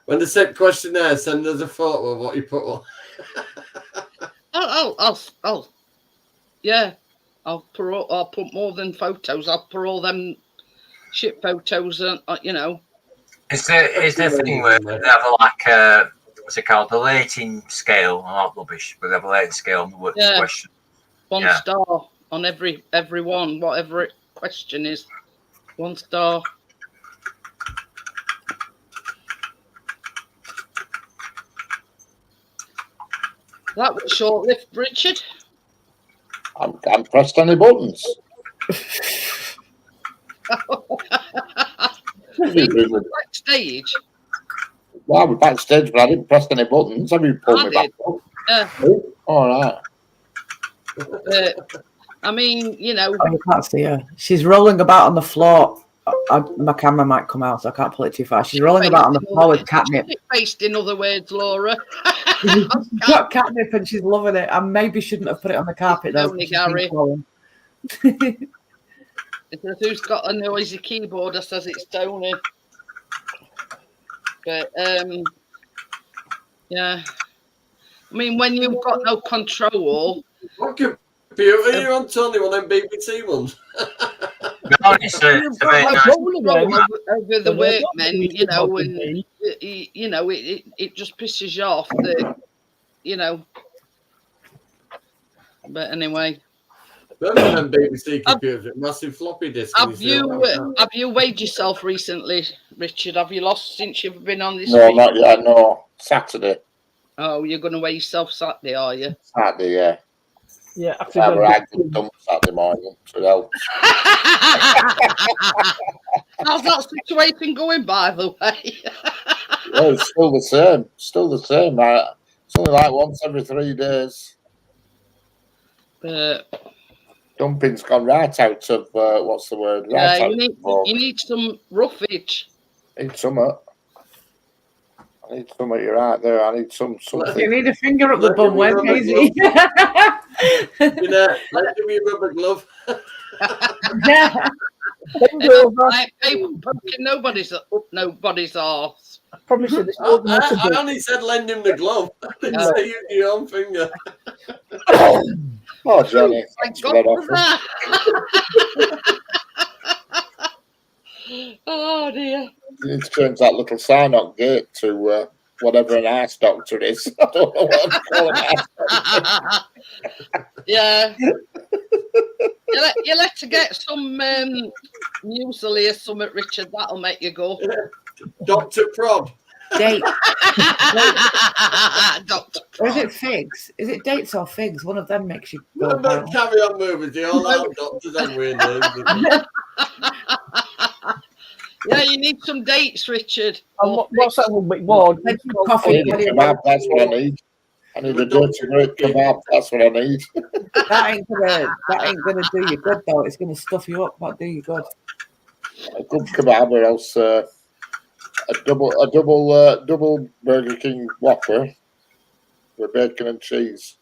when they sent questionnaire, send us a photo of what you put on. I'll put more than photos. I'll put all them shit photos, you know. Is there a thing where they have what's it called, the rating scale? Not rubbish, but they have a rating scale on the work question. One star on every one, whatever it question is. 1 star. That was short-lived, Richard. I haven't pressed any buttons. Backstage. Well, I was backstage, but I didn't press any buttons. Have you pulled me back up? Yeah. Oh, all right. I mean, you know. Oh, you can't see her. She's rolling about on the floor. My camera might come out, so I can't pull it too far. She's rolling about on the floor with catnip. Faced, in other words, Laura. She's got catnip and she's loving it. I maybe shouldn't have put it on the carpet though. Only Gary. Who's got a noisy keyboard? I says it's Tony. But yeah. I mean, when you've got no control. What computer are you on, Tony? One of them BBC ones? No, it's over the workmen, you know, and you know, it just pisses you off that, you know. But anyway. Remember them BBC computers, massive floppy disk. Have you weighed yourself recently, Richard? Have you lost since you've been on this? No, not yet. No, Saturday. Oh, you're going to weigh yourself Saturday, are you? Saturday, yeah. Yeah, after I ragged dump Saturday morning, so it helps. How's that situation going, by the way? Well, it's still the same. Still the same. It's only like once every 3 days. Dumping's gone right out of what's the word? Right out you need some roughage. Need some. I need some. You're right there. I need something. You need a finger up the bum, when Casey. You know, let's give you a rubber glove. Yeah. Poking nobody's arse. Probably should have. I only said lend him the glove. I didn't say use your own finger. Oh, Johnny. Thanks for that offer. Oh, dear. You need to change that little sign-on gate to whatever an ice doctor is. I don't know what to call it. Yeah. You'll have to get some muesli or something, Richard. That'll make you go. Dr. Prod. Date. Dr. Or is it figs? Is it dates or figs? One of them makes you go Remember viral. Carry On movies? They all have doctors and weird names. Yeah, you need some dates, Richard. And what's that one with Ward? Plenty of I coffee. need a plenty of kebab, that's what I need. I need a dirty great kebab, that's what I need. That ain't gonna do you good though. It's gonna stuff you up, not do you good. A good kebab, or else a double Burger King Whopper with bacon and cheese.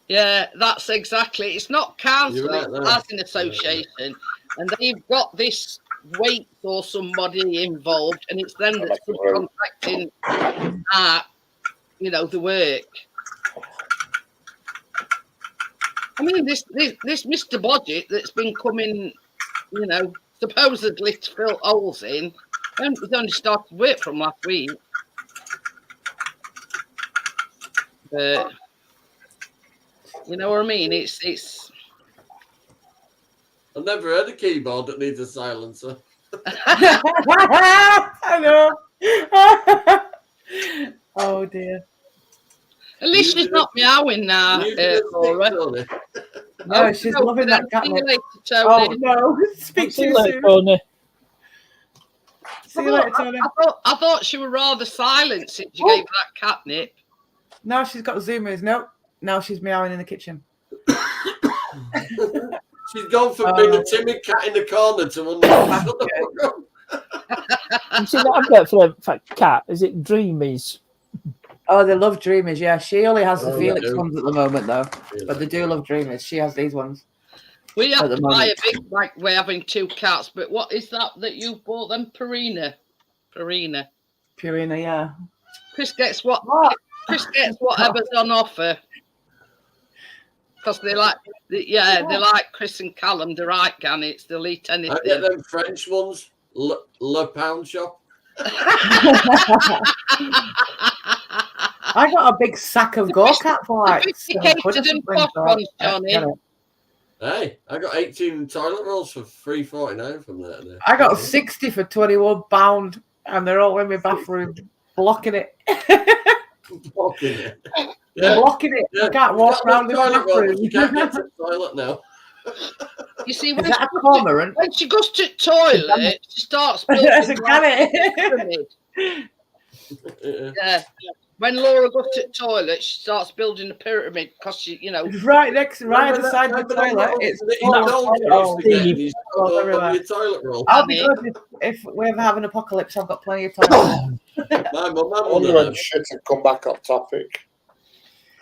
Yeah, that's exactly. It's not council, You're right it's there. housing association, and they've got this weight or somebody involved, and it's them that's subcontracting the work. I mean, this Mr. Bodgett that's been coming, supposedly to fill holes in, and he's only started work from last week. But you know what I mean? It's. I've never heard a keyboard that needs a silencer. I know. Oh dear. At least she's not meowing now, Laura. No, she's loving that cat. See you later, Oh Tony. no! Speak See to you you later, soon. Tony. See you later, Tony. I thought she was rather silent since you gave that catnip. No, she's got zoomers. Nope. Now she's meowing in the kitchen. She's gone from being a timid cat in the corner to one. You see what I've got for a cat? Is it Dreamies? Oh, they love dreamers. Yeah, she only has the Oh, Felix they do. ones at the moment, though. But they do love dreamers. She has these ones. We have At the to buy a moment. big, like we're having 2 cats, but what is that you bought them? Purina. Purina, yeah. Chris gets whatever's on offer. Because they like Chris and Callum, the right gannets, they'll eat anything. I get them French ones, Le Pound Shop. I got a big sack of Go-Cat for like Sophisticated and posh ones, Johnny. Hey, I got 18 toilet rolls for $3.49 from there. I got 60 for £21, and they're all in my bathroom, blocking it. Blocking it. Blocking it. Yeah. I can't walk around the toilet roll, bathroom. you can't get to the toilet now. You see, Is that a cormorant? when she goes to the toilet, she starts building That's a like gannet. a pyramid. Yeah. When Laura goes to the toilet, she starts building a pyramid because she, Right beside the toilet. It's toilet roll. I'll be good if we ever have an apocalypse. I've got plenty of toilet. My mum Only when shit and come back on topic.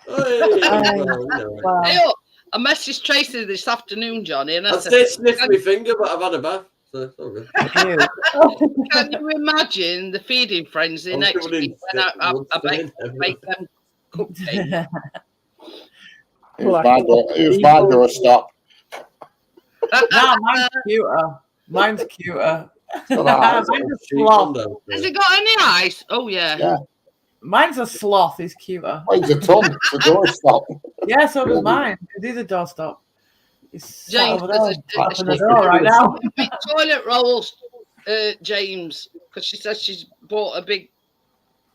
Wow. Hey, I messaged Tracy this afternoon, Johnny, and I I said, said sniff my finger, but I've had a bath. So it's all good. can you imagine the feeding frenzy next week when I make them cupcakes? It was my doorstop. Nah, mine's cuter. Mine's cuter. So Mine's a sloth. Has it got any ice? Oh, yeah. Mine's a sloth. He's cuter. Mine's a tongue. It's a doorstop. Yeah, so does mine. It is a doorstop. It's James, over there. Up in the door right now. Toilet rolls, James, because she says she's bought a big,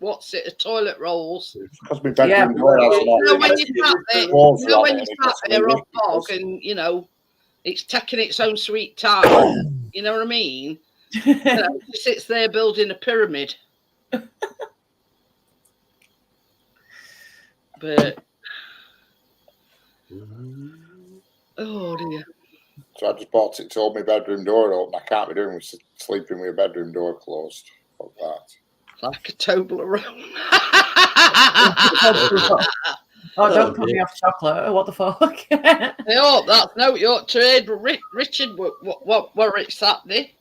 a toilet rolls. Because my bedroom door has When you sat there on dog and, it's taking its own sweet time, you know what I mean? She sits there building a pyramid. But, oh dear. So I just bought it to hold my bedroom door open. I can't be doing with sleeping with a bedroom door closed. Fuck that. Like a Toblerone. Oh, don't put me off chocolate. What the fuck? I hope that's no your trade. Richard, what were it Saturday?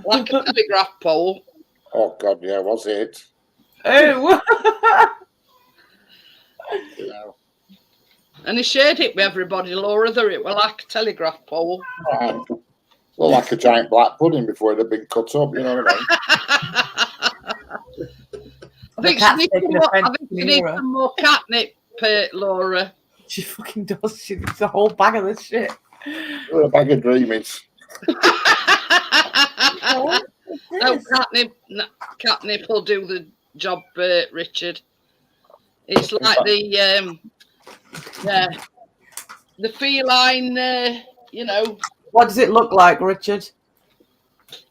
Like a telegraph pole. Oh, God, yeah, was it? Oh. And he shared it with everybody, Laura, that it was like a telegraph pole. Right. Well, like a giant black pudding before it had been cut up, you know what I mean? I think she needs some more catnip, Laura. She fucking does. She needs a whole bag of this shit. A bag of dreamies. No, catnip will do the job, Richard. It's like the feline, you know. What does it look like, Richard?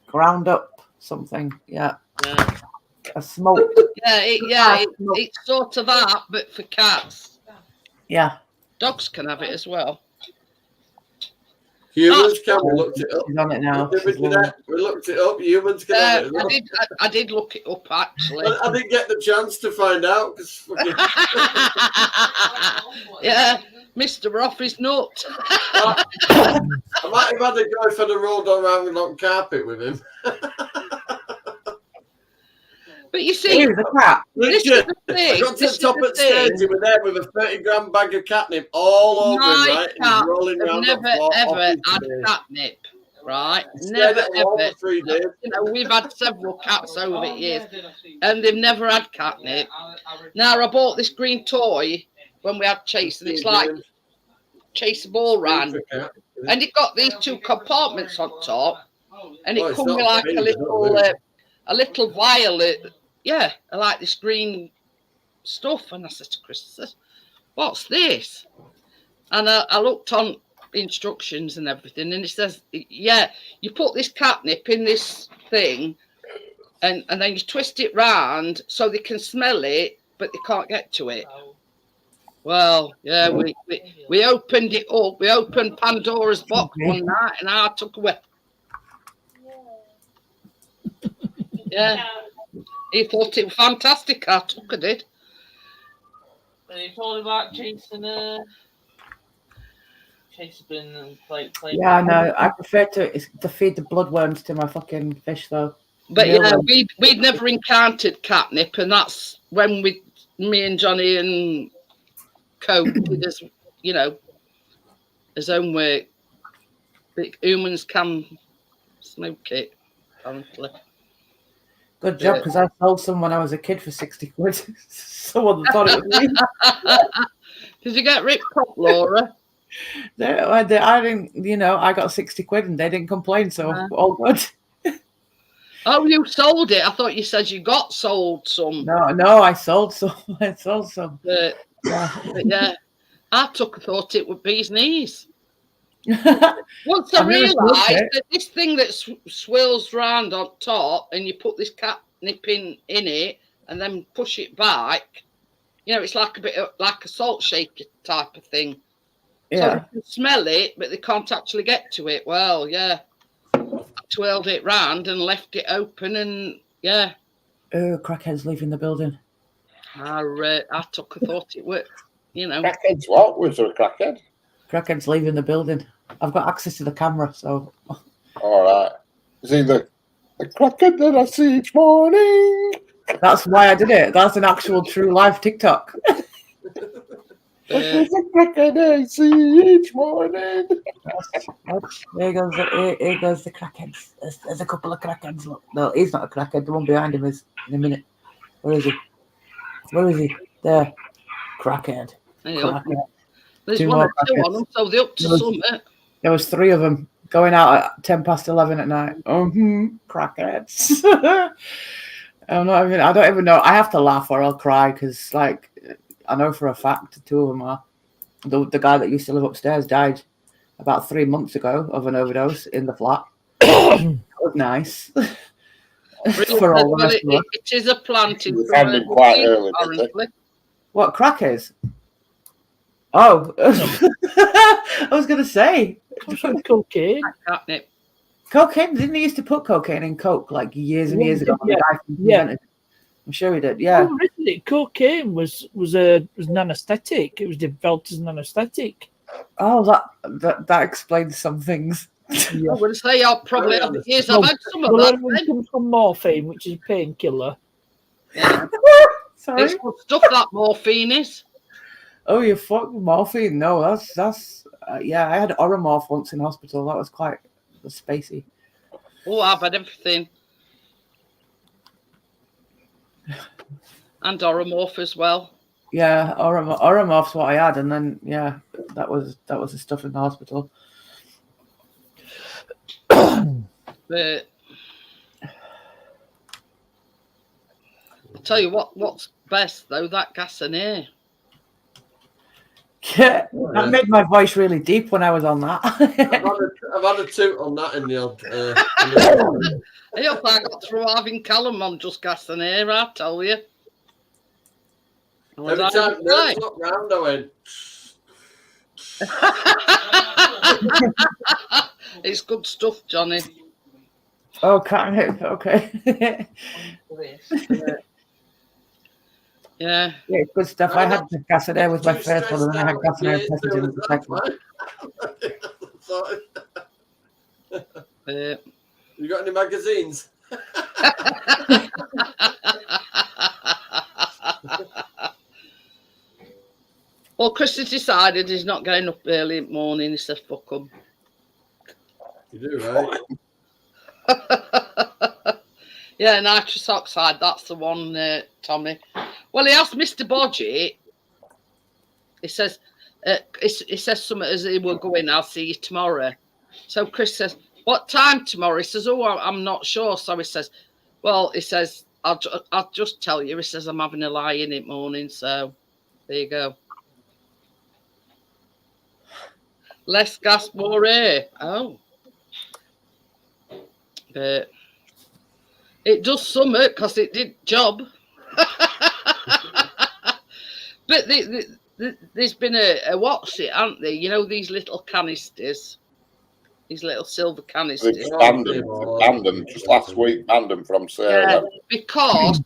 Ground up something. Yeah. A smoked. It's sort of that, but for cats. Yeah. Dogs can have it as well. Humans can. We looked it up. She's on it now. We looked it up. Humans can have it. I did look it up actually. I didn't get the chance to find out because. Yeah, Mr. Off his nut. I might have had a go if I'd have rolled around with on carpet with him. But you see, the cat. Richard, I got to the top of the stairs. He was there with a 30-gram bag of catnip all over him, right? Cat rolling around never ever had catnip, right? Never ever. 3 days. You know, we've had several cats over the years, and they've never had catnip. Now I bought this green toy when we had Chase, and it's like chase a ball round, and it got these 2 compartments on top, and it comes with like a little vial. Yeah, I like this green stuff. And I said to Chris, what's this? And I looked on instructions and everything, and it says, yeah, you put this catnip in this thing, and then you twist it round so they can smell it, but they can't get to it. Well, yeah, we opened it up. We opened Pandora's box one night, and I took away. Yeah. He thought it was fantastic. I took it. And he told him about chasing bin and play. Yeah, I know. I prefer to feed the bloodworms to my fucking fish, though. But we'd never encountered catnip, and that's when me and Johnny and Co did his own work. But humans can smoke it, apparently. Good job, because I sold some when I was a kid for 60 quid. Someone thought it was me. Did you get ripped up, Laura? I didn't, I got 60 quid and they didn't complain, so all good. Oh, you sold it? I thought you said you got sold some. No, I sold some. But I thought it would be his knees. Once I realised that this thing that swirls round on top, and you put this catnip in it, and then push it back, it's like like a salt shaker type of thing. Yeah. So they can smell it, but they can't actually get to it. Well, yeah, I twirled it round and left it open, and yeah. Oh, crackheads leaving the building. I thought it would, Crackheads what? Was there a crackhead? Crackhead's leaving the building. I've got access to the camera, so. All right. Is he the crackhead that I see each morning? That's why I did it. That's an actual true live TikTok. There's a crackhead I see each morning. Here goes the crackheads. There's a couple of crackheads. Look. No, he's not a crackhead. The one behind him is in a minute. Where is he? There. Crackhead. Crackhead. There's 2 one or 2 on them, so they're up to something. There was 3 of them going out at 11:10 at night. Crackheads. I don't even know. I have to laugh or I'll cry because, I know for a fact 2 of them are. The guy that used to live upstairs died about 3 months ago of an overdose in the flat. That was nice. For all the rest of us. It is a planting. You found him quite early, apparently. What, crackers? Oh, I was going to say. Cocaine. Cocaine? Didn't he used to put cocaine in Coke years and years ago? Yeah. I'm sure he did, yeah. Oh, really? Cocaine was an anaesthetic. It was developed as an anaesthetic. Oh, that explains some things. Yeah. I would say I've probably had years I've had some of that. It comes from morphine, which is a painkiller. Yeah. Sorry? It's good stuff, that morphine is. Oh, you fucking morphine? No, that's yeah. I had Oromorph once in hospital. That was quite spacey. Oh, I've had everything, and Oromorph as well. Yeah, Oromorph's what I had, and then that was the stuff in the hospital. But Tell you what's best though, that gas and air. Yeah, that made my voice really deep when I was on that. I've had a toot on that in the old. Hey, up, I got through having Callum on just gas and air, I tell you. Every time nerves look round, I went. It's good stuff, Johnny. Oh, can't hit. Okay. Yeah. Yeah, it's good stuff. I had the gas and air with my first one, and then I had gas and air tested in the second one. You got any magazines? Well, Chris has decided he's not going up early in the morning. He said, fuck him. You do, right? Yeah, nitrous oxide, that's the one, Tommy. Well, he asked Mr. Bodgett. He says something as he will go in, I'll see you tomorrow. So Chris says, what time tomorrow? He says, oh, I'm not sure. So he says, well, he says, I'll just tell you. He says, I'm having a lie in it morning. So there you go. Less gas, more air. Oh. But it does summer because it did job. But there's been a what's it, haven't there? You know, these little canisters. These little silver canisters. They banned them just last week. Banned them from sale. Yeah, because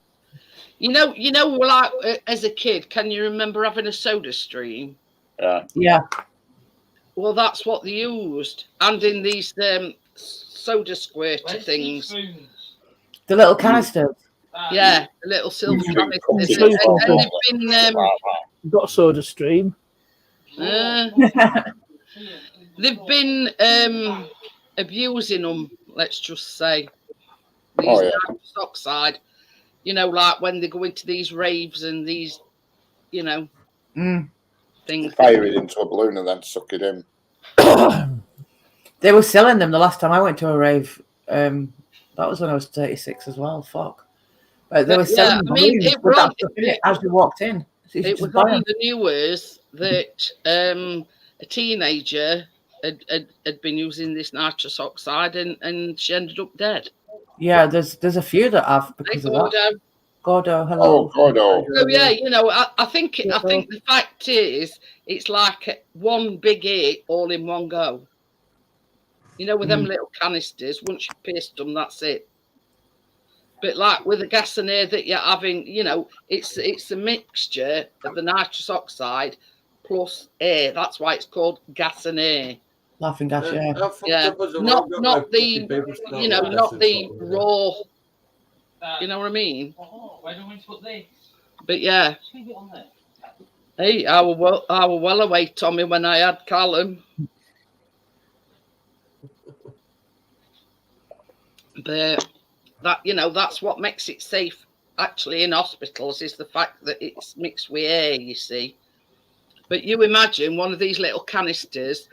you know, like as a kid, can you remember having a soda stream? Yeah. Well, that's what they used, and in these soda squirter things. The little canisters. Yeah, the little silver canisters. And they've been got a soda stream. They've been abusing them, let's just say. These nitrous oxide, you know, like when they go into these raves and these, you know, things. Fire it into a balloon and then suck it in. They were selling them the last time I went to a rave. That was when I was 36 as well. Fuck. But they were selling balloons with that stuff in it as you walked in. So it was on the news that a teenager had been using this nitrous oxide and she ended up dead. Yeah, there's a few that have because of that. Gordo, hello. Oh, Gordo. So yeah, you know, I think the fact is it's like one big hit all in one go. You know, with them little canisters, once you pierced them, that's it. But like with the gas and air that you're having, you know, it's a mixture of the nitrous oxide plus air. That's why it's called gas and air. Laughing gas, yeah. Not the, you know, not the raw. You know what I mean? Why don't we put this? But yeah. Leave it on there. Hey, I were well away, Tommy, when I had Callum. But that, you know, that's what makes it safe actually in hospitals is the fact that it's mixed with air, you see. But you imagine one of these little canisters,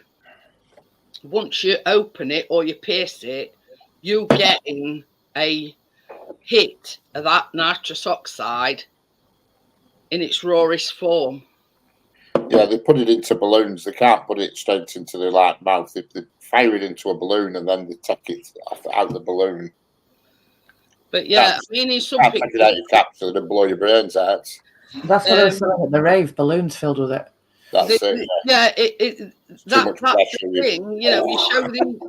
once you open it or you pierce it, you getting a hit of that nitrous oxide in its rawest form. Yeah, they put it into balloons. They can't put it straight into the mouth. They fire it into a balloon and then they take it out the balloon. But yeah, I mean, in some people, take it out your capsule and blow your brains out. That's what I was saying at the rave. Balloons filled with it. That's it. Yeah, that's the thing. You know, you show them.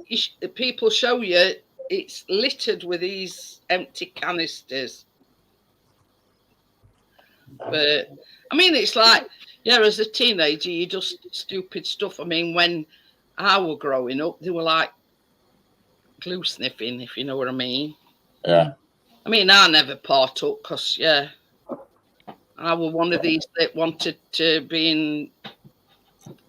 People show you it's littered with these empty canisters. But I mean, it's like, yeah, as a teenager, you just stupid stuff. I mean, when I were growing up, they were like glue sniffing, if you know what I mean. Yeah. I mean, I never partook because, yeah, I was one of these that wanted to be in,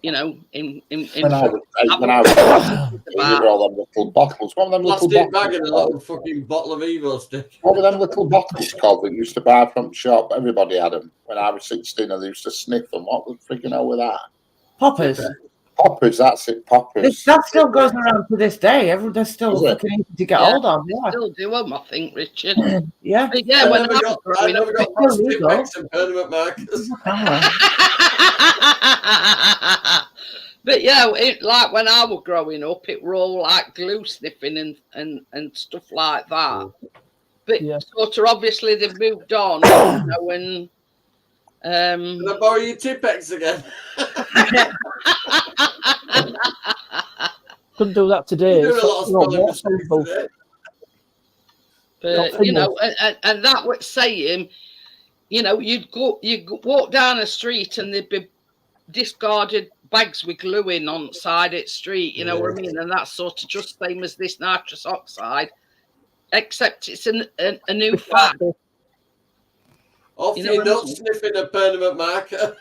you know, in when I was all them little bottles. What were them little plastic bottles? Bag and a little fucking bottle of Evo stick. What were them little bottles called that you used to buy from the shop? Everybody had them. When I was 16 and they used to sniff them. What the freaking hell were that? Poppers. Poppers, that's it, poppers. That still goes around to this day. They're still Is it? fucking easy to get Yeah. hold of. Yeah. Still do them, I think, Richard. Yeah. But yeah, I when never I got, was I growing never up, got it's past illegal. Tipex and permanent markers. but yeah, like when I was growing up, it were all like glue sniffing and stuff like that. But Yeah. sort of obviously they've moved on, you know, and Can I borrow your Tipex again? Couldn't do that today. You're doing a lot of spelling Not mistakes possible. today. but you know, and that was saying, you know, you walk down a street and there'd be discarded bags with glue in on side of the street, you know what I mean? And that's sort of just same as this nitrous oxide, except it's a new fact. Off You you know what I not mean? sniffing a permanent marker.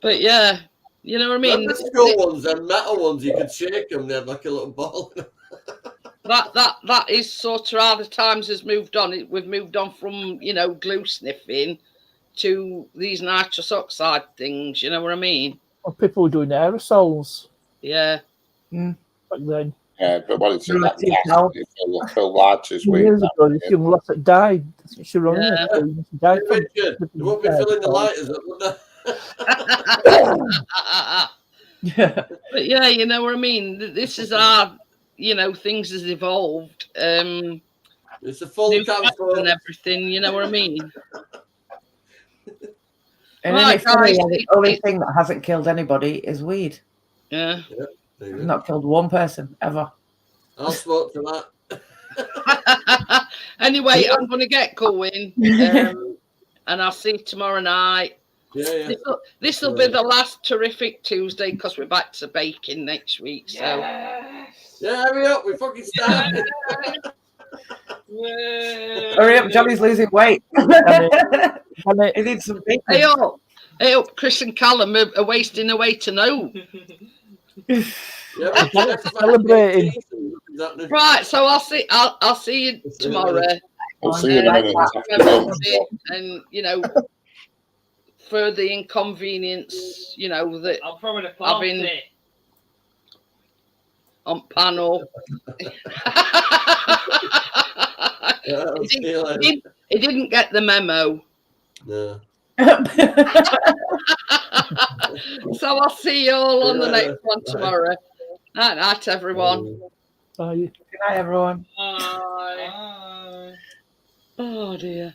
But yeah, you know what I mean? Remember school ones, them metal ones, you could shake them, they had like a little ball. That is sort of how the times has moved on. We've moved on from, you know, glue sniffing to these nitrous oxide things, you know what I mean? Well, people were doing aerosols Yeah. back then. Yeah, but what it's in that Dirty gas, hell. you feel large as we. Years ago, this young lad that died. She ran in Yeah. it. She died from Richard, they won't be filling the lighters up, would they? Yeah. But yeah, you know what I mean? This is our, you know, things has evolved. It's a full New can facts full. and everything, you know what I mean? And Right, then it's funny, guys, the only thing that hasn't killed anybody is weed. Yeah. There you It's go. not killed one person ever. I'll smoke to that. Anyway, I'm going to get going, and I'll see you tomorrow night. Yeah. This will be the last terrific Tuesday because we're back to baking next week. So Yeah, hurry up, we fucking started. Hurry up, Johnny's losing weight. He needs some bacon. hey up, Chris and Callum are wasting away to know. Yeah, Celebrating. Right, so I'll see you tomorrow. We'll see you in a minute. And you know, for the inconvenience, you know, that I'm throwing a having party. on panel. He didn't get the memo. No. So I'll see you all on the next one tomorrow. Night, everyone. Bye. Good night, everyone. Bye. Oh dear.